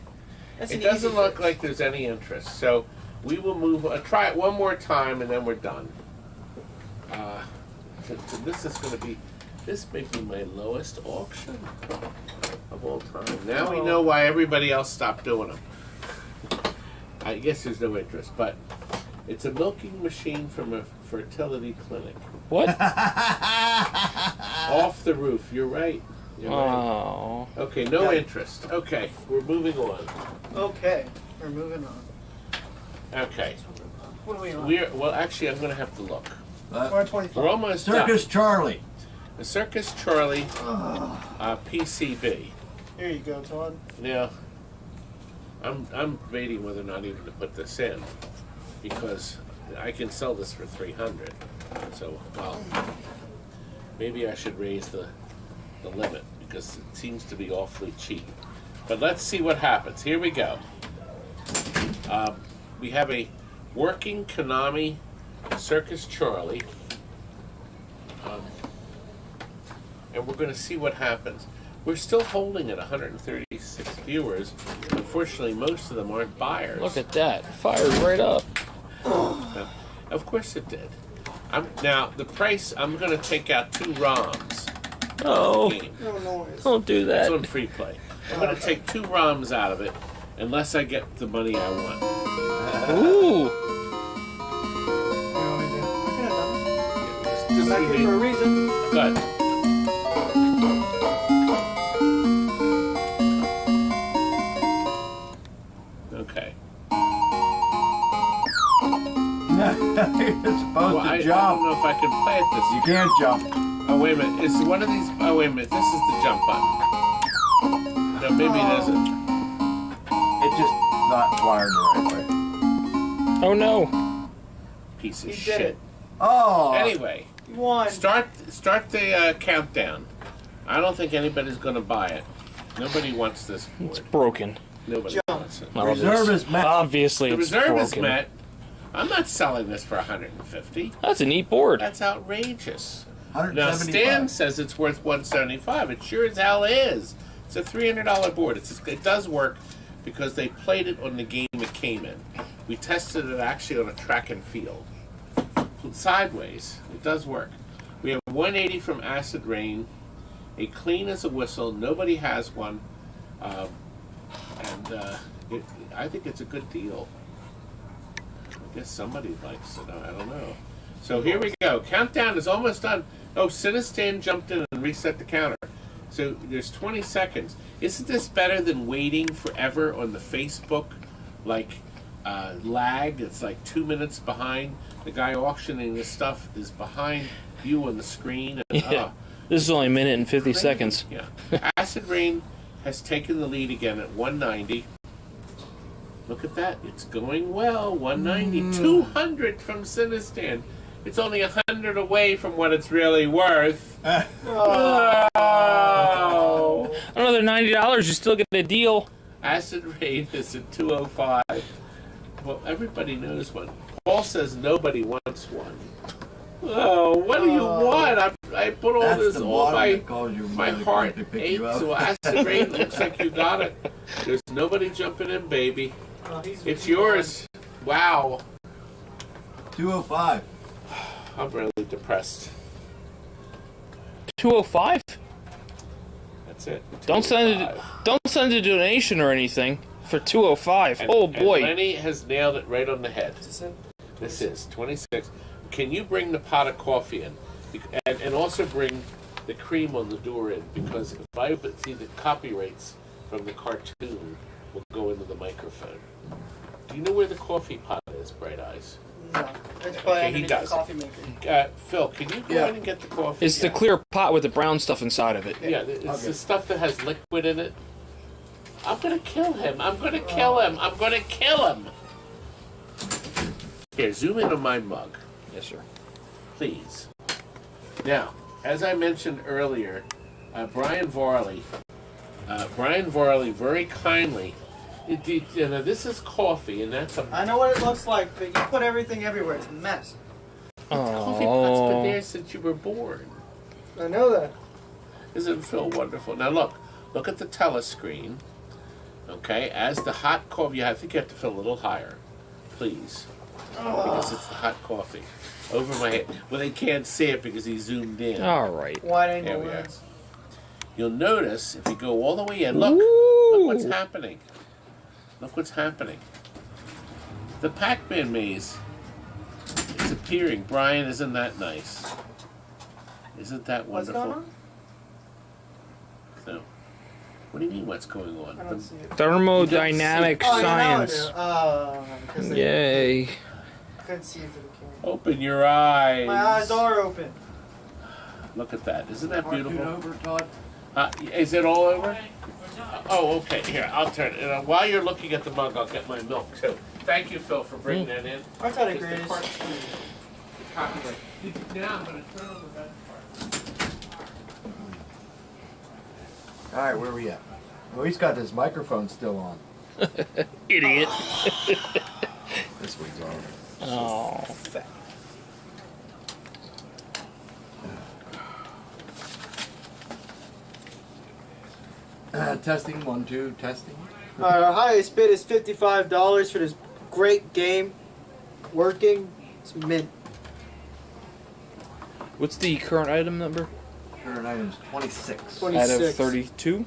That's It an doesn't easy look fix. like there's any interest, so we will move. Try it one more time, and then we're done. So this is going to be. This may be my lowest auction. I'm whole time. Now we know why everybody else stopped doing them. I guess there's no interest, but it's a milking machine from a fertility clinic. What? Off the roof. You're right. You're right. Okay, no interest. Okay, we're moving on. Okay, we're moving on. Okay. What are we on? Well, actually, I'm going to have to look. We're on 25. We're almost Circus done. Charlie. The Circus Charlie PCB. Here you go, Todd. Now, I'm debating whether or not even to put this in, because I can sell this for $300. So, well, maybe I should raise the limit, because it seems to be awfully cheap. But let's see what happens. Here we go. We have a working Konami Circus Charlie. And we're going to see what happens. We're still holding at 136 viewers. Unfortunately, most of them aren't buyers. Look at that. Fired right up. Of course it did. Now, the price, I'm going to take out 2 ROMs. Oh, No noise. don't do It's that. on free play. I'm going to take 2 ROMs out of it, unless I get the money I want. Ooh. Just Back here for a reason. Good. Okay. You're supposed Well, I to don't jump. know if I can play it this. You can't jump. Oh, wait a minute. Is one of these... Oh, wait a minute. This is the jump button. No, maybe it isn't. It's just not wired the right way. Oh no. Piece of He did shit. it. Oh. Anyway, You won. start the countdown. I don't think anybody's going to buy it. Nobody wants this It's board. broken. Nobody wants it. Reserve is met. Obviously, The it's reserve is broken. met. I'm not selling this for 150. That's a neat board. That's outrageous. Now 175. Stan says it's worth 175. It sure as hell is. It's a $300 board. It does work because they played it on the game it came in. We tested it actually on a track and field. Sideways. It does work. We have 180 from Acid Rain. A clean as a whistle. Nobody has one. I think it's a good deal. I guess somebody likes it. I don't know. So here we go. Countdown is almost done. Oh, Sinistan jumped in and reset the counter. So there's 20 seconds. Isn't this better than waiting forever on the Facebook, lag? It's like 2 minutes behind. The guy auctioning this stuff is behind you on the screen. And, Yeah. This is only a minute and 50 seconds. Yeah. Acid Rain has taken the lead again at 190. Look at that. It's going well. 190. 200 from Sinistan. It's only 100 away from what it's really worth. Oh. Another $90, you still get a deal. Acid Rain is at 205. Well, everybody knows one. Paul says nobody wants one. Oh, what do you want? I put all That's this, the all bottom that calls you my when heart they pick aches. you up. So Acid Rain looks like you got it. There's nobody jumping in, baby. It's yours. Wow. 205. I'm really depressed. 205? That's it. Don't send it. 205. Don't send a donation or anything for 205. And, Oh boy. And Lenny has nailed it right on the head. This is 26. Can you bring the pot of coffee in? And also bring the cream on the door in, because if I see the copyrights from the cartoon will go into the microphone. Do you know where the coffee pot is, Bright Eyes? No. It's probably Okay, he underneath does. the coffee maker. Phil, can you go in and get the coffee? It's the clear pot with the brown stuff inside of it. Yeah, it's the stuff that has liquid in it. I'm gonna kill him. I'm gonna kill him. I'm gonna kill him. Here, zoom in on my mug. Yes, sir. Please. Now, as I mentioned earlier, Brian Varley very kindly, this is coffee, and that's a I know what it looks like, but you put everything everywhere. It's a mess. coffee pot's been there since you were born. I know that. Isn't Phil wonderful? Now look at the telescreen. Okay, as the hot coffee, I think you have to fill a little higher, please, because it's the hot coffee. Over my head. Well, they can't see it because he zoomed in. All right. Wide There angle we are. lens. you'll notice if you go all the way in, look what's happening. Look what's happening. The Pac-Man maze is appearing. Brian, isn't that nice? Isn't that What's wonderful? going on? So, what do you mean what's going on? I don't see it. Thermodynamic science. Because Yay. couldn't see it through the camera. Open your eyes. My eyes are open. Look at that. Isn't that Mark it beautiful? over, Todd. Is it all over? Oh, okay. Here, I'll turn it. While you're looking at the mug, I'll get my milk too. Thank you, Phil, for bringing that in. I thought it It's the greatest. part two. Copyright. Now I'm going to turn on the best part. All right, where are we at? Well, he's got this microphone still on. Idiot. This one's on. Oh. Testing, 1, 2, testing. Our highest bid is $55 for this great game. Working. It's mint. What's the current item number? Current item's 26. 26. Out of 32?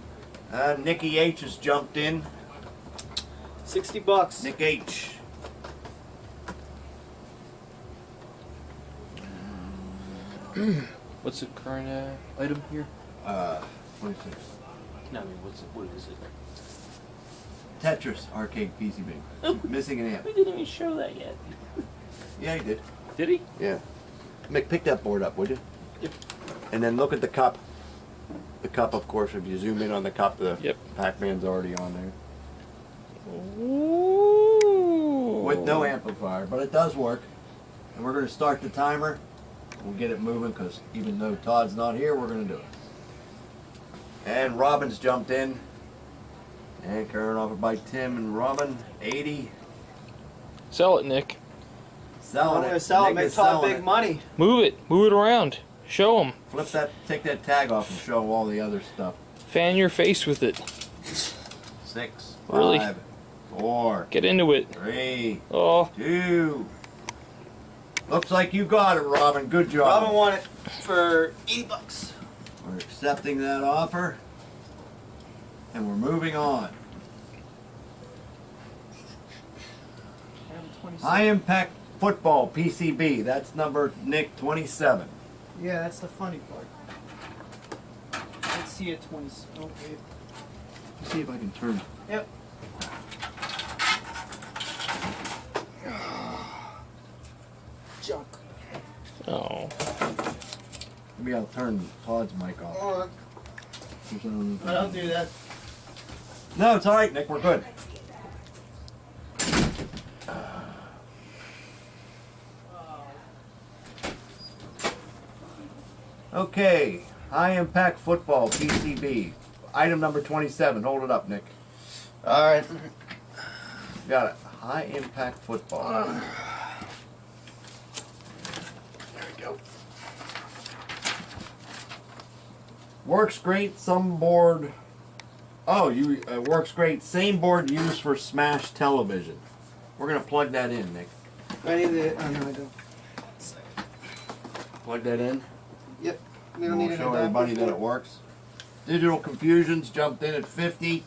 Nikki H has jumped in. $60. Nick H. What's the current item here? 26. No, I mean, what is it? Tetris arcade PCB. Missing an amp. We didn't even show that yet. Yeah, he did. Did he? Yeah. Mick, pick that board up, would you? Yep. And then look at the cup. The cup, of course, if you zoom in on the cup, the Yep. Pac-Man's already on there. Ooh. With no amplifier, but it does work. And we're going to start the timer. We'll get it moving because even though Todd's not here, we're going to do it. And Robin's jumped in. And carrying over by Tim and Robin, 80. Sell it, Nick. Selling I'm it. going to sell it, Nick make is Todd selling big it. money. Move it. Move it around. Show them. Flip that, take that tag off and show all the other stuff. Fan your face with it. 6, Really? 5, 4, Get into it. 3, Oh. 2. Looks like you got it, Robin. Good job. Robin won it for $80. We're accepting that offer. And we're moving on. High Impact Football PCB. That's number Nick 27. Yeah, that's the funny part. Let's see it 20. Oh, wait. Let's see if I can turn. Yep. Junk. Oh. Maybe I'll turn Todd's mic off. Hold on. I don't do that. No, it's all right, Nick. We're good. Okay, High Impact Football PCB. Item number 27. Hold it up, Nick. All right. Got it. High Impact Football. There we go. Works great. Some board. Oh, you works great. Same board used for Smash Television. We're gonna plug that in, Nick. I need it. Oh, no, I don't. Plug that in. Yep. We don't We'll need an show adapter everybody for that it works. Digital Confusions jumped in at 50.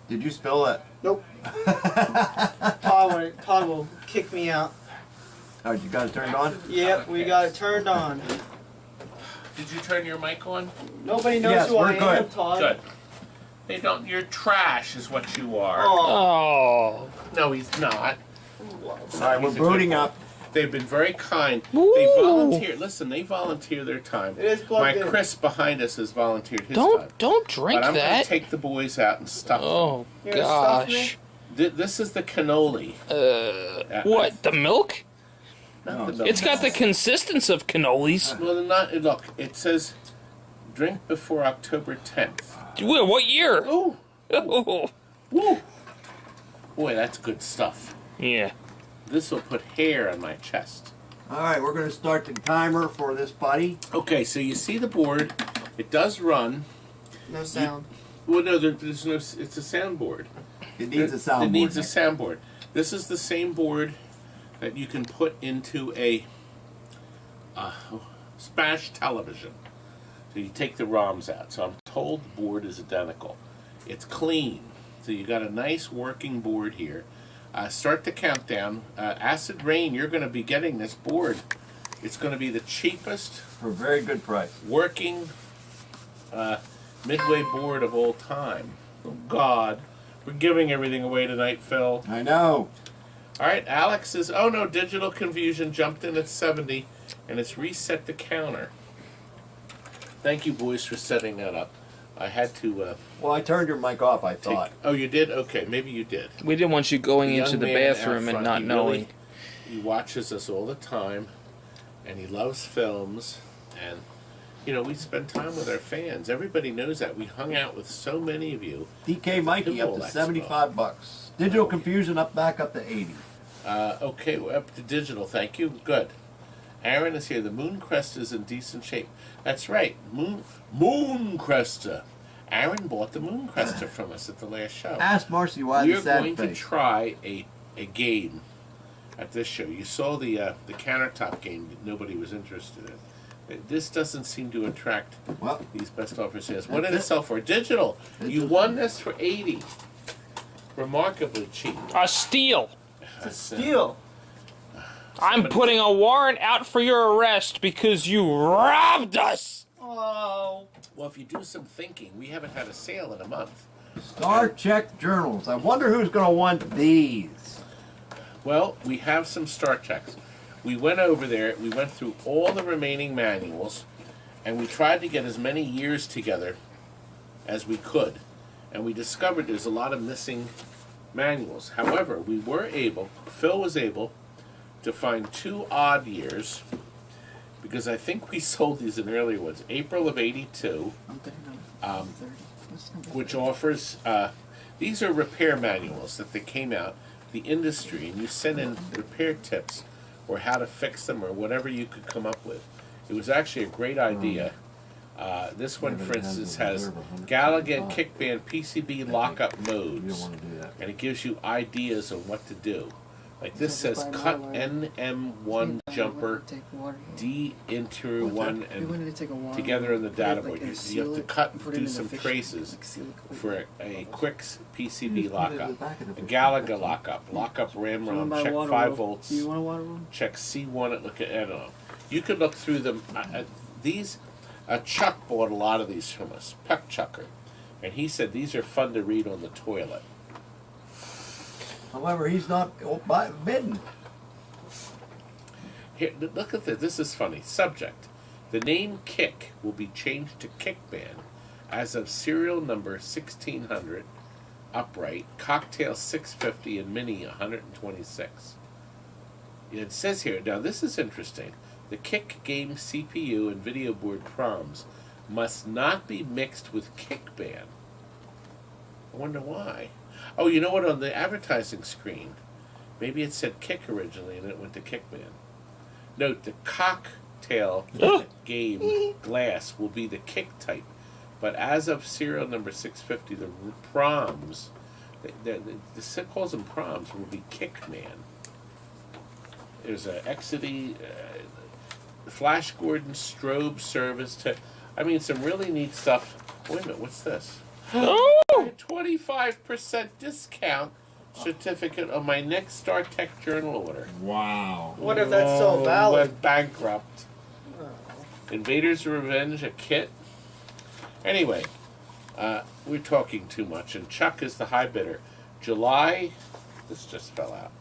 Did you spill that? Nope. Todd will kick me out. Oh, you got it turned on? Yep, we got it turned on. Did you turn your mic on? Nobody knows Yes, who we're I am, good. Todd. Good. They don't. You're trash, is what you are. Oh. Oh. No, he's not. All right, we're He's a good booting boy. up. They've been very kind. Woo. They volunteer. Listen, they volunteer their time. It is plugged My in. Chris behind us has volunteered his time. Don't drink But I'm going that. to take the boys out and stuff Oh You're gonna stuff gosh. This is the cannoli. What? The milk? Not the milk. It's got the consistence of cannolis. Well, not look. It says drink before October 10th. Well, what year? Oh, Oh. woo! Boy, that's good stuff. Yeah. This will put hair on my chest. All right, we're going to start the timer for this buddy. Okay, so you see the board. It does run. No sound. Well, no, there's no. It's a soundboard. It needs a soundboard. It needs a Nick. soundboard. This is the same board that you can put into a Smash television. So you take the ROMs out. So I'm told the board is identical. It's clean. So you got a nice working board here. Start the countdown. Acid Rain, you're going to be getting this board. It's going to be the cheapest For a very good price. working Midway board of all time. Oh, God. We're giving everything away tonight, Phil. I know. All right, Alex says, oh no, Digital Confusion jumped in at 70, and it's reset the counter. Thank you, boys, for setting that up. I had to... Well, I turned your mic off, I thought. Oh, you did? Okay, maybe you did. We didn't want you going The into young the man out bathroom and front, not he knowing. he watches us all the time, and he loves films, and, you know, we spend time with our fans. Everybody knows that. We hung out with so many of you. DK Mikey up to Pinball Expo. $75. Digital Confusion back up to 80. Okay, we're up to digital. Thank you. Good. Aaron is here. The Mooncrest is in decent shape. That's right. Mooncrester. Aaron bought the Mooncrester from us at the last show. Ask Marcy why We the are sad going to face. try a game at this show. You saw the countertop game that nobody was interested in. This doesn't seem to attract these best offer sales. What did it sell for? Digital. You won this for 80. Remarkably cheap. A steal. It's a steal. I'm putting a warrant out for your arrest because you robbed us. Oh. Well, if you do some thinking, we haven't had a sale in a month. Star Trek journals. I wonder who's going to want these. Well, we have some Star Treks. We went over there, we went through all the remaining manuals, and we tried to get as many years together as we could. And we discovered there's a lot of missing manuals. However, we were able, Phil was able, to find 2 odd years, because I think we sold these in earlier ones. April of '82, which offers, these are repair manuals that they came out, the industry, and you send in repair tips or how to fix them or whatever you could come up with. It was actually a great idea. This one, for instance, has Galaga and Kickband PCB lockup modes, and it gives you ideas on what to do. Like this says cut NM1 jumper D into one and together in the data board. You have to cut and do some traces for a quick PCB lockup. A Galaga lockup RAM ROM, check 5 volts, check C1 look at, I don't know. You could look through them. These, Chuck bought a lot of these from us, Puck Chucker, and he said these are fun to read on the toilet. However, he's not bidden. Here, look at this. This is funny. Subject. The name Kick will be changed to Kickband as of serial number 1600, upright, cocktail 650, and mini 126. It says here, now this is interesting. The Kick game CPU and video board proms must not be mixed with Kickband. I wonder why. Oh, you know what? On the advertising screen, maybe it said Kick originally and it went to Kickband. Note, the cocktail game glass will be the Kick type, but as of serial number 650, the proms, the calls them proms, will be Kickman. There's a Exidy, Flash Gordon, strobe service. I mean, some really neat stuff. Wait a minute, what's this? Oh! 25% discount certificate on my next Star Trek journal order. Wow. I wonder if that's still valid. Went bankrupt. Invaders Revenge, a kit. Anyway, we're talking too much, and Chuck is the high bidder. July, this just fell out.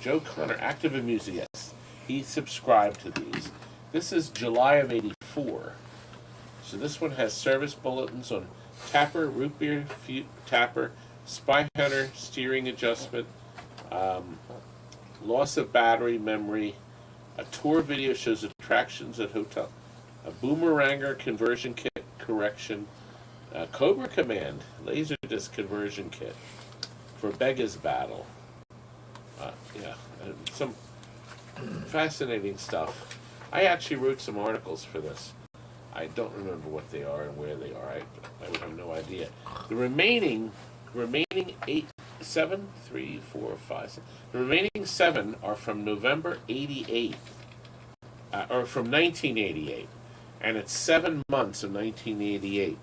Joe Connor, Active Amusements. He subscribed to these. This is July of '84. So this one has service bulletins on Tapper, root beer tapper, Spy Hunter, steering adjustment, loss of battery memory, a tour video shows attractions at hotel, a boomeranger conversion kit correction, Cobra Command Laserdisc conversion kit for Bega's Battle. Some fascinating stuff. I actually wrote some articles for this. I don't remember what they are and where they are. I would have no idea. The remaining 7, 3, 4, 5, 6. The remaining 7 are from November '88. or from 1988, and it's 7 months of 1988.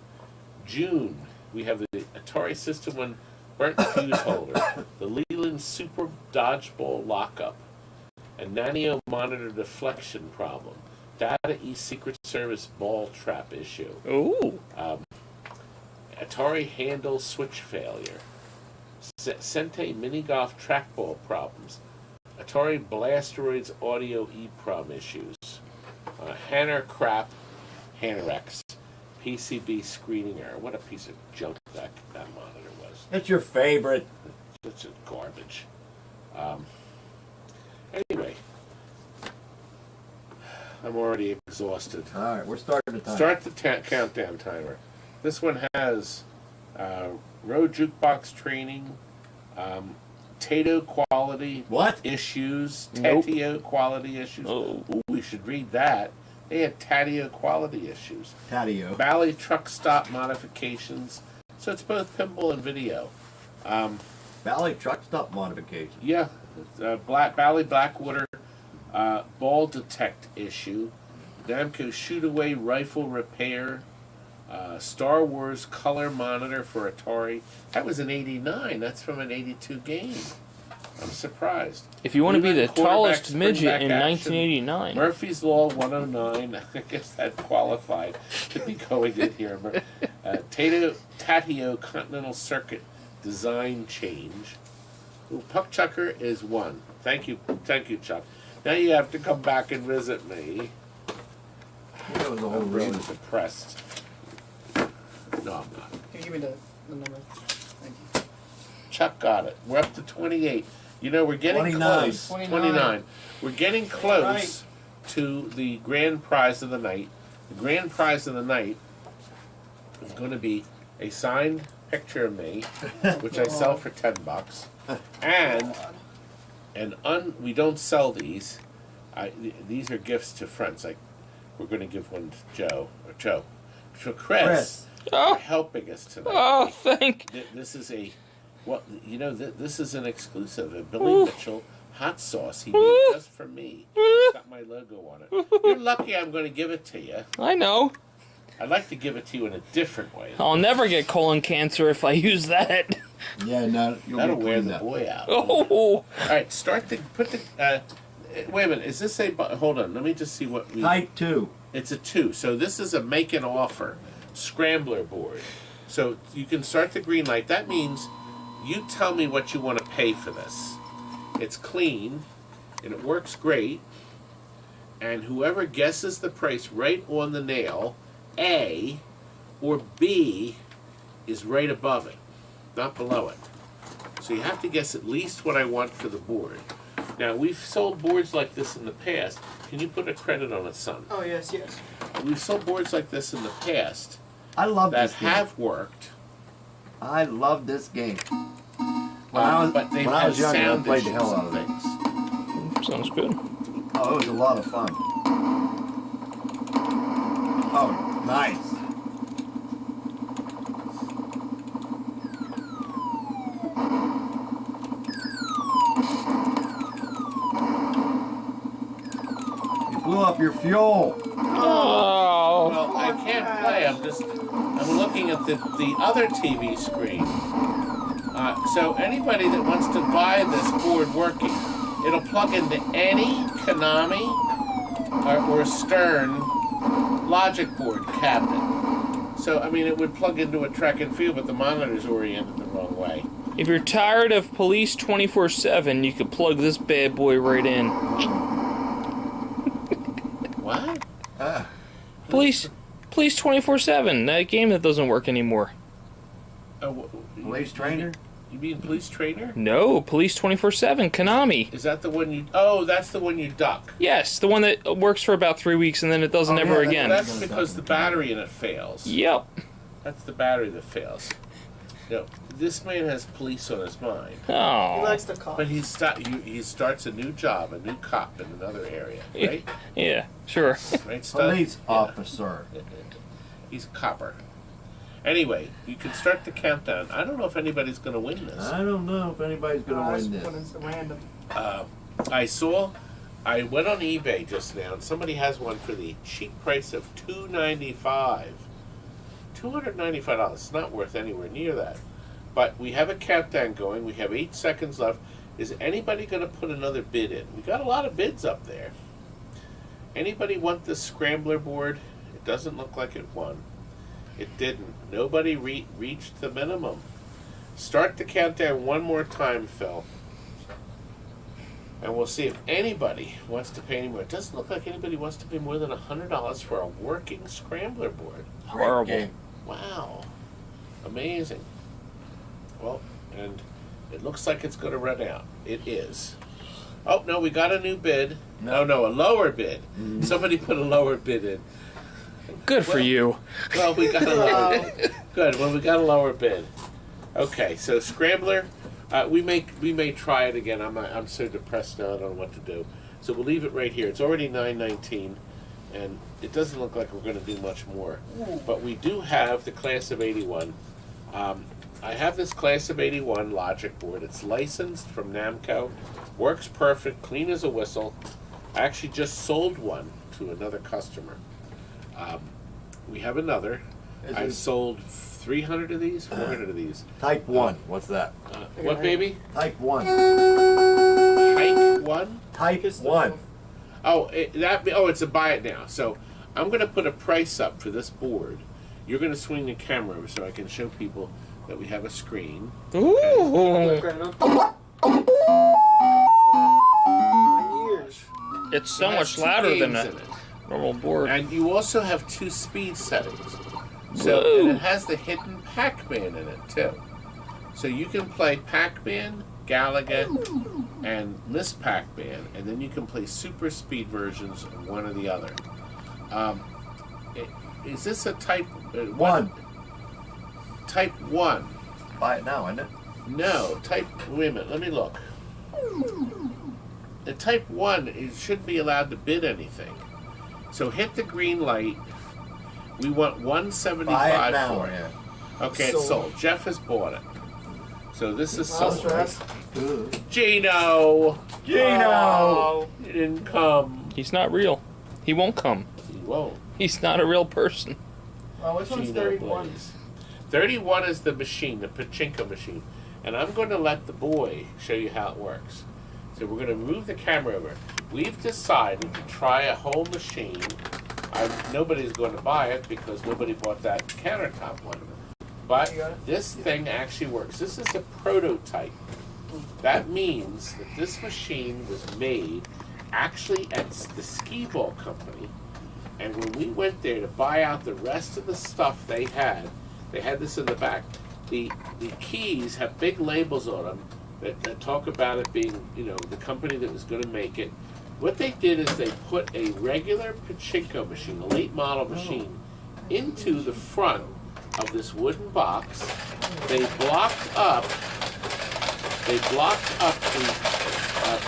June, we have the Atari System 1 burnt fuse holder, the Leland Super Dodgeball lockup, a Nanio monitor deflection problem, Data East Secret Service ball trap issue, Ooh. Atari handle switch failure, Sente mini golf trackball problems, Atari Blasteroids audio EEPROM issues, Hanner crap, Hannerex, PCB screening error. What a piece of junk that monitor was. It's your favorite. It's garbage. Anyway, I'm already exhausted. All right, we're starting the time. Start the countdown timer. This one has road jukebox training, Tato quality issues, Tatio quality issues. Oh. Ooh, we should read that. They had Tatio quality issues. Tatio. Bally truck stop modifications. So it's both pinball and video. Valley truck stop modification. Yeah, Bally Blackwater ball detect issue, Namco shoot away rifle repair, Star Wars color monitor for Atari. That was an '89. That's from an '82 game. I'm surprised. If you want to be the Leland quarterback tallest midget in springback action. 1989. Murphy's Law 109. I guess that qualified to be going in here. Tatio Continental Circuit design change. Ooh, Puck Chucker is 1. Thank you, Chuck. Now you have to come back and visit me. That was the whole I'm really reason. depressed. No, I'm not. Can you give me the number? Thank you. Chuck got it. We're up to 28. You know, we're getting 29. close. 29. We're getting close to the grand prize of the night. The grand prize of the night is going to be a signed picture of me, which I sell for $10, and we don't sell these. These are gifts to friends. Like we're going to give one to Joe, for Chris. Oh. For helping us tonight. Oh, thank. This is a, well, you know, this is an exclusive. A Billy Mitchell hot sauce he made just for me. It's got my logo on it. You're lucky I'm going to give it to you. I know. I'd like to give it to you in a different way. I'll never get colon cancer if I use that. Yeah, no, you'll That'll be wear cleaned the up. boy out. Oh. All right, put the. Wait a minute. Is this a? Hold on. Let me just see what we. Type 2. It's a 2. So this is a make an offer Scrambler board. So you can start the green light. That means you tell me what you want to pay for this. It's clean and it works great. And whoever guesses the price right on the nail, A or B, is right above it, not below it. So you have to guess at least what I want for the board. Now, we've sold boards like this in the past. Can you put a credit on it, son? Oh, yes, yes. We've sold boards like this in the past I love that this game. have worked. I love this game. When I But they've when I had was younger, I sound played the issues hell out and of it. things. Sounds good. Oh, it was a lot of fun. Oh, nice. You blew up your fuel. Oh. Well, I can't play. I'm looking at the other TV screen. So anybody that wants to buy this board working, it'll plug into any Konami or Stern logic board cabinet. So, I mean, it would plug into a track and field, but the monitor's oriented the wrong way. If you're tired of police 24/7, you could plug this bad boy right in. What? Police 24/7. That game that doesn't work anymore. Police trainer? You mean police trainer? No, police 24/7. Konami. Is that the one you... Oh, that's the one you duck. Yes, the one that works for about 3 weeks and then it doesn't ever again. That's because the battery in it fails. Yep. That's the battery that fails. No, this man has police on his mind. Oh. He likes the cop. But he starts a new job, a new cop in another area, right? Yeah, sure. Right, Stud? Police officer. He's a copper. Anyway, you can start the countdown. I don't know if anybody's going to win this. I don't know if anybody's going to win this. When it's random. I saw I went on eBay just now, and somebody has one for the cheap price of $295. $295. It's not worth anywhere near that. But we have a countdown going. We have 8 seconds left. Is anybody going to put another bid in? We got a lot of bids up there. Anybody want this Scrambler board? It doesn't look like it won. It didn't. Nobody reached the minimum. Start the countdown one more time, Phil. And we'll see if anybody wants to pay any more. It doesn't look like anybody wants to pay more than $100 for a working Scrambler board. Horrible. Wow. Amazing. Well, and it looks like it's going to run out. It is. Oh, no, we got a new bid. No, a lower bid. Somebody put a lower bid in. Good for you. Well, we got a lower bid. Good. Well, we got a lower bid. Okay, so Scrambler, we may try it again. I'm so depressed now. I don't know what to do. So we'll leave it right here. It's already 9:19, and it doesn't look like we're going to do much more. But we do have the Class of '81. I have this Class of '81 logic board. It's licensed from Namco. Works perfect, clean as a whistle. I actually just sold one to another customer. We have another. I've sold 300 of these, 400 of these. Type 1. What's that? What, baby? Type 1. Type 1? Type 1. Oh, it's a buy it now. So I'm going to put a price up for this board. You're going to swing the camera over so I can show people that we have a screen. Ooh. Years. It's so It has much 2 louder than games a in it. normal board. And you also have 2 speed settings. So and it has the hidden Pac-Man in it too. So you can play Pac-Man, Galaga, and Miss Pac-Man, and then you can play super speed versions of one or the other. Is this a type 1. Type 1? Buy it now, isn't it? No, type. Wait a minute. Let me look. The type 1, it shouldn't be allowed to bid anything. So hit the green light. We want $175 Buy it now. for it. Okay, it's sold. Jeff has bought it. So this is sold. Gino! Gino! He didn't come. He's not real. He won't come. He won't. He's not a real person. Oh, which one's Gino 31? Blaze. 31 is the machine, the Pachinko machine. And I'm going to let the boy show you how it works. So we're going to move the camera over. We've decided to try a whole machine. Nobody's going to buy it because nobody bought that countertop one. But this thing actually works. This is a prototype. That means that this machine was made actually at the skee ball company. And when we went there to buy out the rest of the stuff they had this in the back. The keys have big labels on them that talk about it being, the company that was going to make it. What they did is they put a regular Pachinko machine, a late model machine, into the front of this wooden box. They blocked up the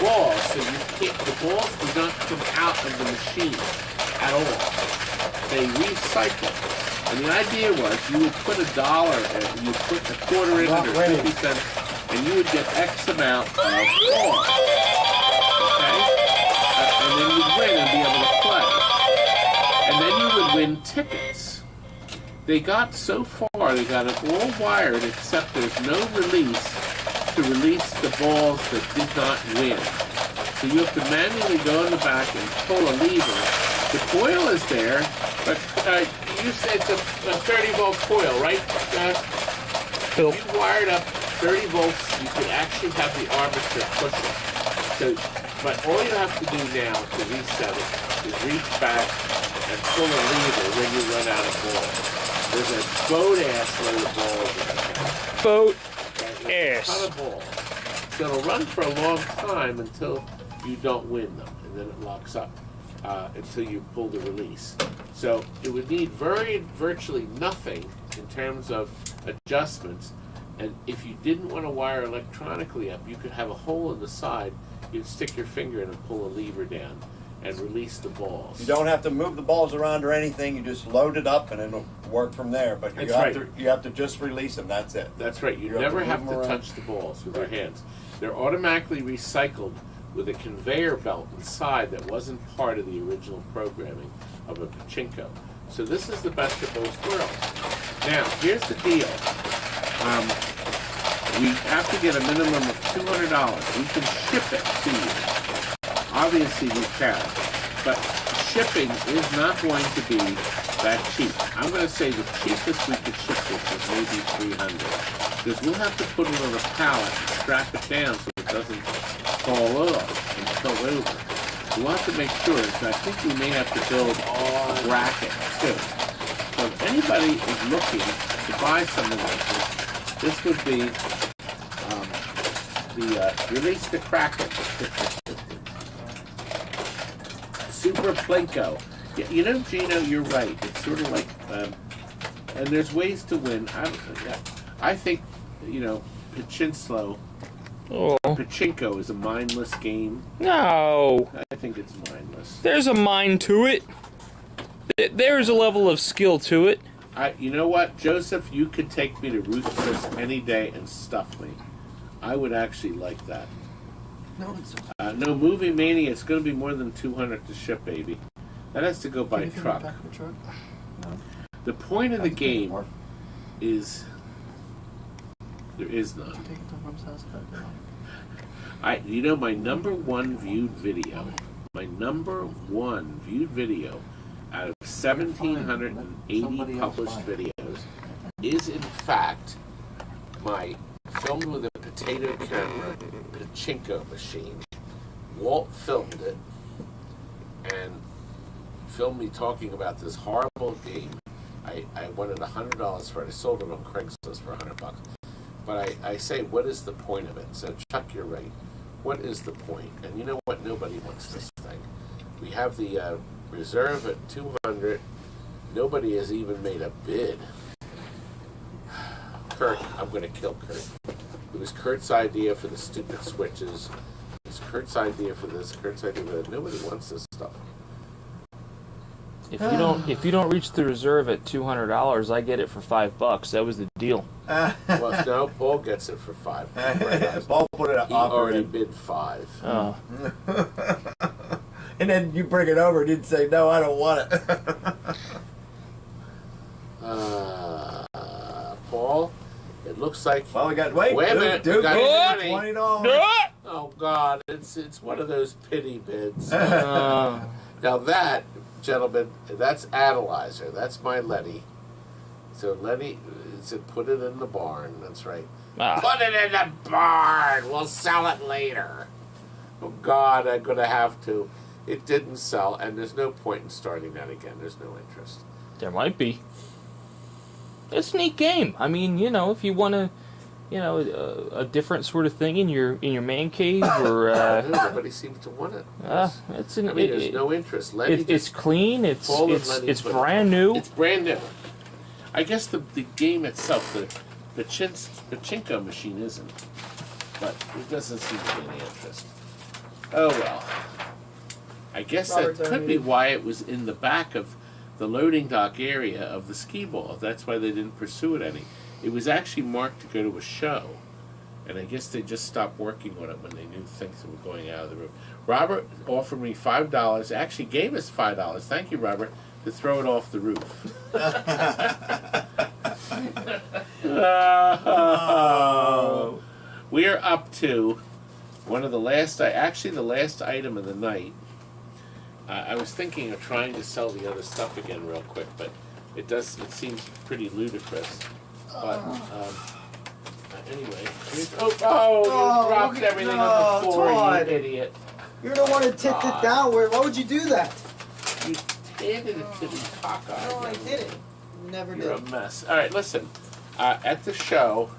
balls so the balls do not come out of the machine at all. They recycle. And the idea was you would put $1 and you put a quarter in it or 50 cents, and you would get X amount of balls. Okay? And then you'd win and be able to play. And then you would win tickets. They got so far, they got it all wired except there's no release to release the balls that did not win. So you have to manually go in the back and pull a lever. The coil is there, but you said it's a 30-volt coil, right? You wired up 30 volts, you could actually have the armature push it. But all you have to do now to reset it is reach back and pull a lever when you run out of balls. There's a boat-ass load of balls in there. A ton of balls. So it'll run for a long time until you don't win them, and then it locks up. Until you pull the release. So it would need virtually nothing in terms of adjustments. And if you didn't want to wire electronically up, you could have a hole in the side. You'd stick your finger in and pull a lever down and release the balls. You don't have to move the balls around or anything. You just load it up and it'll work from there. But you have to just release them. That's it. That's right. You never have to touch the balls with your hands. They're automatically recycled with a conveyor belt inside that wasn't part of the original programming of a Pachinko. So this is the best of both worlds. Now, here's the deal. We have to get a minimum of $200. We can ship it to you. Obviously we can. But shipping is not going to be that cheap. I'm going to say the cheapest we could ship this is maybe $300. Because we'll have to put it on a pallet and strap it down so it doesn't fall off and spill over. We'll have to make sure. So I think we may have to build a bracket too. So if anybody is looking to buy something like this would be Release the Kraken. Super Plinko. You know, Gino, you're right. It's sort of like, and there's ways to win. I think, you know, Pachinko is a mindless game. No. I think it's mindless. There's a mind to it. There's a level of skill to it. You know what, Joseph? You could take me to Ruth's Chris any day and stuff me. I would actually like that. No, it's no, Movie Mania, it's going to be more than $200 to ship, baby. That has to go by truck. No. The point of the game is there is none. You know, my number one viewed video out of 1,780 published videos is in fact my filmed with a potato camera Pachinko machine. Walt filmed it and filmed me talking about this horrible game. I wanted $100 for it. I sold it on Craigslist for $100. But I say, what is the point of it? So Chuck, you're right. What is the point? And you know what? Nobody wants this thing. We have the reserve at $200. Nobody has even made a bid. Kurt, I'm going to kill Kurt. It was Kurt's idea for the stupid switches. It was Kurt's idea for this. Kurt's idea for that. Nobody wants this stuff. If you don't reach the reserve at $200, I get it for $5. That was the deal. Well, no, Paul gets it for $5. Paul put it up. He already bid $5. Oh. And then you bring it over and you'd say, no, I don't want it. Paul, it looks like... Well, we got... Wait a minute. Dude, got $20. Oh, God. It's one of those pity bids. Now that, gentlemen, that's Analyzer. That's my Letty. So Letty said, put it in the barn. That's right. Put it in the barn. We'll sell it later. Oh, God, I'm going to have to. It didn't sell, and there's no point in starting that again. There's no interest. There might be. It's a neat game. I mean, you know, if you want to, you know, a different sort of thing in your man cave, or nobody seems to want it. There's no interest. It's clean. It's brand new. It's brand new. I guess the game itself, the Pachinko machine isn't, but it doesn't seem to be any interest. Oh well. I guess that could be why it was in the back of the loading dock area of the skee ball. That's why they didn't pursue it any. It was actually marked to go to a show, and I guess they just stopped working on it when they knew things were going out of the room. Robert offered me $5, actually gave us $5, thank you, Robert, to throw it off the roof. We are up to one of the last, actually the last item of the night. I was thinking of trying to sell the other stuff again real quick, but it seems pretty ludicrous. But anyway, you dropped everything on the floor, Todd. you idiot. You're the one who tipped it downward. Why would you do that? You handed it to me cockeyed. No, I didn't. Never did. You're a mess. All right, listen. At the show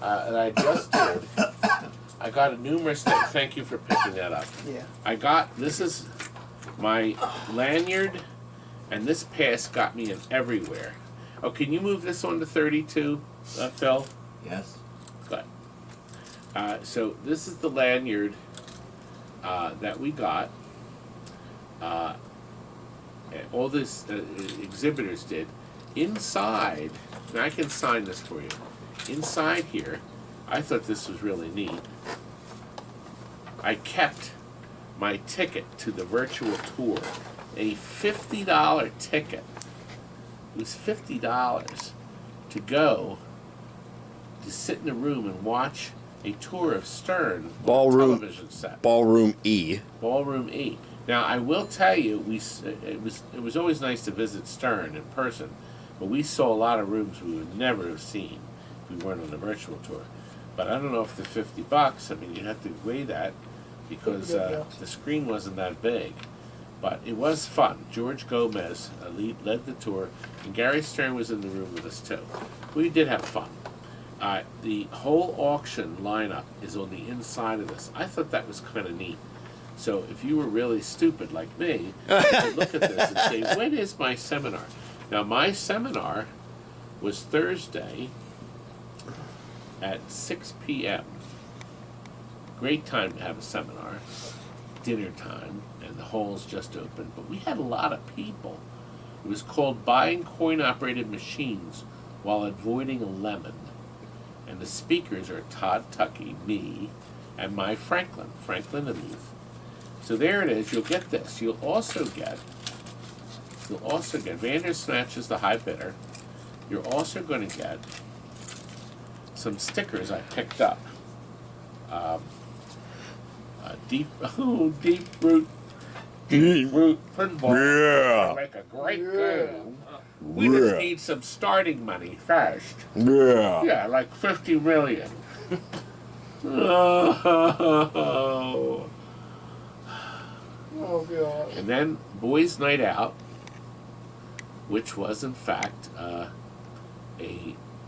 that I just did, I got a numerous thing. Thank you for picking that up. Yeah. This is my lanyard, and this pass got me in everywhere. Oh, can you move this on to 32, Phil? Yes. Good. So this is the lanyard that we got. All this exhibitors did. Inside, and I can sign this for you. Inside here, I thought this was really neat. I kept my ticket to the virtual tour. A $50 ticket. It was $50 to go to sit in a room and watch a tour of Stern Ballroom television set. Ballroom E. Ballroom E. Now I will tell you, it was always nice to visit Stern in person, but we saw a lot of rooms we would never have seen if we weren't on the virtual tour. But I don't know if the $50. I mean, you have to weigh that because the screen wasn't that big. But it was fun. George Gomez led the tour, and Gary Stern was in the room with us too. We did have fun. The whole auction lineup is on the inside of this. I thought that was kind of neat. So if you were really stupid like me, you could look at this and say, when is my seminar? Now my seminar was Thursday at 6 p.m. Great time to have a seminar. Dinner time, and the halls just opened, but we had a lot of people. It was called Buying Coin-Operated Machines While Avoiding a Lemon. And the speakers are Todd Tuckey, me, and my Franklin Amuth. So there it is. You'll get this. You'll also get Vandersnatch is the high bidder. You're also going to get some stickers I picked up. Deep root pinball. Yeah. Make a great game. We just need some starting money first. Yeah. Yeah, like 50 million. Oh. Oh, God. And then Boys Night Out, which was in fact a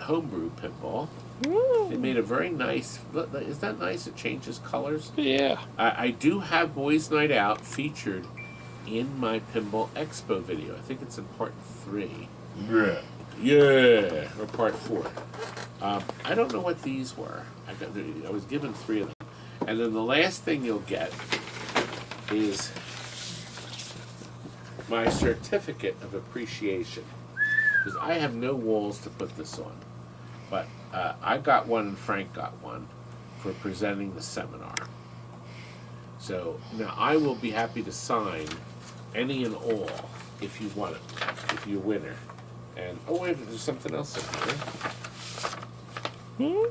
homebrew pinball. They made a very nice. Is that nice? It changes colors. Yeah. I do have Boys Night Out featured in my Pinball Expo video. I think it's in part 3. Yeah, or part 4. I don't know what these were. I was given 3 of them, and then the last thing you'll get is my certificate of appreciation, because I have no walls to put this on, but I got one and Frank got one for presenting the seminar. So now I will be happy to sign any and all if you want it, if you're a winner. And oh wait, there's something else in here.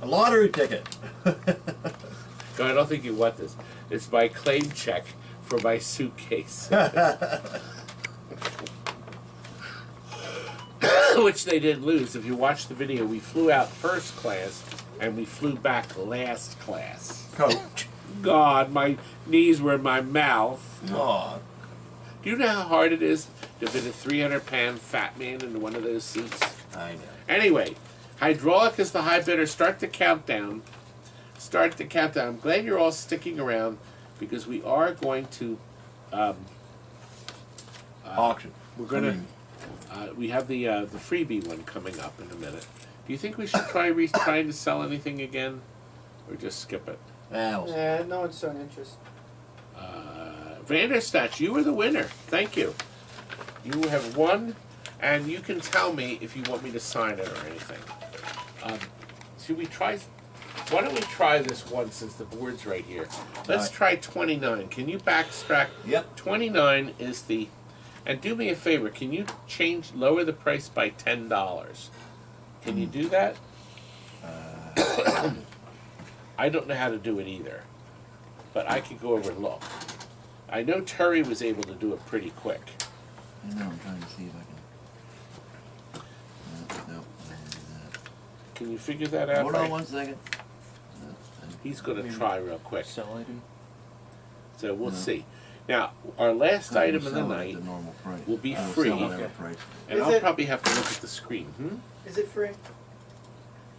A lottery ticket. No, I don't think you want this. It's my claim check for my suitcase. Which they didn't lose. If you watch the video, we flew out first class and we flew back last class. Coach. God, my knees were in my mouth. Oh. Do you know how hard it is to fit a 300-pound fat man into one of those seats? I know. Anyway, hydraulic is the high bidder. Start the countdown. Start the countdown. I'm glad you're all sticking around because we are going to Auction. We're gonna. We have the freebie one coming up in a minute. Do you think we should trying to sell anything again, or just skip it? Yeah, no one's showing interest. Vandersnatch, you were the winner. Thank you. You have won, and you can tell me if you want me to sign it or anything. Should we try? Why don't we try this one since the board's right here? Let's try 29. Can you backtrack? Yep. 29 is the. And do me a favor. Can you lower the price by $10? Can you do that? I don't know how to do it either, but I could go over and look. I know Terry was able to do it pretty quick. I know, I'm trying to see if I can. No. Can you figure that out? Hold on 1 second. He's going to try real quick. Sell item? So we'll see. Now, our last item of the night will be free, and I'll probably have to look at the screen. Is it free?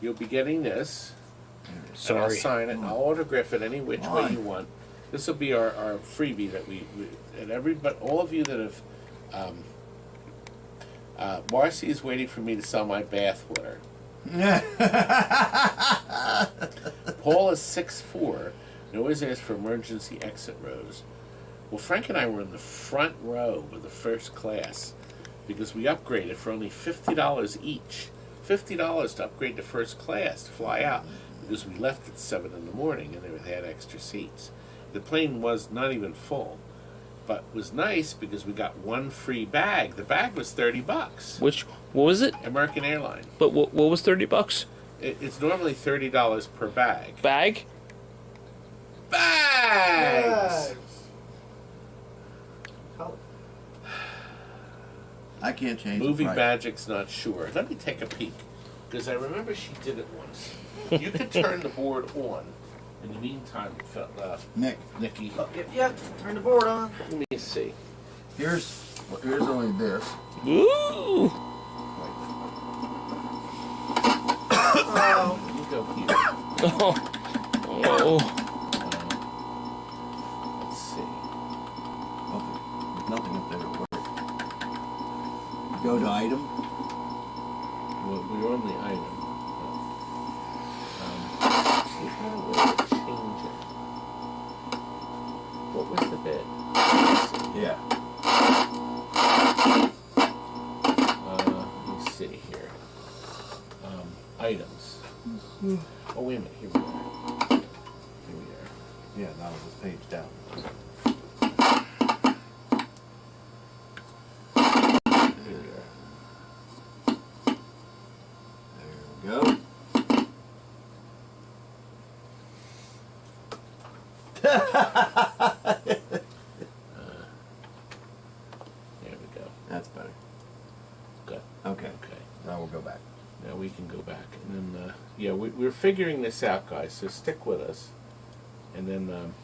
You'll be getting this. Sorry. And I'll sign it. And I'll autograph it any which way you want. This will be our freebie that we and all of you that have. Marcy is waiting for me to sell my bath water. Paul is 6'4", and always asks for emergency exit rows. Well, Frank and I were in the front row of the first class because we upgraded for only $50 each. $50 to upgrade to first class to fly out because we left at 7 in the morning and they had extra seats. The plane was not even full, but it was nice because we got one free bag. The bag was $30. What was it? American Airline. But what was $30? It's normally $30 per bag. Bag? Bags! I can't change Movie the price. Magic's not sure. Let me take a peek, because I remember she did it once. You could turn the board on. In the meantime, Nikki. Yep. Turn the board on. Let me see. Here's only this. Ooh! You go here. Oh. Let's see. There's nothing up there to work. Go to item. Well, we're on the item. See how do we change it? What was the bid? Yeah. Let me see here. Items. Oh, wait a minute. Here we are. Here we are. Yeah, now it's this page down. Here we are. There we go. There we go. That's better. Good. Okay. Okay. Now we'll go back. Now we can go back. And then, yeah, we're figuring this out, guys, so stick with us. And then,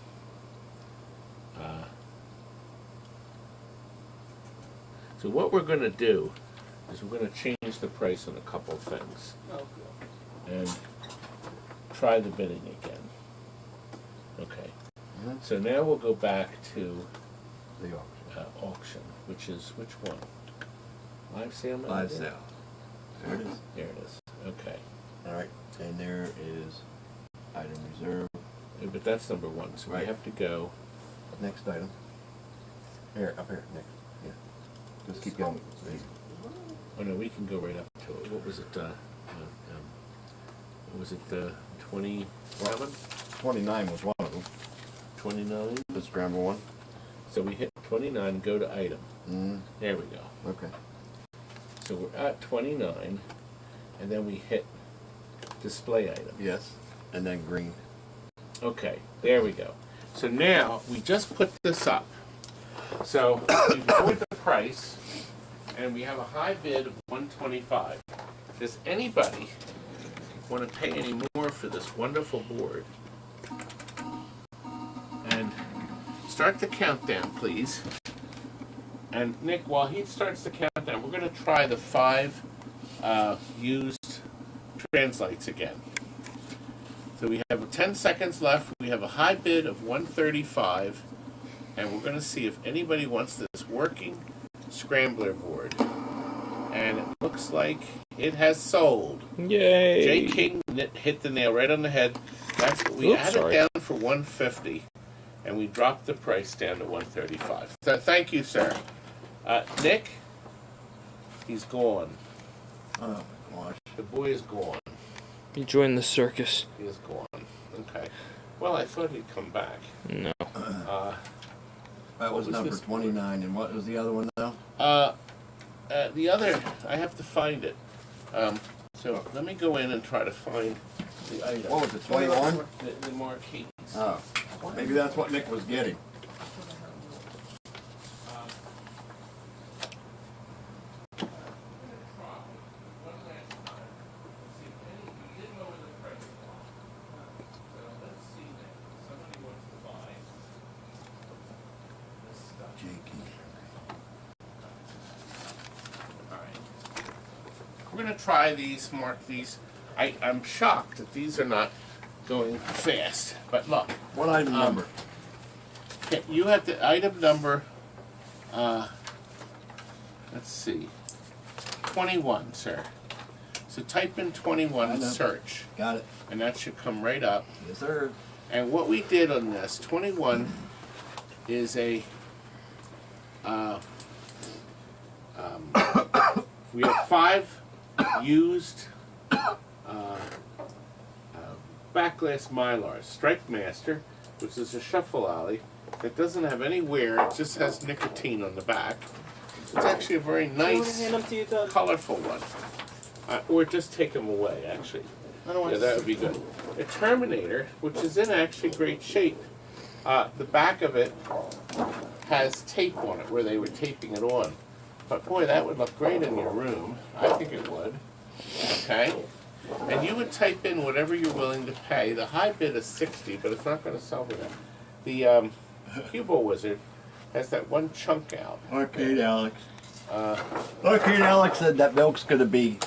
so what we're going to do is we're going to change the price on a couple of things. And try the bidding again. Okay. So now we'll go back to The auction. auction, which is which one? Live sale? maybe? Live sale. There it is. There it is. Okay. All right. And there is item reserve. Yeah, but that's number one, so we Right. have to go. Next item. Here, up here. Next. Yeah. Just keep going. Oh no, we can go right up to it. What was it? What was it? 27? 29 was one of them. 29? The Scrambler one. So we hit 29, go to item. There we go. Okay. So we're at 29, and then we hit display item. Yes. And then green. Okay, there we go. So now we just put this up. So we've lowered the price, and we have a high bid of $125. Does anybody want to pay any more for this wonderful board? And start the countdown, please. And Nick, while he starts the countdown, we're going to try the 5 used Translites again. So we have 10 seconds left. We have a high bid of $135, and we're going to see if anybody wants this working Scrambler board. And it looks like it has sold. Yay! J. King hit the nail right on the head. That's what we added down for $150, and we dropped the price down to $135. So thank you, sir. Nick, he's gone. Oh my gosh. The boy is gone. He joined the circus. He is gone. Okay. Well, I thought he'd come back. No. That was number 29, and what was the other one now? The other, I have to find it. So let me go in and try to find the item. What was it, 21? The marquees. Oh, maybe that's what Nick was getting. We're going to try these, mark these. I'm shocked that these are not going fast, but look. What item number? Okay, you have the item number, let's see, 21, sir. So type in 21 and search. Got it. And that should come right up. Yes, sir. And what we did on this, 21 is a, we have 5 used Backglass mylars. Strike Master, which is a shuffle alley that doesn't have any wear. It just has nicotine on the back. It's actually a very nice, hand them to you, Todd? colorful one. Or just take them away, actually. I don't want Yeah, that would be good. A Terminator, which is in actually great shape. The back of it has tape on it where they were taping it on. But boy, that would look great in your room. I think it would. Okay? And you would type in whatever you're willing to pay. The high bid is 60, but it's not going to sell for that. The Cubo Wizard has that one chunk out. Arcade Alex. Arcade Alex said that milk's gonna be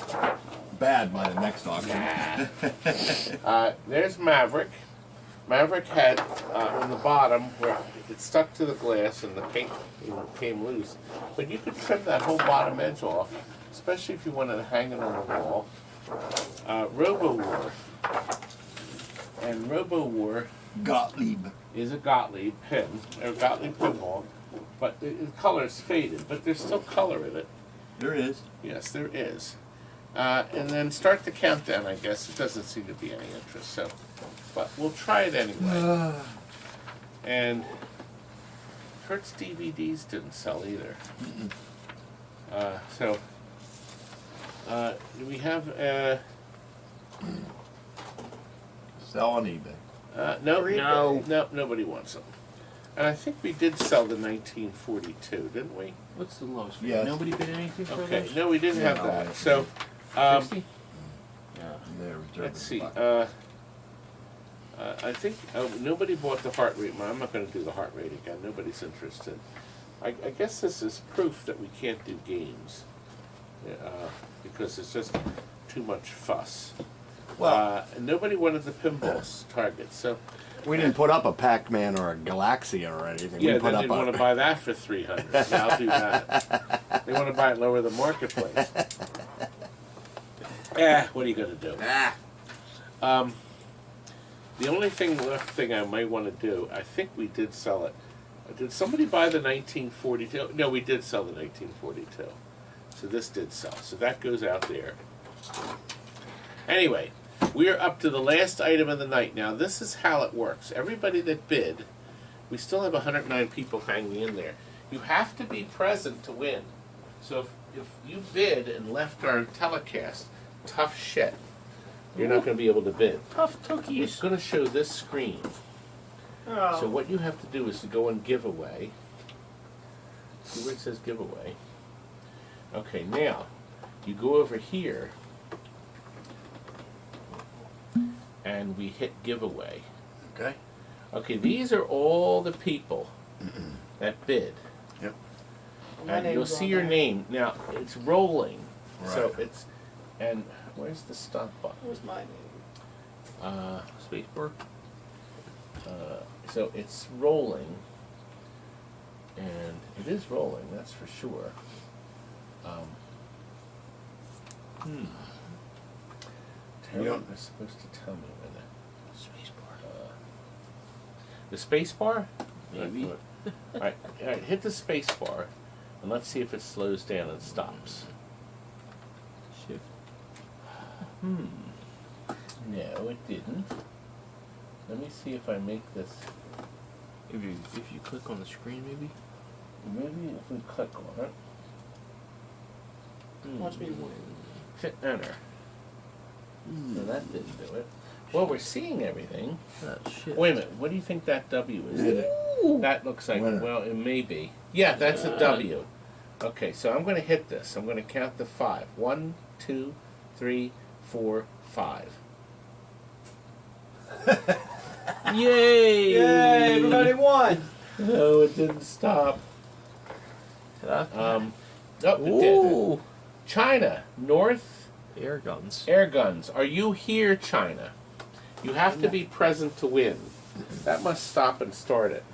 bad by the next auction. There's Maverick. Maverick had on the bottom where it stuck to the glass and the paint came loose. But you could trim that whole bottom edge off, especially if you wanted to hang it on the wall. Robo War. And Robo War Gottlieb is a Gottlieb pin, or Gottlieb pinball. But the color's faded, but there's still color in it. There is. Yes, there is. And then start the countdown, I guess. It doesn't seem to be any interest, so. But we'll try it anyway. And Kurt's DVDs didn't sell either. So, do we have, Sell on eBay. no, nobody wants them. And I think we did sell the 1942, didn't we? What's the lowest? Yes. Nobody bid anything for Okay, those? no, we didn't have no, that. wait. So, 60? They're let's see. reserved. I think nobody bought the heart rate. I'm not going to do the heart rate again. Nobody's interested. I guess this is proof that we can't do games because it's just too much fuss. Well, nobody wanted the pinball targets, so we didn't put up a Pac-Man or a Galaxia or anything. yeah, we they put up didn't want to buy that for $300. Yeah, I'll do that. They want to buy it lower than marketplace. What are you going to do? The only left thing I might want to do, I think we did sell it. Did somebody buy the 1942? No, we did sell the 1942. So this did sell. So that goes out there. Anyway, we are up to the last item of the night. Now, this is how it works. Everybody that bid, we still have 109 people hanging in there. You have to be present to win. So if you bid and left our telecast, tough shit. You're not going to be able to bid. Tough cookies. It's going to show this screen. Oh. So what you have to do is to go on giveaway. See where it says giveaway? Okay, now you go over here and we hit giveaway. Okay. Okay, these are all the people that bid. Yep. My And you'll name's see on your there. name. Now, it's rolling. So Right. it's, and where's the stop button? Where's my name? Spacebar. So it's rolling, and it is rolling, that's for sure. Terry is supposed to tell me when the space bar. Maybe. All right, hit the space bar, and let's see if it slows down and stops. Shift. No, it didn't. Let me see if I make this. If you click on the screen, maybe. Maybe if we click on it. Watch me win. Hit enter. So that didn't do it. Well, we're seeing everything. Oh, shit. Wait a minute. What do you think that W is? That looks like, Winner. well, it may be. Yeah, that's a W. Okay, so I'm going to hit this. I'm going to count to 5. 1, 2, 3, 4, 5. Yay! Yay! Everybody won. No, it didn't stop. Oh, it did. Ooh! China, North Air guns. Air Guns. Are you here, China? You have to be present to win. That must stop and start it.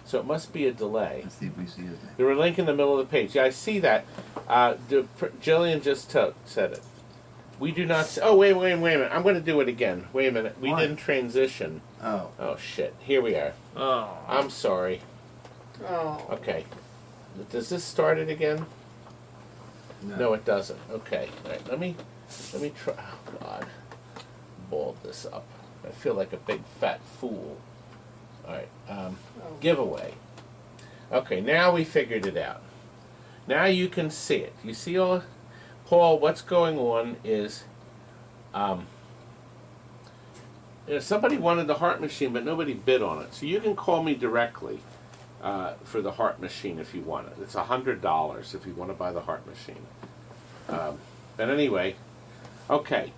So it must be a delay. Let's see if we see it. There were a link in the middle of the page. Yeah, I see that. Jillian just said it. We do not. Oh, wait a minute. I'm going to do it again. Wait a minute. We Why? didn't transition. Oh. Oh, shit. Here we are. Oh. I'm sorry. Oh. Okay. Does this start it again? No, it doesn't. Okay. All right. Let me try. Oh, God. Balled this up. I feel like a big fat fool. All right. Giveaway. Okay, now we figured it out. Now you can see it. You see all, Paul, what's going on is, somebody wanted the heart machine, but nobody bid on it. So you can call me directly for the heart machine if you want it. It's $100 if you want to buy the heart machine. But anyway, okay.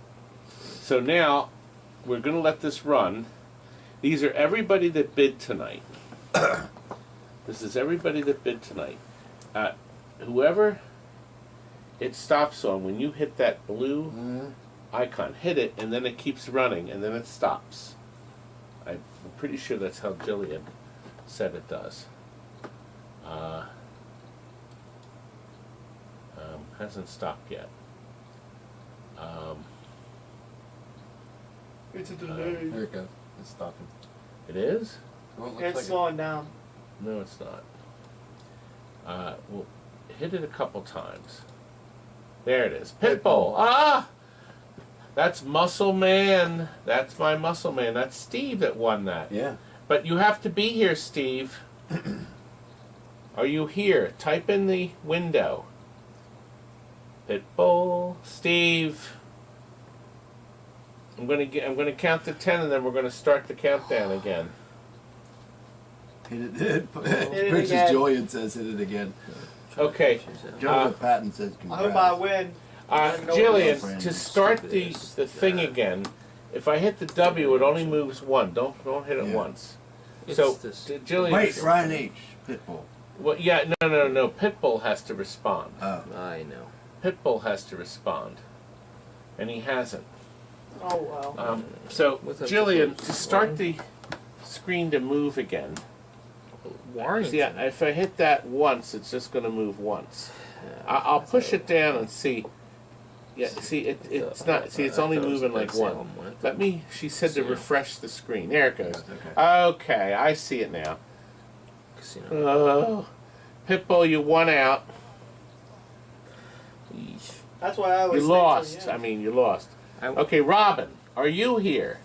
So now we're going to let this run. These are everybody that bid tonight. This is everybody that bid tonight. Whoever it stops on, when you hit that blue icon, hit it, and then it keeps running, and then it stops. I'm pretty sure that's how Jillian said it does. Hasn't stopped yet. It's a delay. There it goes. It's stopping. It is? Well, it looks It's like slowing down. No, it's not. Well, hit it a couple times. There it is. Pitbull. Ah! That's Muscle Man. That's my Muscle Man. That's Steve that won that. Yeah. But you have to be here, Steve. Are you here? Type in the window. Pitbull. Steve. I'm gonna count to 10 and then we're gonna start the countdown again. Hit it. Hit it Princess again. Julian says hit it again. Okay. Jonathan Patton says I hope I congrats. win. Jillian, to start the thing again, if I hit the W, it only moves one. Don't hit it once. So, Jillian. Wait, Ryan H. Pitbull. Well, yeah, no. Pitbull has to respond. Oh. I know. Pitbull has to respond, and he hasn't. Oh well. So, What's up, Jillian, Pitbull? to start the screen to move again. Warrington. See, if I hit that once, it's just going to move once. I'll push it down and see. Yeah, see, it's not. See, it's only moving like one. Let me. She said to refresh the screen. There it goes. Okay, I see it now. Oh, Pitbull, you won out. That's why I always You think lost. so, yeah. I mean, you lost. Okay, Robin, are you here?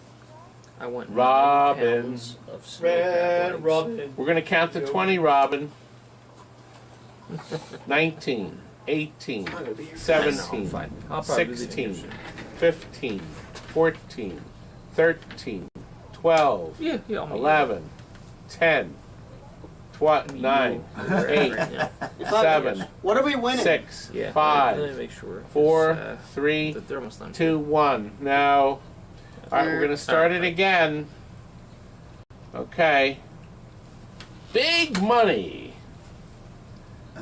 I want Robin. 9 pounds of snow Red packets. Robin. We're going to count to 20, Robin. 19, 18, 17, Fine. I'll probably do the 16, Egyptian. 15, 14, 13, 12, Yeah, I'll make 11, 10, 9, 8, Yeah. 7, What are we winning? 6, Yeah. Let me 5, make sure. 4, 3, The thermos time. 2, 1. No. All right, we're going to start it again. Okay. Big money.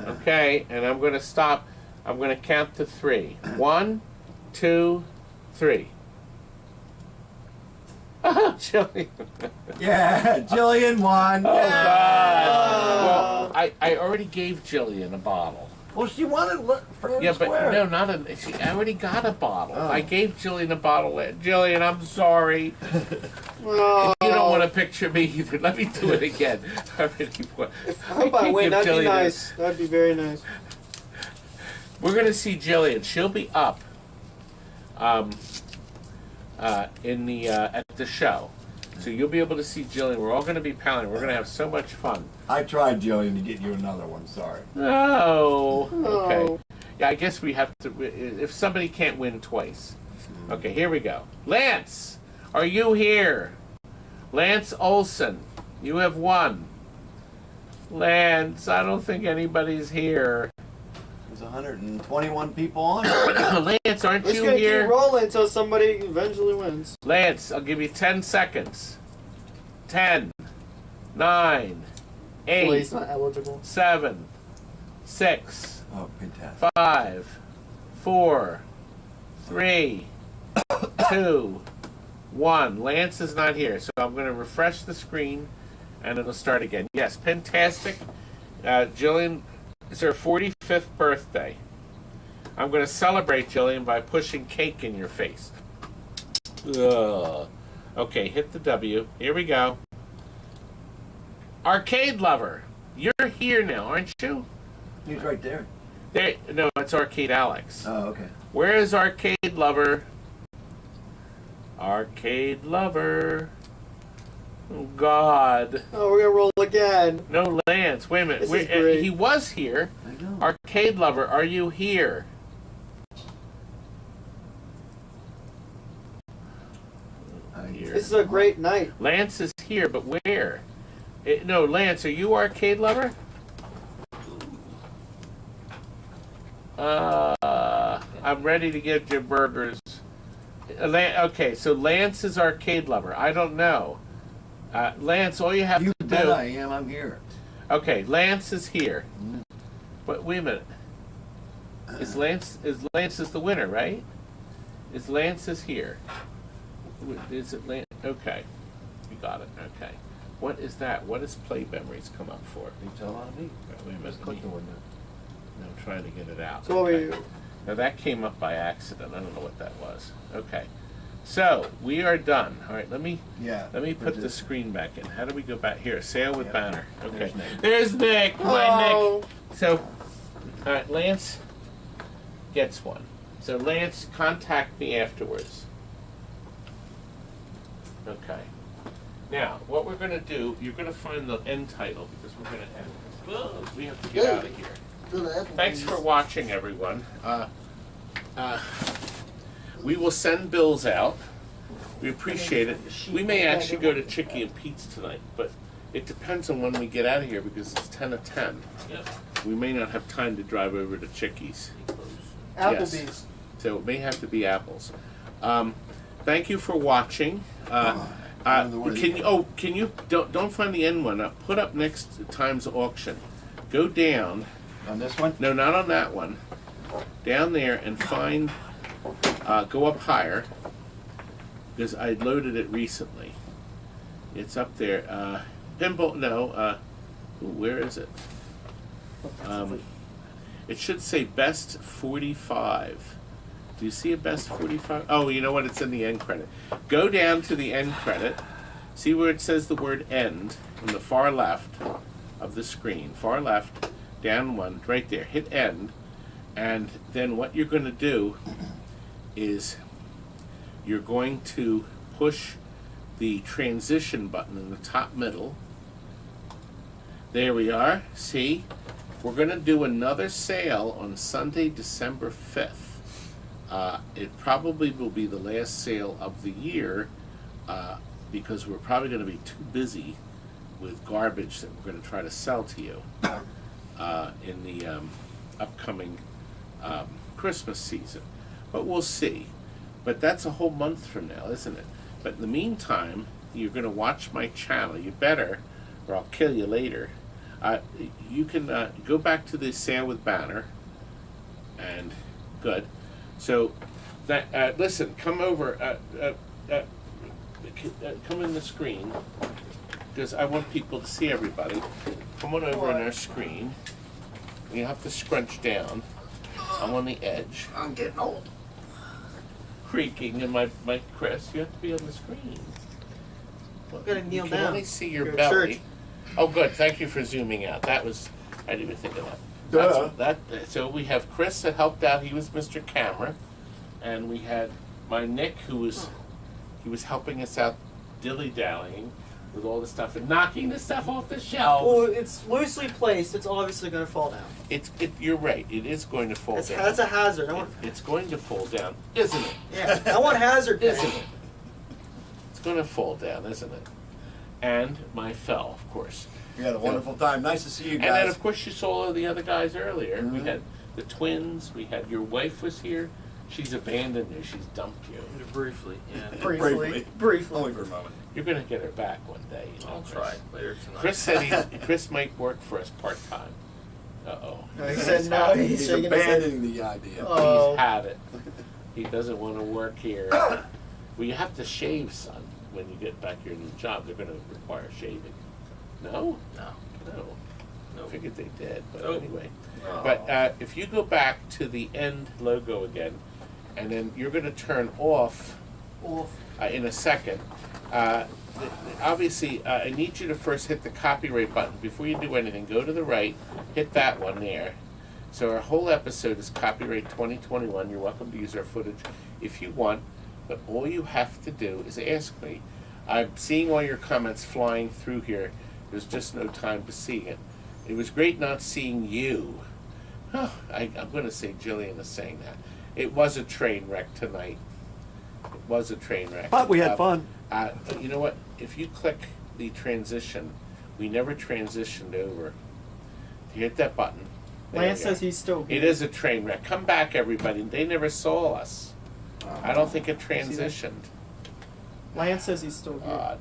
Okay, and I'm going to stop. I'm going to count to 3. 1, 2, 3. Oh, Jillian. Yeah, Jillian won. Oh, Yeah. God. Well, I already gave Jillian a bottle. Well, she wanted fair Yeah, and but square. no, not a. I already got a bottle. Oh. I gave Jillian a bottle. Jillian, I'm sorry. Oh. You don't want to picture me either. Let me do it again. I really want. I hope I win. Give That'd be Jillian nice. That'd be very nice. We're gonna see Jillian. She'll be up. In the at the show, so you'll be able to see Jillian. We're all gonna be palling. We're gonna have so much fun. I tried, Jillian, to get you another one. Sorry. No. Okay. Oh. Yeah, I guess we have to. If somebody can't win twice. Okay, here we go. Lance, are you here? Lance Olson, you have won. Lance, I don't think anybody's here. There's 121 people on. Lance, aren't We're just you gonna here? keep rolling until somebody eventually wins. Lance, I'll give you 10 seconds. 10, 9, Well, 8, he's not eligible. 7, 6, Oh, fantastic. 5, 4, 3, 2, 1. Lance is not here, so I'm going to refresh the screen and it'll start again. Yes, fantastic. Jillian, it's her 45th birthday. I'm going to celebrate, Jillian, by pushing cake in your face. Ugh. Okay, hit the W. Here we go. Arcade Lover, you're here now, aren't you? He's right there. There. No, it's Arcade Alex. Oh, okay. Where is Arcade Lover? Arcade Lover. Oh, God. Oh, we're gonna roll again. No, Lance. Wait a minute. This is great. He was here. I know. Arcade Lover, are you here? This is a great night. Lance is here, but where? No, Lance, are you Arcade Lover? I'm ready to give you burgers. Okay, so Lance is Arcade Lover. I don't know. Lance, all you have You to bet do... I am. I'm here. Okay, Lance is here. But wait a minute. Lance is the winner, right? Lance is here. Is it Lance? Okay. You got it. Okay. What is that? What does Play Memories come up for? You tell on me. Wait a minute. Click the window. I'm trying to get it out. So what were Okay. you? Now that came up by accident. I don't know what that was. Okay. So we are done. All right. Let me put the screen back in. How do we go back here? Sale with banner. Okay. There's Nick. My Nick. So, all right. Lance gets one. So Lance, contact me afterwards. Okay. Now, what we're going to do, you're going to find the end title because we're going to end. Whoa, we have to get out of here. Thanks for watching, everyone. We will send bills out. We appreciate it. We may actually go to Chicky and Pete's tonight, but it depends on when we get out of here because it's 10 of 10. We may not have time to drive over to Chicky's. Applebee's. Yes. So it may have to be apples. Thank you for watching. Can you don't find the end one. Put up next time's auction. Go down. On this one? No, not on that one. Down there and find. Go up higher because I loaded it recently. It's up there. Pinball. No. Where is it? It should say best 45. Do you see a best 45? Oh, you know what? It's in the end credit. Go down to the end credit. See where it says the word end on the far left of the screen. Far left, down one, right there. Hit end. And then what you're going to do is you're going to push the transition button in the top middle. There we are. See? We're going to do another sale on Sunday, December 5th. It probably will be the last sale of the year because we're probably going to be too busy with garbage that we're going to try to sell to you in the upcoming Christmas season. But we'll see. But that's a whole month from now, isn't it? But in the meantime, you're going to watch my channel. You better, or I'll kill you later. You can go back to the sale with banner, and good. So, that listen, come over, come in the screen, because I want people to see everybody. Come on over on our screen. You have to scrunch down. I'm on the edge. I'm getting old. Creaking in my Chris. You have to be on the screen. You gotta kneel You down. can only see your Your belly. shirt. Oh, good. Thank you for zooming out. I didn't even think of that. So we have Chris that helped out. He was Mr. Camera, and we had my Nick he was helping us out, dilly-dallying with all the stuff and knocking the stuff off the shelves. Well, it's loosely placed. It's obviously going to fall down. You're right. It is going to fall down. That's a hazard. It's going to fall down, isn't it? Yeah, I want hazard pay. Isn't it? It's going to fall down, isn't it? And my fell, of course. We had a wonderful time. Nice to see you guys. And then, of course, you saw all of the other guys earlier. We had the twins. We had your wife was here. She's abandoned you. She's dumped you. Briefly, yeah. Briefly. Only for a moment. You're going to get her back one day. You know, I'll Chris. try later tonight. Chris said Chris might work for us part-time. Uh-oh. No, he said no. He's He's shaking his head. abandoning the idea. Oh. He's had it. He doesn't want to work here. Well, you have to shave, son, when you get back your new job. They're going to require shaving. No? No. I figured they did, but Nope. anyway. Oh. But if you go back to the end logo again, and then you're going to turn off in a second. Obviously, I need you to first hit the copyright button. Before you do anything, go to the right, hit that one there. So our whole episode is copyright 2021. You're welcome to use our footage if you want, but all you have to do is ask me. I'm seeing all your comments flying through here. There's just no time to see it. It was great not seeing you. I'm going to say Jillian is saying that. It was a train wreck tonight. It was a train wreck. But we had fun. You know what? If you click the transition, we never transitioned over. You hit that button. Lance says he's still here. It is a train wreck. Come back, everybody. They never saw us. I don't think it transitioned. Lance says he's still here. God.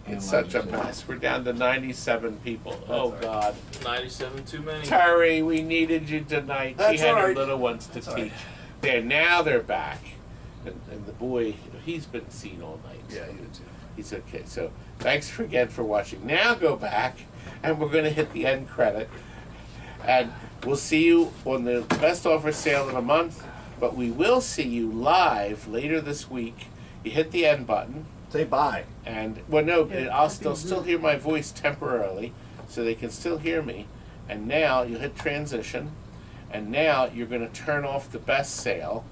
It's such a mess. We're down to 97 people. Oh, God. 97 too many. Terry, we needed you tonight. That's She had all her right. little ones to teach. There, now they're back. And the boy, he's been seen all night. Yeah, you did too. He's okay. So thanks again for watching. Now go back, and we're going to hit the end credit. And we'll see you on the best offer sale in a month, but we will see you live later this week. You hit the end button. Say bye. And, well, no, they'll still hear my voice temporarily, so they can still hear me. And now you hit transition, and now you're going to turn off the best sale.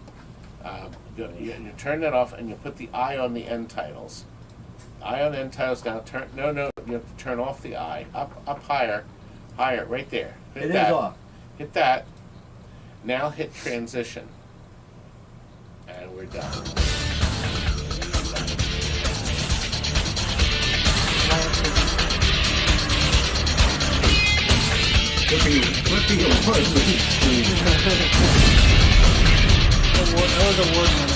You turn that off, and you put the eye on the end titles. Eye on the end titles. Now turn. No, you have to turn off the eye. Up higher, right there. Hit It that. is off. Hit that. Now hit transition, and we're done. That was a word.